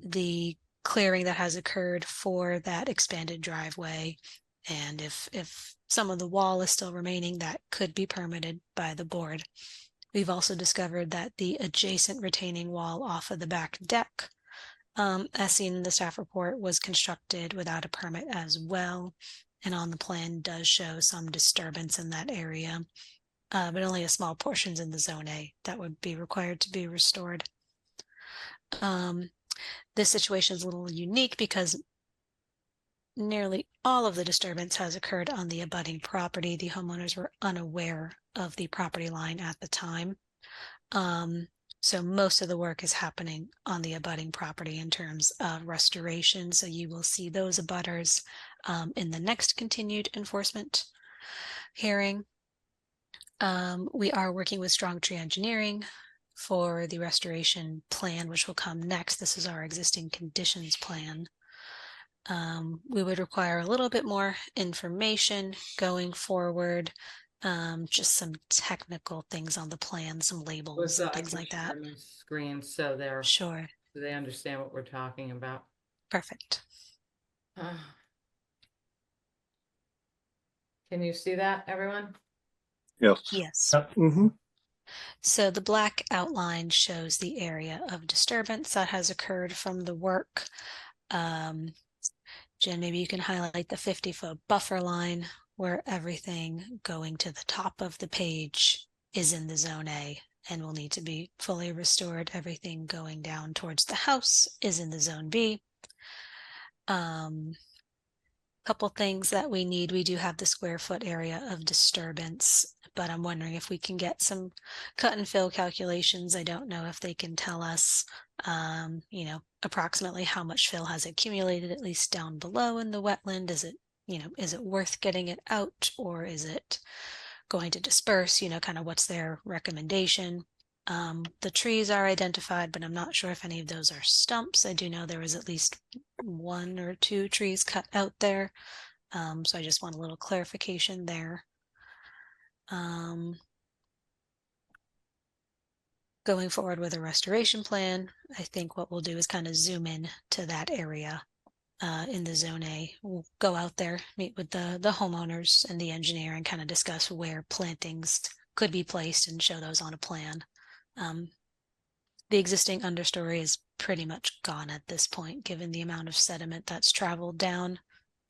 the clearing that has occurred for that expanded driveway, and if some of the wall is still remaining, that could be permitted by the board. We've also discovered that the adjacent retaining wall off of the back deck, as seen in the staff report, was constructed without a permit as well, and on the plan does show some disturbance in that area, but only a small portions in the Zone A that would be required to be restored. This situation is a little unique because nearly all of the disturbance has occurred on the abutting property. The homeowners were unaware of the property line at the time. So most of the work is happening on the abutting property in terms of restoration. So you will see those abutters in the next continued enforcement hearing. We are working with Strong Tree Engineering for the restoration plan, which will come next. This is our existing conditions plan. We would require a little bit more information going forward, just some technical things on the plan, some labels and things like that. Screen, so they're sure, so they understand what we're talking about. Perfect. Can you see that, everyone? Yes. Yes. So the black outline shows the area of disturbance that has occurred from the work. Jen, maybe you can highlight the 50-foot buffer line where everything going to the top of the page is in the Zone A and will need to be fully restored. Everything going down towards the house is in the Zone B. Couple things that we need. We do have the square foot area of disturbance, but I'm wondering if we can get some cut and fill calculations. I don't know if they can tell us, you know, approximately how much fill has accumulated, at least down below in the wetland. Is it, you know, is it worth getting it out, or is it going to disperse? You know, kind of what's their recommendation? The trees are identified, but I'm not sure if any of those are stumps. I do know there was at least 1 or 2 trees cut out there. So I just want a little clarification there. Going forward with a restoration plan, I think what we'll do is kind of zoom in to that area in the Zone A. We'll go out there, meet with the homeowners and the engineer and kind of discuss where plantings could be placed and show those on a plan. The existing understory is pretty much gone at this point, given the amount of sediment that's traveled down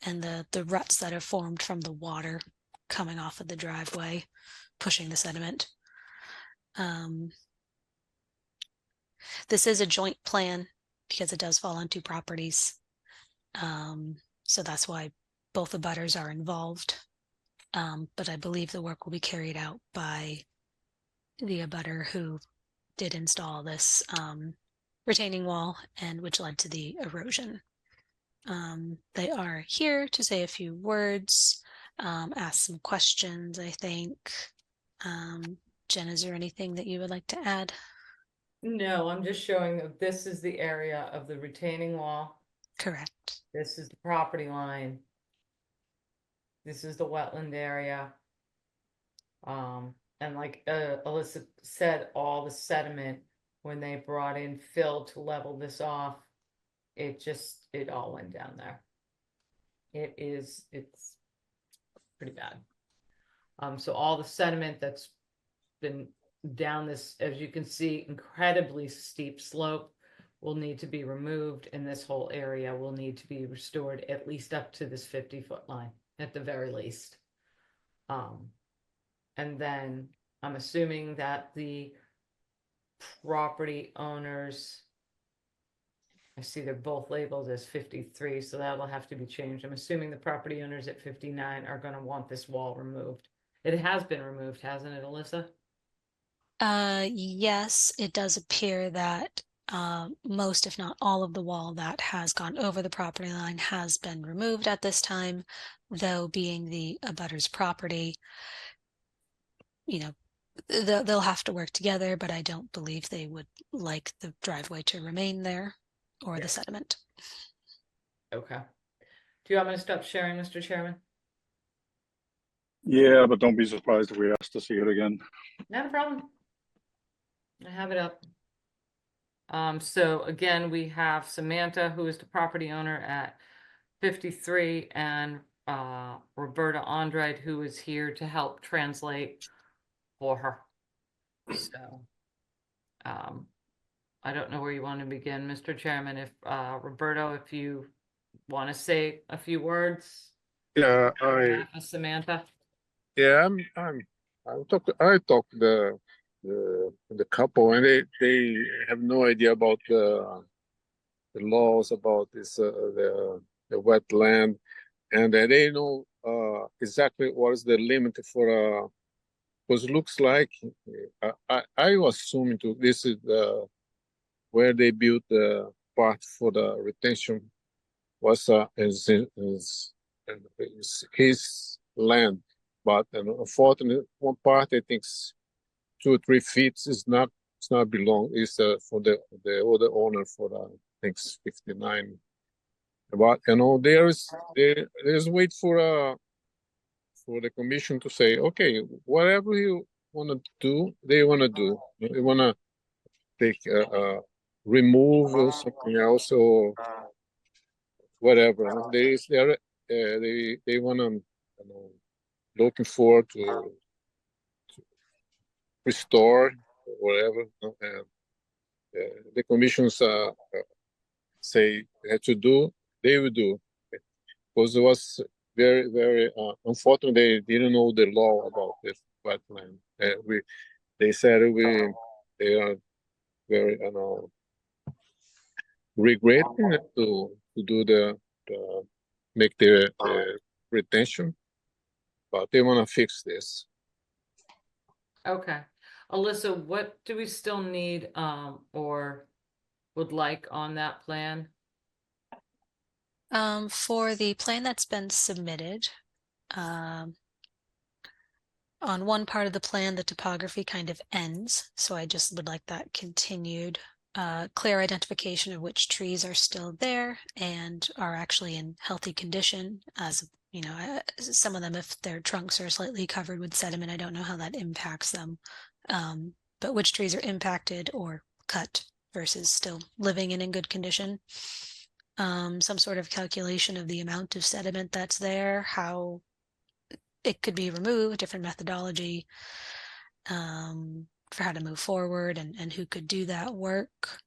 and the ruts that have formed from the water coming off of the driveway, pushing the sediment. This is a joint plan because it does fall on 2 properties. So that's why both the abutters are involved. But I believe the work will be carried out by the abutter who did install this retaining wall, and which led to the erosion. They are here to say a few words, ask some questions, I think. Jen, is there anything that you would like to add? No, I'm just showing that this is the area of the retaining wall. Correct. This is the property line. This is the wetland area. And like Alyssa said, all the sediment, when they brought in fill to level this off, it all went down there. It's pretty bad. So all the sediment that's been down this, as you can see, incredibly steep slope will need to be removed, and this whole area will need to be restored at least up to this 50-foot line at the very least. And then I'm assuming that the property owners, I see they're both labeled as 53, so that will have to be changed. I'm assuming the property owners at 59 are going to want this wall removed. It has been removed, hasn't it, Alyssa? Yes, it does appear that most, if not all, of the wall that has gone over the property line has been removed at this time, though being the abutter's property, you know, they'll have to work together, but I don't believe they would like the driveway to remain there or the sediment. Okay. Do you want me to stop sharing, Mr. Chairman? Yeah, but don't be surprised if we ask to see it again. Not a problem. I have it up. So again, we have Samantha, who is the property owner at 53, and Roberta Andrade, who is here to help translate for her. So I don't know where you want to begin, Mr. Chairman. If Roberto, if you want to say a few words. Yeah, on behalf of Samantha. yeah, I talked to the couple, and they have no idea about the laws about this the wetland, and they know exactly what is the limit for because it looks like I was assuming this is where they built the part for the retention was is his land, but unfortunately one part I think 2 or 3 feet is not, it's not belong, is for the other owner for I think 59. But there's wait for the commission to say, okay, whatever you want to do, they want to do. They want to take remove something else or whatever. They want to looking forward to restore whatever. And the commissions say to do, they will do. Because it was very, very unfortunate. They didn't know the law about this wetland. They said they are very, regretting to do the make the retention, but they want to fix this. Okay. Alyssa, what do we still need or would like on that plan? For the plan that's been submitted, on one part of the plan, the topography kind of ends, so I just would like that continued. Clear identification of which trees are still there and are actually in healthy condition, as you know, some of them, if their trunks are slightly covered with sediment, I don't know how that impacts them. But which trees are impacted or cut versus still living and in good condition. Some sort of calculation of the amount of sediment that's there, how it could be removed, different methodology for how to move forward and who could do that work.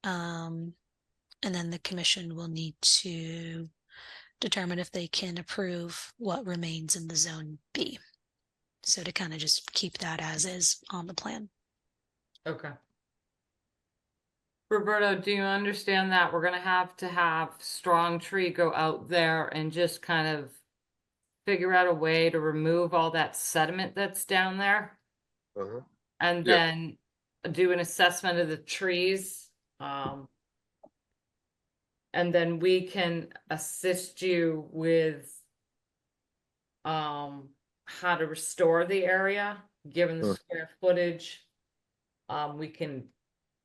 And then the commission will need to determine if they can approve what remains in the zone B. So to kind of just keep that as is on the plan. Okay. Roberto, do you understand that we're going to have Strong Tree go out there and just kind of figure out a way to remove all that sediment that's down there? And then do an assessment of the trees. And then we can assist you with how to restore the area, given the square footage. We can,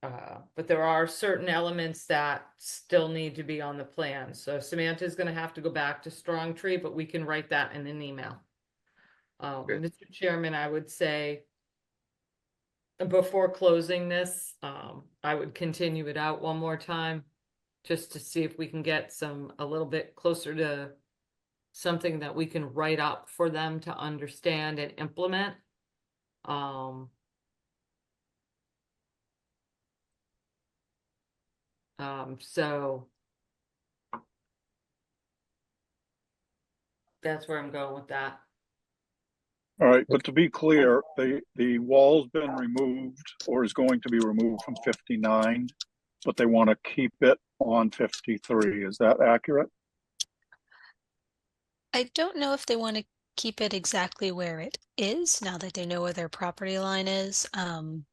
but there are certain elements that still need to be on the plan. So Samantha's going to have to go back to Strong Tree, but we can write that in an email. Mr. Chairman, I would say before closing this, I would continue it out one more time just to see if we can get a little bit closer to something that we can write up for them to understand and implement. So that's where I'm going with that. All right, but to be clear, the wall's been removed or is going to be removed from 59, but they want to keep it on 53. Is that accurate? I don't know if they want to keep it exactly where it is now that they know where their property line is. I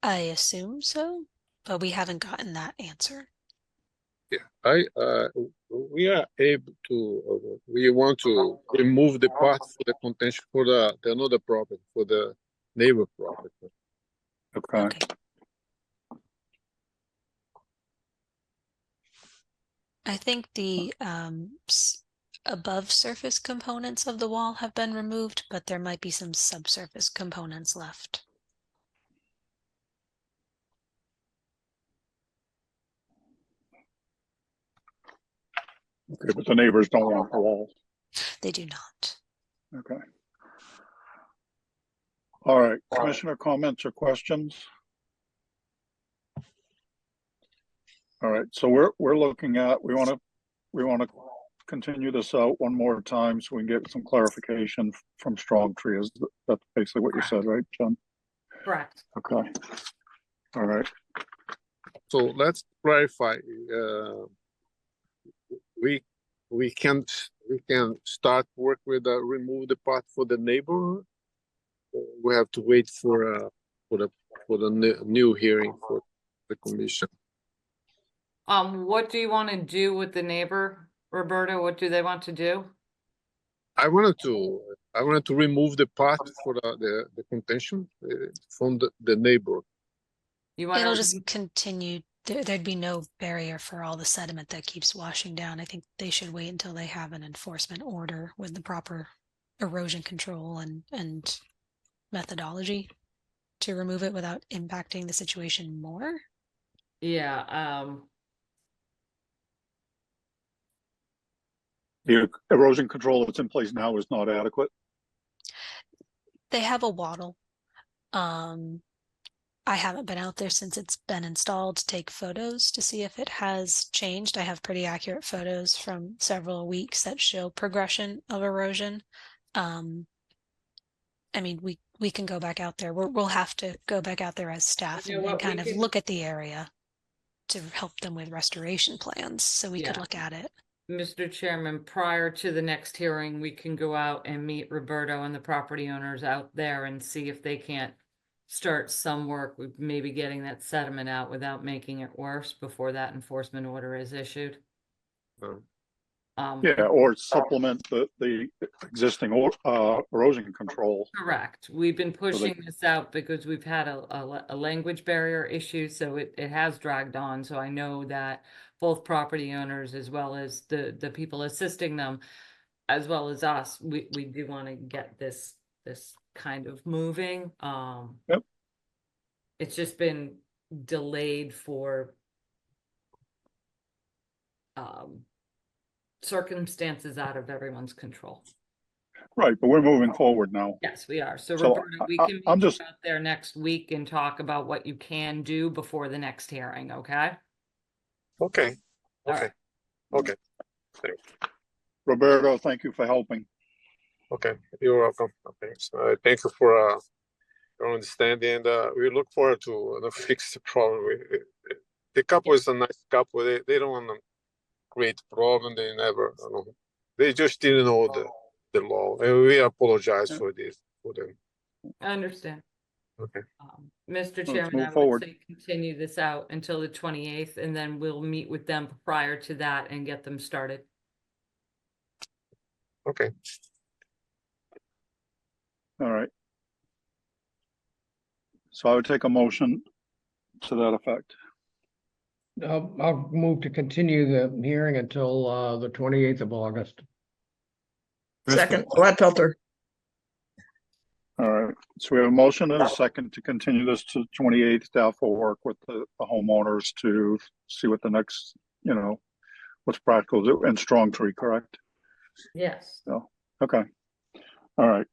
assume so, but we haven't gotten that answer. Yeah, we are able to. We want to remove the part for the contention for the another property, for the neighbor property. Okay. I think the above surface components of the wall have been removed, but there might be some subsurface components left. Okay, but the neighbors don't want the walls. They do not. Okay. All right, commissioner comments or questions? All right, so we're looking at, we want to continue this out one more time so we can get some clarification from Strong Tree. That's basically what you said, right, John? Correct. Okay. All right. So let's clarify. We can start work with remove the part for the neighbor. We have to wait for the new hearing for the commission. What do you want to do with the neighbor, Roberta? What do they want to do? I wanted to remove the part for the contention from the neighbor. You want It'll to just continue. There'd be no barrier for all the sediment that keeps washing down. I think they should wait until they have an enforcement order with the proper erosion control and methodology to remove it without impacting the situation more. Yeah, The erosion control that's in place now is not adequate. They have a wattle. I haven't been out there since it's been installed to take photos to see if it has changed. I have pretty accurate photos from several weeks that show progression of erosion. I mean, we can go back out there. We'll have to go back out there as staff You know and what, kind we of can- look at the area to help them with restoration plans so we could Yeah. look at it. Mr. Chairman, prior to the next hearing, we can go out and meet Roberto and the property owners out there and see if they can't start some work with maybe getting that sediment out without making it worse before that enforcement order is issued. Yeah, or supplement the existing erosion control. Correct. We've been So they- pushing this out because we've had a language barrier issue, so it has dragged on. So I know that both property owners as well as the people assisting them, as well as us, we do want to get this kind of moving. Yep. It's just been delayed for circumstances out of everyone's control. Right, but we're moving forward now. Yes, we are. So So, Roberta, we can I'm meet you just- out there next week and talk about what you can do before the next hearing, okay? Okay. All Okay. right. Okay. Roberto, thank you for helping. Okay. You're welcome. Thanks. Thank you for your understanding, and we look forward to fix the problem. The couple is a nice couple. They don't want to create problem. They never. They just didn't know the law, and we apologize for this for them. I understand. Okay. Mr. Let's Chairman, move I would forward. say continue this out until the 28th, and then we'll meet with them prior to that and get them started. Okay. All right. So I would take a motion to that effect. I'll move to continue the hearing until the 28th of August. Second, Gladfelter. All right, so we have a motion and a second to continue this to 28th. Staff will work with the homeowners to see what the next, what's practical, and Strong Tree, correct? Yes. So, okay. All right.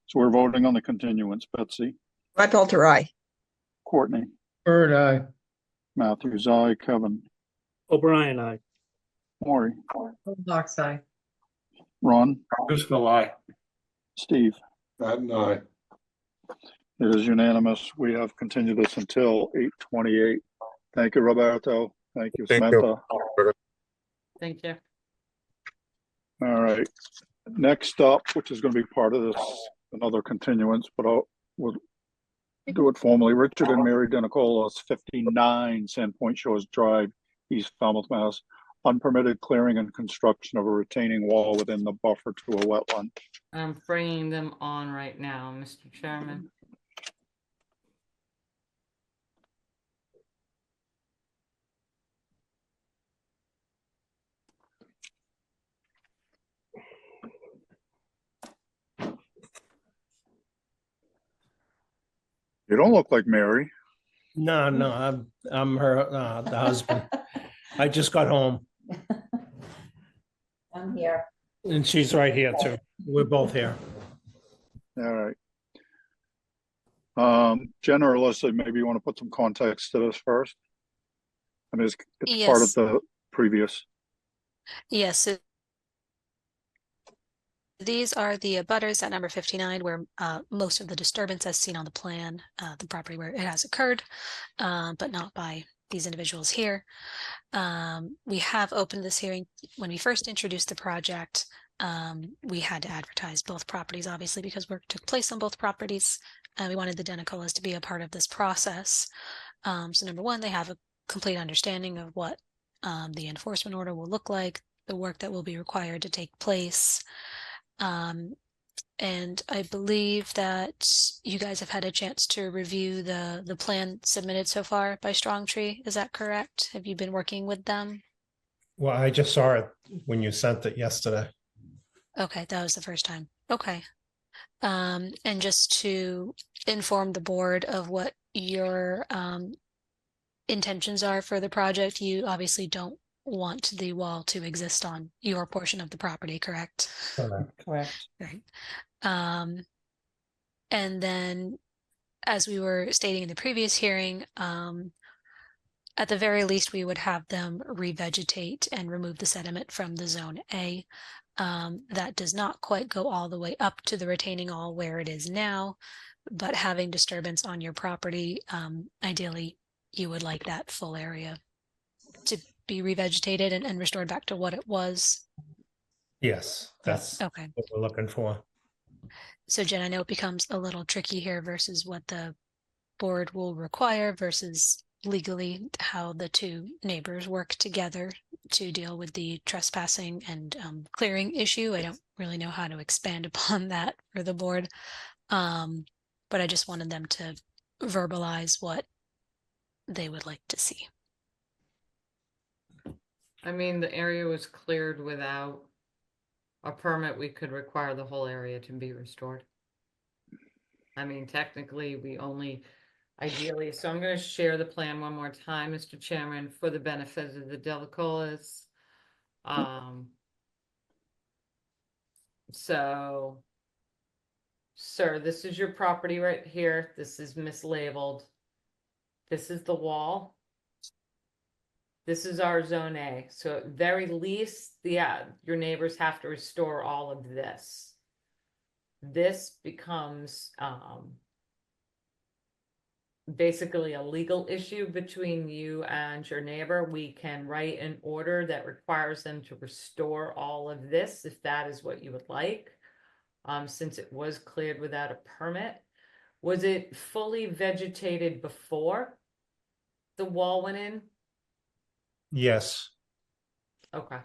So we're voting on the continuance. Betsy, Gladfelter, aye. Courtney, Bird, aye. Matthews, aye. Kevin, O'Brien, aye. Maury, Box eye. Ron, Driscoll, aye. Steve. That aye. It is unanimous. We have continued this until 8:28. Thank you, Roberto. Thank you, Thank you. Samantha. Thank you. All right. Next up, which is going to be part of this, another continuance, but we'll do it formally. Richard and Mary Denicola, 59 Sandpoint Shores Drive, East Falmouth, Mass. Unpermitted clearing and construction of a retaining wall within the buffer to a wetland. I'm bringing them on right now, Mr. Chairman. You don't look like Mary. No, I'm her, the husband. I just got home I'm here. and she's right here too. We're both here. All right. Jen or Alyssa, maybe you want to put some context to this first? I mean, it's part of Yes. the previous. Yes. So these are the abutters at number 59, where most of the disturbance as seen on the plan, the property where it has occurred, but not by these individuals here. We have opened this hearing. When we first introduced the project, we had to advertise both properties, obviously, because work took place on both properties. We wanted the Denicolas to be a part of this process. So number one, they have a complete understanding of what the enforcement order will look like, the work that will be required to take place. And I believe that you guys have had a chance to review the plan submitted so far by Strong Tree. Is that correct? Have you been working with them? Well, I just saw it when you sent it yesterday. Okay, that was the first time. Okay. And just to inform the board of what your intentions are for the project, you obviously don't want the wall to exist on your portion of the property, correct? Correct. Right. And then, as we were stating in the previous hearing, at the very least, we would have them revegetate and remove the sediment from the zone A. That does not quite go all the way up to the retaining wall where it is now, but having disturbance on your property, ideally, you would like that full area to be revegetated and restored back to what it was. Yes, that's okay. what we're looking for. So Jen, I know it becomes a little tricky here versus what the board will require versus legally how the two neighbors work together to deal with the trespassing and clearing issue. I don't really know how to expand upon that for the board. But I just wanted them to verbalize what they would like to see. I mean, the area was cleared without a permit. We could require the whole area to be restored. I mean, technically, we only ideally, so I'm going to share the plan one more time, Mr. Chairman, for the benefit of the Delacolas. So, sir, this is your property right here. This is mislabeled. This is the wall. This is our zone A. So at very least, your neighbors have to restore all of this. This becomes basically a legal issue between you and your neighbor. We can write an order that requires them to restore all of this if that is what you would like. Since it was cleared without a permit. Was it fully vegetated before the wall went in? Yes. Okay.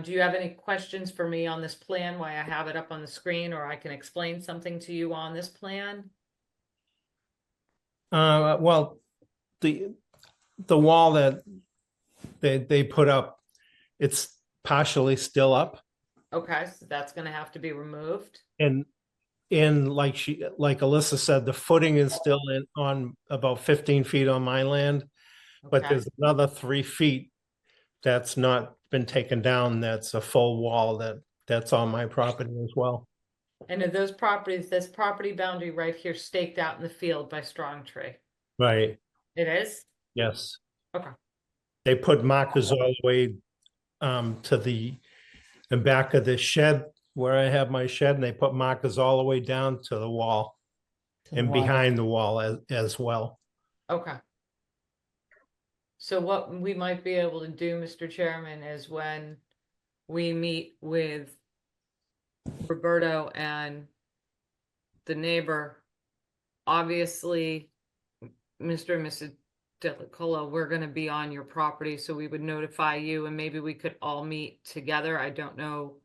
Do you have any questions for me on this plan, why I have it up on the screen, or I can explain something to you on this plan? Well, the wall that they put up, it's partially still up. Okay, so that's gonna have to be removed. And like Alyssa said, the footing is still on about 15 feet on my land, but Okay. there's another 3 feet that's not been taken down. That's a full wall that's on my property as well. And are those properties, this property boundary right here staked out in the field by Strong Tree? Right. It is? Yes. Okay. They put markers all the way to the back of the shed where I have my shed, and they put markers all the way down to the wall and wall. behind the wall as well. Okay. So what we might be able to do, Mr. Chairman, is when we meet with Roberto and the neighbor, obviously, Mr. and Mrs. Delacola, we're going to be on your property, so we would notify you and maybe we could all meet together. I don't know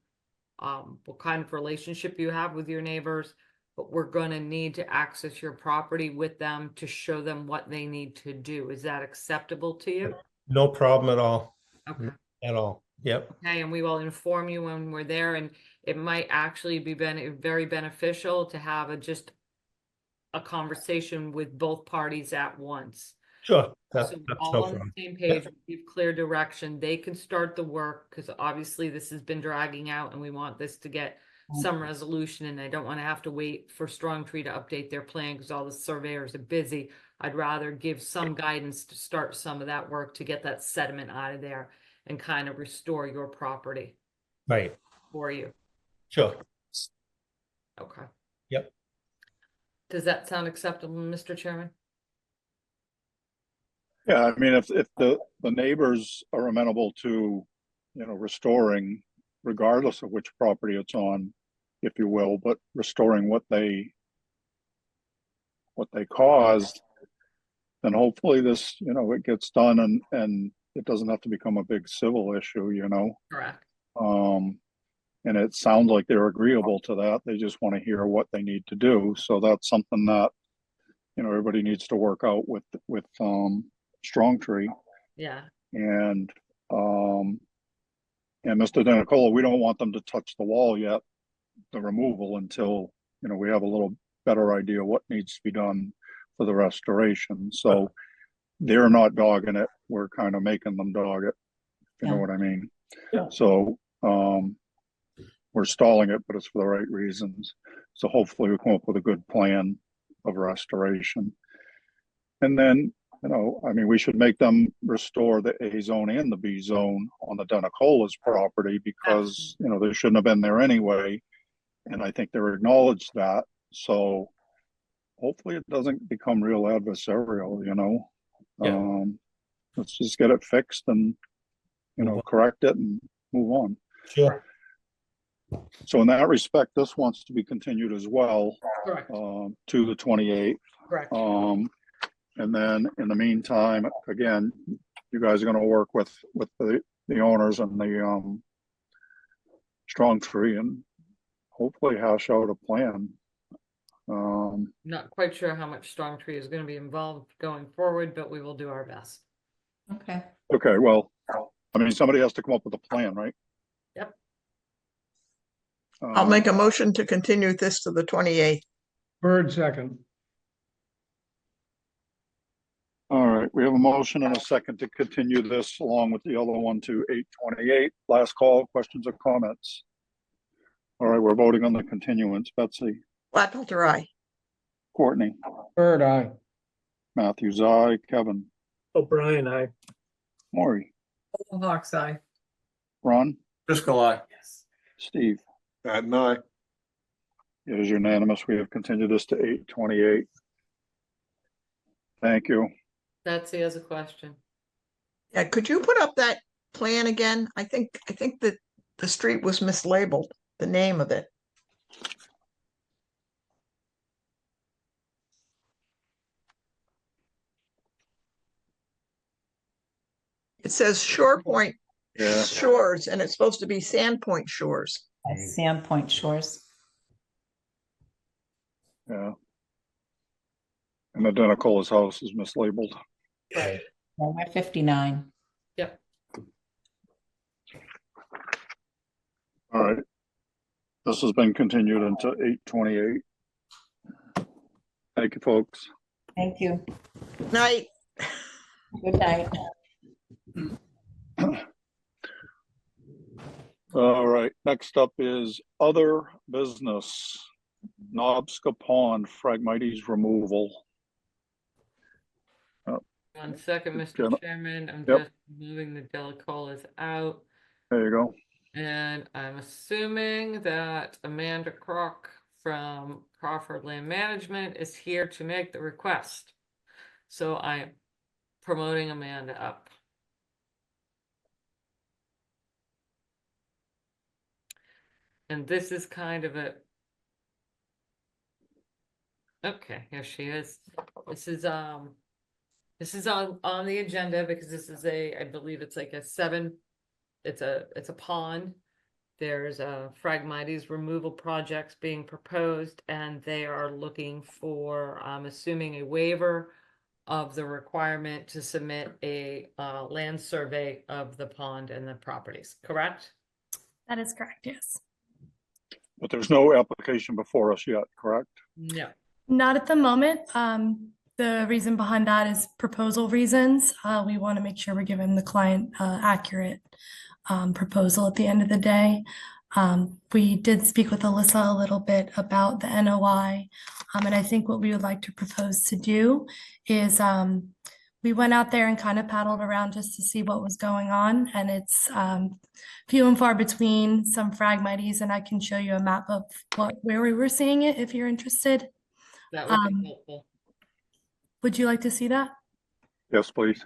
what kind of relationship you have with your neighbors, but we're going to need to access your property with them to show them what they need to do. Is that acceptable to you? No problem at all. Okay. At all. Yep. Okay, and we will inform you when we're there, and it might actually be very beneficial to have just a conversation with both parties at once. Sure, So that's no all on the problem. same page, we give clear direction, they can start the work, because obviously this has been dragging out and we want this to get some resolution, and I don't want to have to wait for Strong Tree to update their plan because all the surveyors are busy. I'd rather give some guidance to start some of that work to get that sediment out of there and kind of restore your property Right, for you. sure. Okay. Yep. Does that sound acceptable, Mr. Chairman? Yeah, I mean, if the neighbors are amenable to, restoring, regardless of which property it's on, if you will, but restoring what they caused, then hopefully this, it gets done and it doesn't have to become a big civil issue, Correct. And it sounds like they're agreeable to that. They just want to hear what they need to do. So that's something that, everybody needs to work out with Strong Tree. Yeah. And Mr. Denicola, we don't want them to touch the wall yet, the removal, until, we have a little better idea what needs to be done for the restoration. So they're not dogging it. We're kind of making them dog it, if you know what I mean. Yeah. So we're stalling it, but it's for the right reasons. So hopefully we come up with a good plan of restoration. And then, we should make them restore the A zone and the B zone on the Denacola's property, because, they shouldn't have been there anyway. And I think they're acknowledged that. So hopefully it doesn't become real adversarial, Yeah. Let's just get it fixed and, correct it and move on. Sure. So in that respect, this wants to be continued as well. Correct. To the 28th. Correct. And then in the meantime, again, you guys are going to work with the owners and the Strong Tree and hopefully hash out a plan. Not quite sure how much Strong Tree is going to be involved going forward, but we will do our best. Okay. Okay, well, somebody has to come up with a plan, right? Yep. I'll make a motion to continue this to the 28th. Bird second. All right, we have a motion and a second to continue this along with the other one to 8/28. Last call, questions or comments? All right, we're voting on the continuance. Betsy? Gladfelter, aye. Courtney? Bird eye. Matthews, aye. Kevin? O'Brien, aye. Maury? Hawks eye. Ron? Driscoll, aye. Steve? At aye. It is unanimous. We have continued this to 8/28. Thank you. Betsy has a question. Yeah, could you put up that plan again? I think that the street was mislabeled, the name of it. It says Shore Point Yeah. Shores, and it's supposed to be Sandpoint Shores. Sandpoint Shores. Yeah. And the Denacola's house is mislabeled. Right. Number 59. Yep. All right. This has been continued into 8/28. Thank you, folks. Thank you. Night. Good night. All right, next up is other business. Knobska Pond Phragmites removal. 1 second, Mr. Jenna- Chairman. I'm Yep. just moving the Delacolas out. There you go. And I'm assuming that Amanda Crock from Crawford Land Management is here to make the request. So I'm promoting Amanda up. And this is kind of a, okay, here she is. This is on the agenda because this is I believe it's like a 7, it's a pond. There's a Phragmites removal projects being proposed, and they are looking for, I'm assuming, a waiver of the requirement to submit a land survey of the pond and the properties, correct? That is correct, yes. But there's no application before us yet, correct? No. Not at the moment. The reason behind that is proposal reasons. We want to make sure we're giving the client accurate proposal at the end of the day. We did speak with Alyssa a little bit about the NOI, and I think what we would like to propose to do is we went out there and kind of paddled around just to see what was going on, and it's few and far between, some phragmites, and I can show you a map of where we were seeing it if you're interested. That would be helpful. Would you like to see that? Yes, please.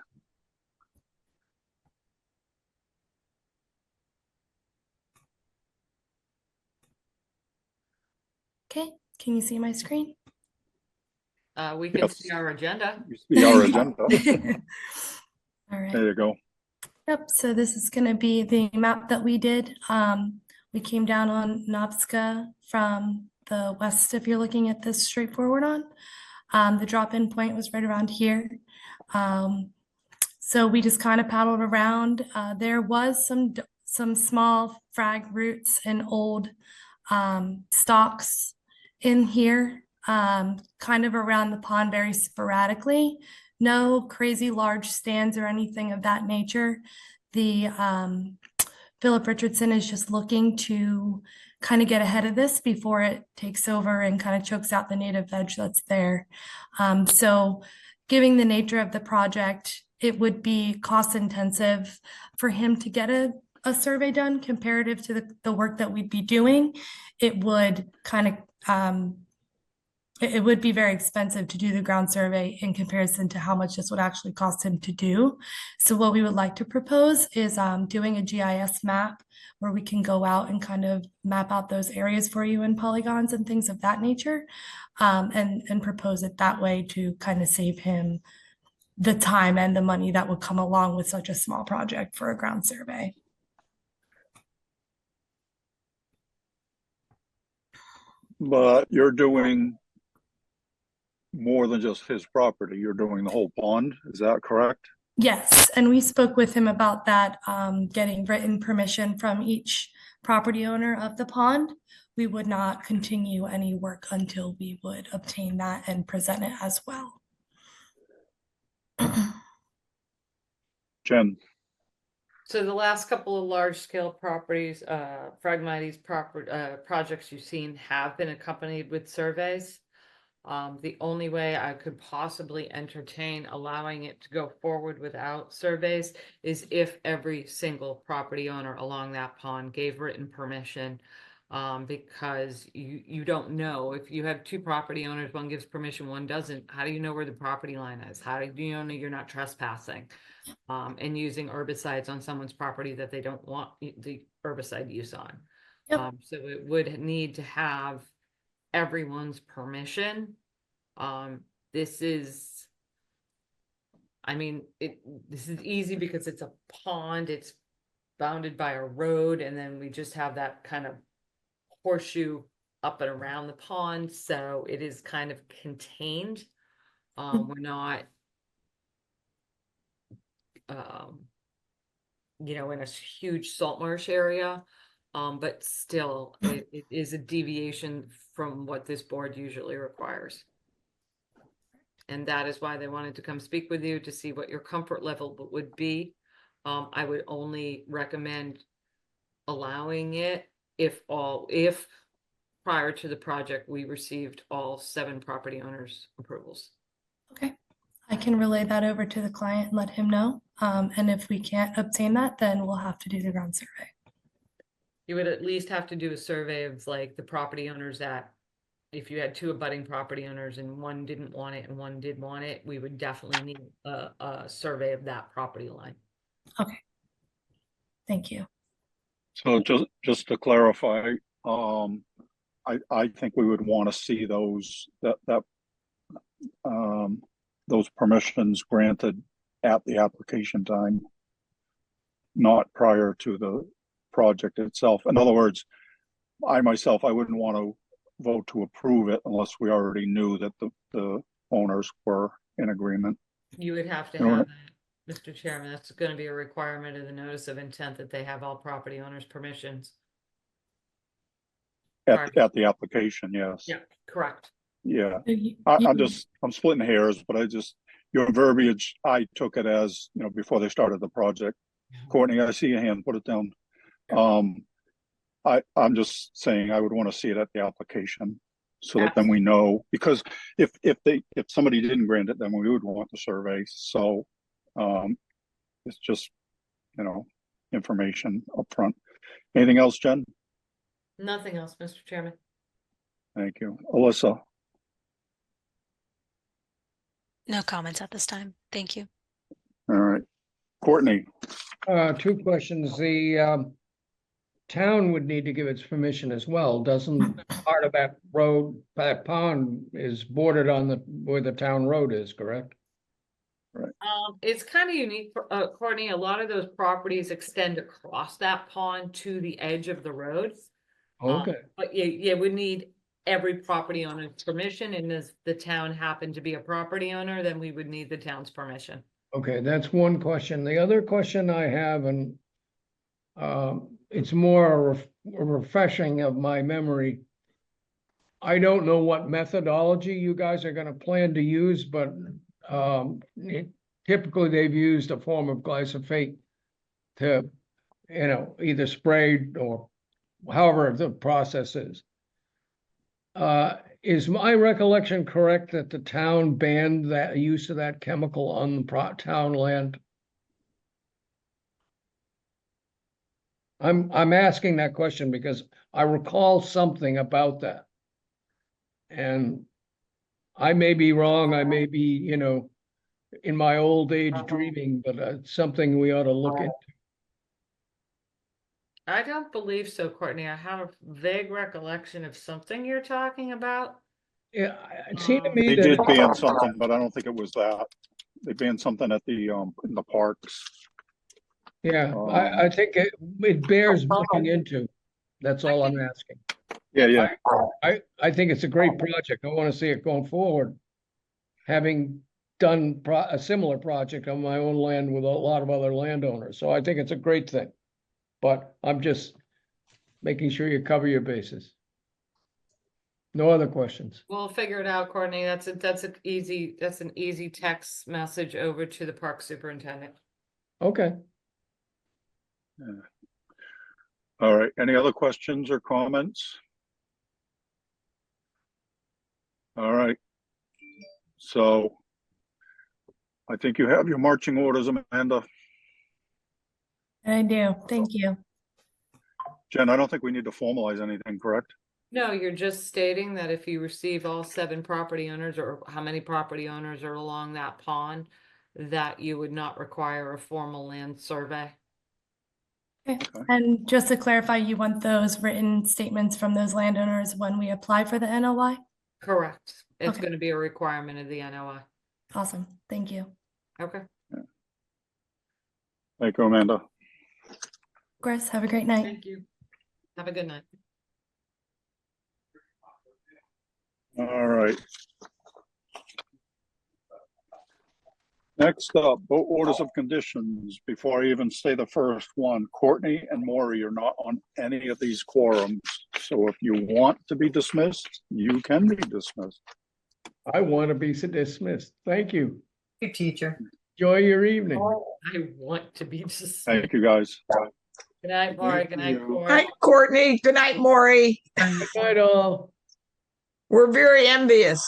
Okay, can you see my screen? We can see our agenda. You see our agenda. All right. There you go. Yep, so this is going to be the map that we did. We came down on Novska from the west, if you're looking at this straightforward on. The drop-in point was right around here. So we just kind of paddled around. There was some small frag roots and old stalks in here, kind of around the pond very sporadically. No crazy large stands or anything of that nature. The Philip Richardson is just looking to kind of get ahead of this before it takes over and kind of chokes out the native veg that's there. So given the nature of the project, it would be cost intensive for him to get a survey done comparative to the work that we'd be doing. It would kind of it would be very expensive to do the ground survey in comparison to how much this would actually cost him to do. So what we would like to propose is doing a GIS map where we can go out and kind of map out those areas for you in polygons and things of that nature, and propose it that way to kind of save him the time and the money that would come along with such a small project for a ground survey. But you're doing more than just his property. You're doing the whole pond. Is that correct? Yes, and we spoke with him about that, getting written permission from each property owner of the pond. We would not continue any work until we would obtain that and present it as well. Jen. So the last couple of large scale properties, Phragmites projects you've seen have been accompanied with surveys. The only way I could possibly entertain allowing it to go forward without surveys is if every single property owner along that pond gave written permission, because you don't know if you have two property owners, one gives permission, one doesn't. How do you know where the property line is? How do you know you're not trespassing and using herbicides on someone's property that they don't want the herbicide use on? Yep. So it would need to have everyone's permission. This is, I mean, this is easy because it's a pond, it's bounded by a road, and then we just have that kind of horseshoe up and around the pond, so it is kind of contained. We're not you know, in a huge salt marsh area. But still, it is a deviation from what this board usually requires. And that is why they wanted to come speak with you to see what your comfort level would be. I would only recommend allowing it if prior to the project, we received all 7 property owners' approvals. Okay, I can relay that over to the client and let him know. And if we can't obtain that, then we'll have to do the ground survey. You would at least have to do a survey of like the property owners that, if you had 2 abutting property owners and one didn't want it and one did want it, we would definitely need a survey of that property line. Okay. Thank you. So just to clarify, I think we would want to see those those permissions granted at the application time, not prior to the project itself. In other words, I wouldn't want to vote to approve it unless we already knew that the owners were in agreement. You would have to have that, Mr. Chairman. That's going to be a requirement of the notice of intent that they have all property owners' permissions. At the application, yes. Yeah, correct. Yeah, You- I'm splitting hairs, but your verbiage, I took it as, before they started the project. Courtney, I see your hand, put it down. I'm just saying I would want to see it at the application so that then we know, because if somebody didn't grant it, then we would want the survey. So, it's just, information up front. Anything else, Jen? Nothing else, Mr. Chairman. Thank you. Alyssa? No comments at this time. Thank you. All right. Courtney? Two questions. The town would need to give its permission as well. Doesn't part of that road, that pond is bordered on where the town road is, correct? Right. It's kind of unique, Courtney. A lot of those properties extend across that pond to the edge of the road. Okay. But yeah, we need every property owner's permission, and if the town happened to be a property owner, then we would need the town's permission. Okay, that's one question. The other question I have, and it's more a refreshing of my memory. I don't know what methodology you guys are going to plan to use, but typically they've used a form of glyphosate to, either sprayed or however the process is. Is my recollection correct that the town banned that use of that chemical on the town land? I'm asking that question because I recall something about that. And I may be wrong, I may be, in my old age dreaming, but it's something we ought to look into. I don't believe so, Courtney. I have a vague recollection of something you're talking about. Yeah, it seemed to me They that did ban something, but I don't think it was that. They banned something at the in the parks. Yeah, I think it bears looking into. That's all I'm asking. Yeah. I think it's a great project. I want to see it going forward. Having done a similar project on my own land with a lot of other landowners, so I think it's a great thing. But I'm just making sure you cover your bases. No other questions. We'll figure it out, Courtney. That's an easy text message over to the park superintendent. Okay. Yeah. All right. Any other questions or comments? All right. So I think you have your marching orders, Amanda. I do. Thank you. Jen, I don't think we need to formalize anything, correct? No, you're just stating that if you receive all 7 property owners, or how many property owners are along that pond, that you would not require a formal land survey. Okay. And just to clarify, you want those written statements from those landowners when we apply for the NOI? Correct. It's Okay. going to be a requirement of the NOI. Awesome. Thank you. Okay. Thank you, Amanda. Chris, have a great night. Thank you. Have a good night. All right. Next up, boat orders of conditions. Before I even say the first one, Courtney and Maury are not on any of these quorums. So if you want to be dismissed, you can be dismissed. I want to be dismissed. Thank you. Good teacher. Enjoy your evening. I want to be dismissed. Thank you, guys. Good night, Maury. Good night, Good Cory. night, Courtney. Good night, Maury. Good night, all. We're very envious.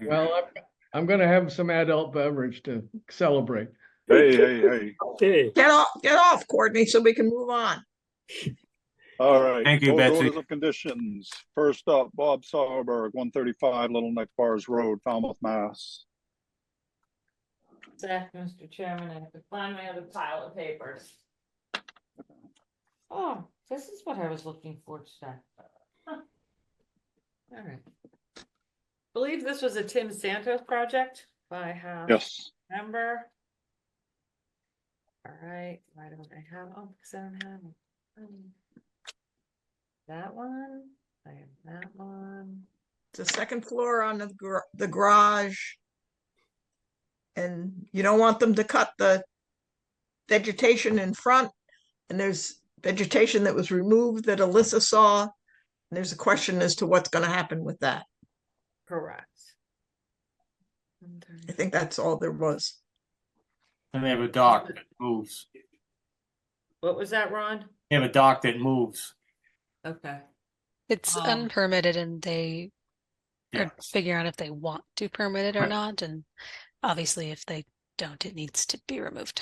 Well, I'm going to have some adult beverage to celebrate. Hey. Okay. Get off, Courtney, so we can move on. All right. Thank you, Boat Betsy. orders of conditions. First up, Bob Sauerberg, 135 Little Neck Bars Road, Falmouth, Mass. Mr. Chairman, I have to find my other pile of papers. Oh, this is what I was looking for today. Huh. All right. Believe this was a Tim Santos project. I have. Yes. Remember. All right. Why don't I have? Oh, because I don't have that one. I have that one. It's the second floor on the garage. And you don't want them to cut the vegetation in front. And there's vegetation that was removed that Alyssa saw. And there's a question as to what's going to happen with that. Correct. I think that's all there was. And they have a dock that moves. What was that, Ron? They have a dock that moves. Okay. It's unpermitted and they are figuring out if they want to permit it or Right. not. And obviously if they don't, it needs to be removed.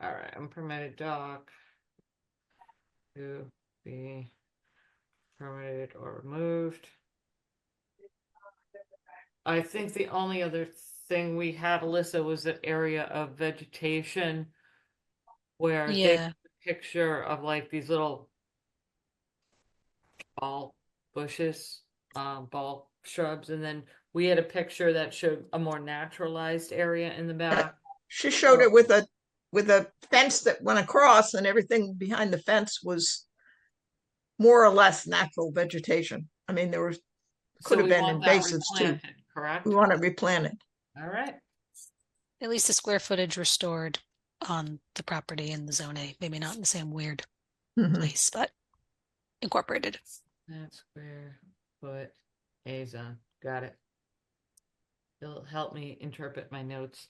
All right, unpermitted dock to be permitted or removed. I think the only other thing we had, Alyssa, was that area of vegetation where they Yeah. have a picture of like these little ball bushes, ball shrubs, and then we had a picture that showed a more naturalized area in the back. She showed it with a fence that went across, and everything behind the fence was more or less natural vegetation. I mean, there was could So have we been want that invasives too. replanted, correct? We want it replanted. All right. At least the square footage restored on the property in the zone A. Maybe not in the same weird place, but incorporated. That's square foot A zone. Got it. It'll help me interpret my notes.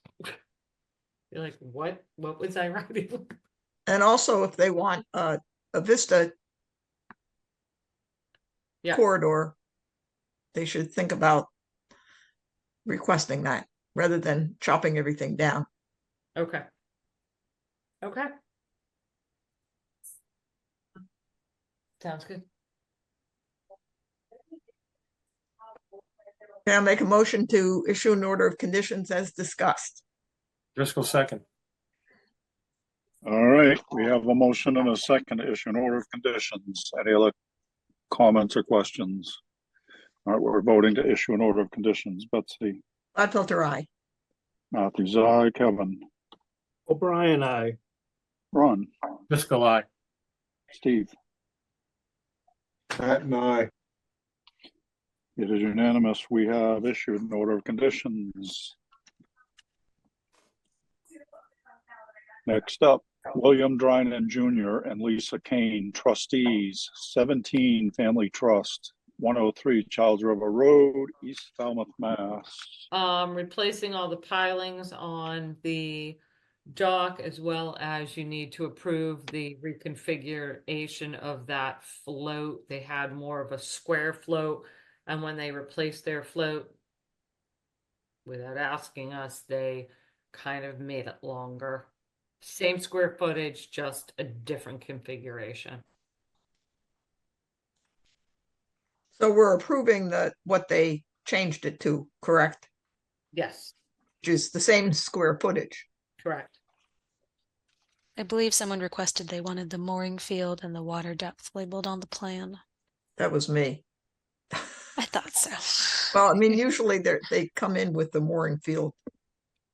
You're like, what? What was I writing? And also, if they want a vista corridor, they should think about requesting that rather than chopping everything down. Okay. Okay. Sounds good. Can I make a motion to issue an order of conditions as discussed? Driscoll second. All right, we have a motion and a second to issue an order of conditions. Any other comments or questions? All right, we're voting to issue an order of conditions. Betsy? Gladfelter, aye. Matthews, aye. Kevin? O'Brien, aye. Ron? Driscoll, aye. Steve? Pat and I. It is unanimous. We have issued an order of conditions. Next up, William Drinan Jr. and Lisa Kane, trustees, 17 Family Trust, 103 Childs River Road, East Falmouth, Mass. Replacing all the pilings on the dock, as well as you need to approve the reconfiguration of that float. They had more of a square float, and when they replaced their float, without asking us, they kind of made it longer. Same square footage, just a different configuration. So we're approving what they changed it to, correct? Yes, Which is the same square footage. correct. I believe someone requested they wanted the mooring field and the water depth labeled on the plan. That was me. I thought so. Well, I mean, usually they come in with the mooring field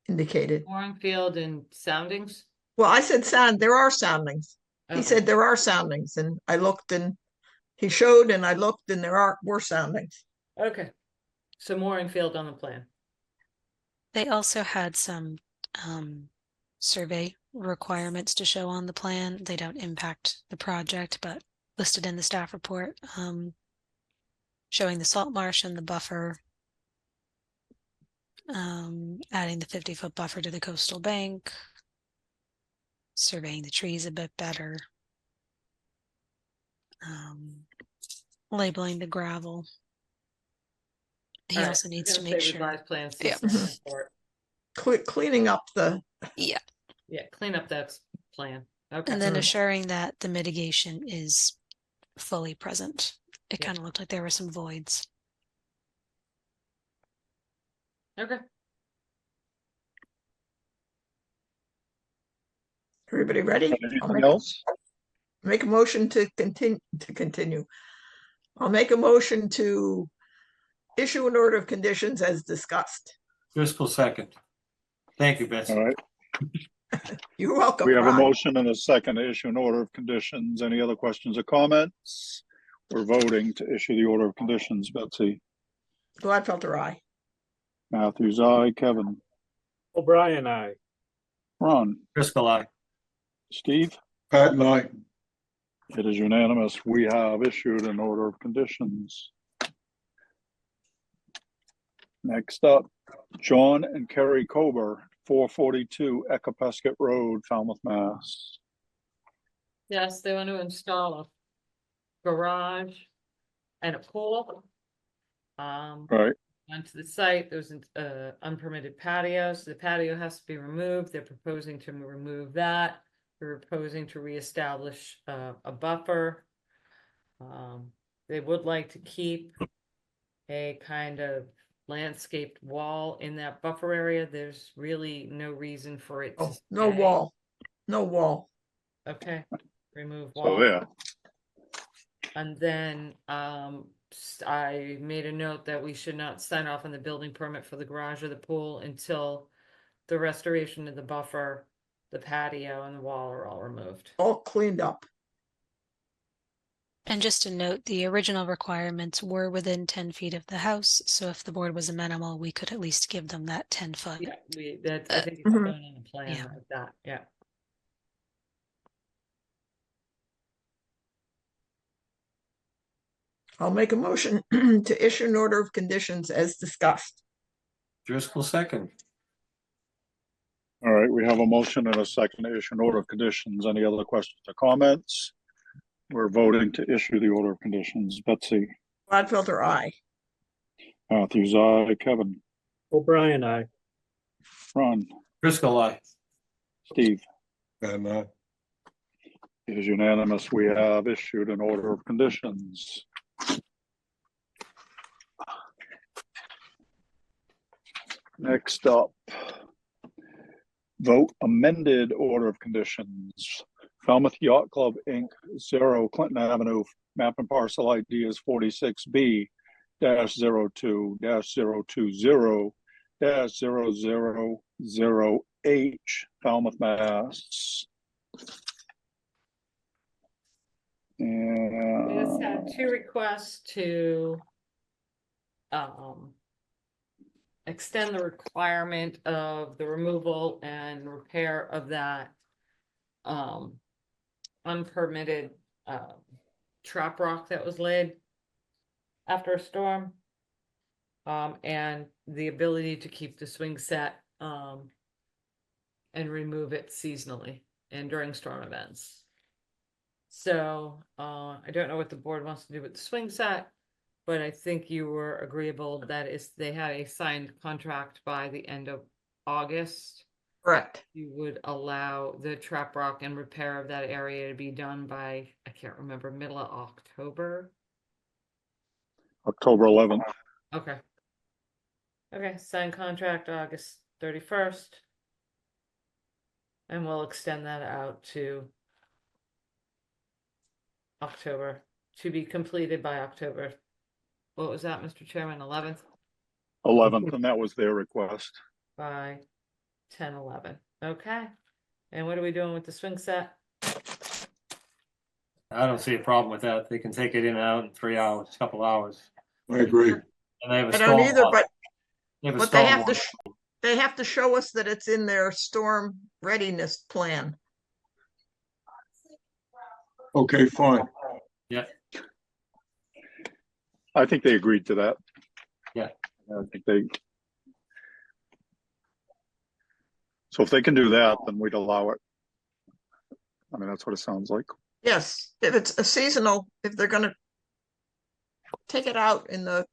indicated. Mooring field and soundings. Well, I said sound, there are soundings. Okay. He said there are soundings, and I looked and he showed and I looked and were soundings. Okay, so mooring field on the plan. They also had some survey requirements to show on the plan. They don't impact the project, but listed in the staff report, showing the salt marsh and the buffer, adding the 50-foot buffer to the coastal bank, surveying the trees a bit better, labeling the gravel. He All right, also needs to gonna make say sure. revised plans, Yeah. CC report. Cleaning up the. Yeah. Yeah, clean up that plan. Okay. And then assuring that the mitigation is fully present. It Yeah. kind of looked like there were some voids. Okay. Everybody ready? Anything else? Make a motion to continue. I'll make a motion to issue an order of conditions as discussed. Driscoll second. Thank you, Betsy. All right. You're welcome. We have a Ron. motion and a second to issue an order of conditions. Any other questions or comments? We're voting to issue the order of conditions. Betsy? Gladfelter, aye. Matthews, aye. Kevin? O'Brien, aye. Ron? Driscoll, aye. Steve? Pat and I. It is unanimous. We have issued an order of conditions. Next up, John and Kerry Kober, 442 Ecopesket Road, Falmouth, Mass. Yes, they want to install a garage and a pool. Right. Onto the site, there's an unpermitted patio, so the patio has to be removed. They're proposing to remove that. They're proposing to reestablish a buffer. They would like to keep a kind of landscaped wall in that buffer area. There's really no reason for it to Oh, no stay. wall, no wall. Okay, remove So wall. there. And then I made a note that we should not sign off on the building permit for the garage or the pool until the restoration of the buffer, the patio, and the wall are all removed. All cleaned up. And just to note, the original requirements were within 10 feet of the house, so if the board was amenable, we could at least give them that 10-foot. Yeah, I think it's Mhm. shown on the plan yeah. like that, yeah. I'll make a motion to issue an order of conditions as discussed. Driscoll second. All right, we have a motion and a second to issue an order of conditions. Any other questions or comments? We're voting to issue the order of conditions. Betsy, Gladfelter, aye. Matthews, aye. Kevin, O'Brien, aye. Ron, Driscoll, aye. Steve. And It is unanimous. We have issued an order of conditions. Next up, vote amended order of conditions. Falmouth Yacht Club, Inc., 0 Clinton Avenue, map and parcel ID is 46B-02-020-0000H, Falmouth, Mass. We just had And 2 requests to extend the requirement of the removal and repair of that unpermitted trap rock that was laid after a storm, and the ability to keep the swing set and remove it seasonally and during storm events. So I don't know what the board wants to do with the swing set, but I think you were agreeable that they had a signed contract by the end of August. Correct. You would allow the trap rock and repair of that area to be done by, I can't remember, middle of October. October 11th. Okay. Okay, signed contract August 31st. And we'll extend that out to October, to be completed by October. What was that, Mr. Chairman, 11th? 11th, and that was their request. By 10/11. Okay. And what are we doing with the swing set? I don't see a problem with that. They can take it in and out in 3 hours, a couple hours. I agree. And they have a I don't storm either, watch. but They have a but they storm have to watch. they have to show us that it's in their storm readiness plan. Okay, fine. Yeah, I think they agreed to that. yeah. I think they. So if they can do that, then we'd allow it. I mean, that's what it sounds like. Yes, if it's a seasonal, if they're gonna take it out in the,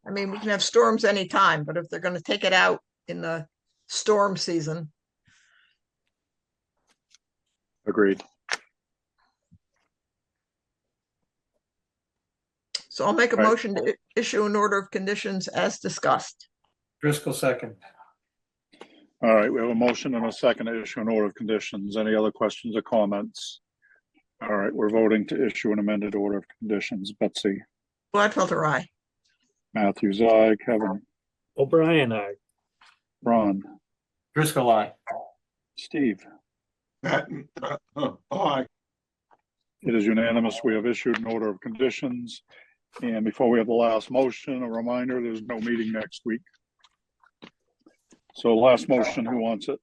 I mean, we can have storms anytime, but if they're gonna take it out in the storm season, Agreed. so I'll make a Right. motion to issue an order of conditions as discussed. Driscoll second. All right, we have a motion and a second to issue an order of conditions. Any other questions or comments? All right, we're voting to issue an amended order of conditions. Betsy, Gladfelter, aye. Matthews, aye. Kevin, O'Brien, aye. Ron, Driscoll, aye. Steve. Aye. It is unanimous. We have issued an order of conditions. And before we have the last motion, a reminder, there's no meeting next week. So last motion, who wants it?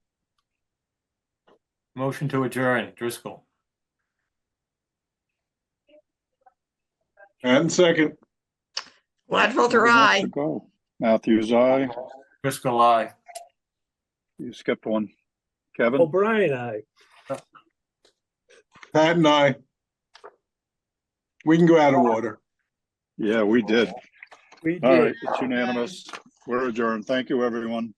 Motion to adjourn, Driscoll. And second. Gladfelter, Nobody wants aye. to go. Matthews, aye. Driscoll, aye. You skipped one. Kevin? O'Brien, aye. Pat and I. We can go out of order. Yeah, we did. We All did. right, it's unanimous. We're adjourned. Thank you, everyone.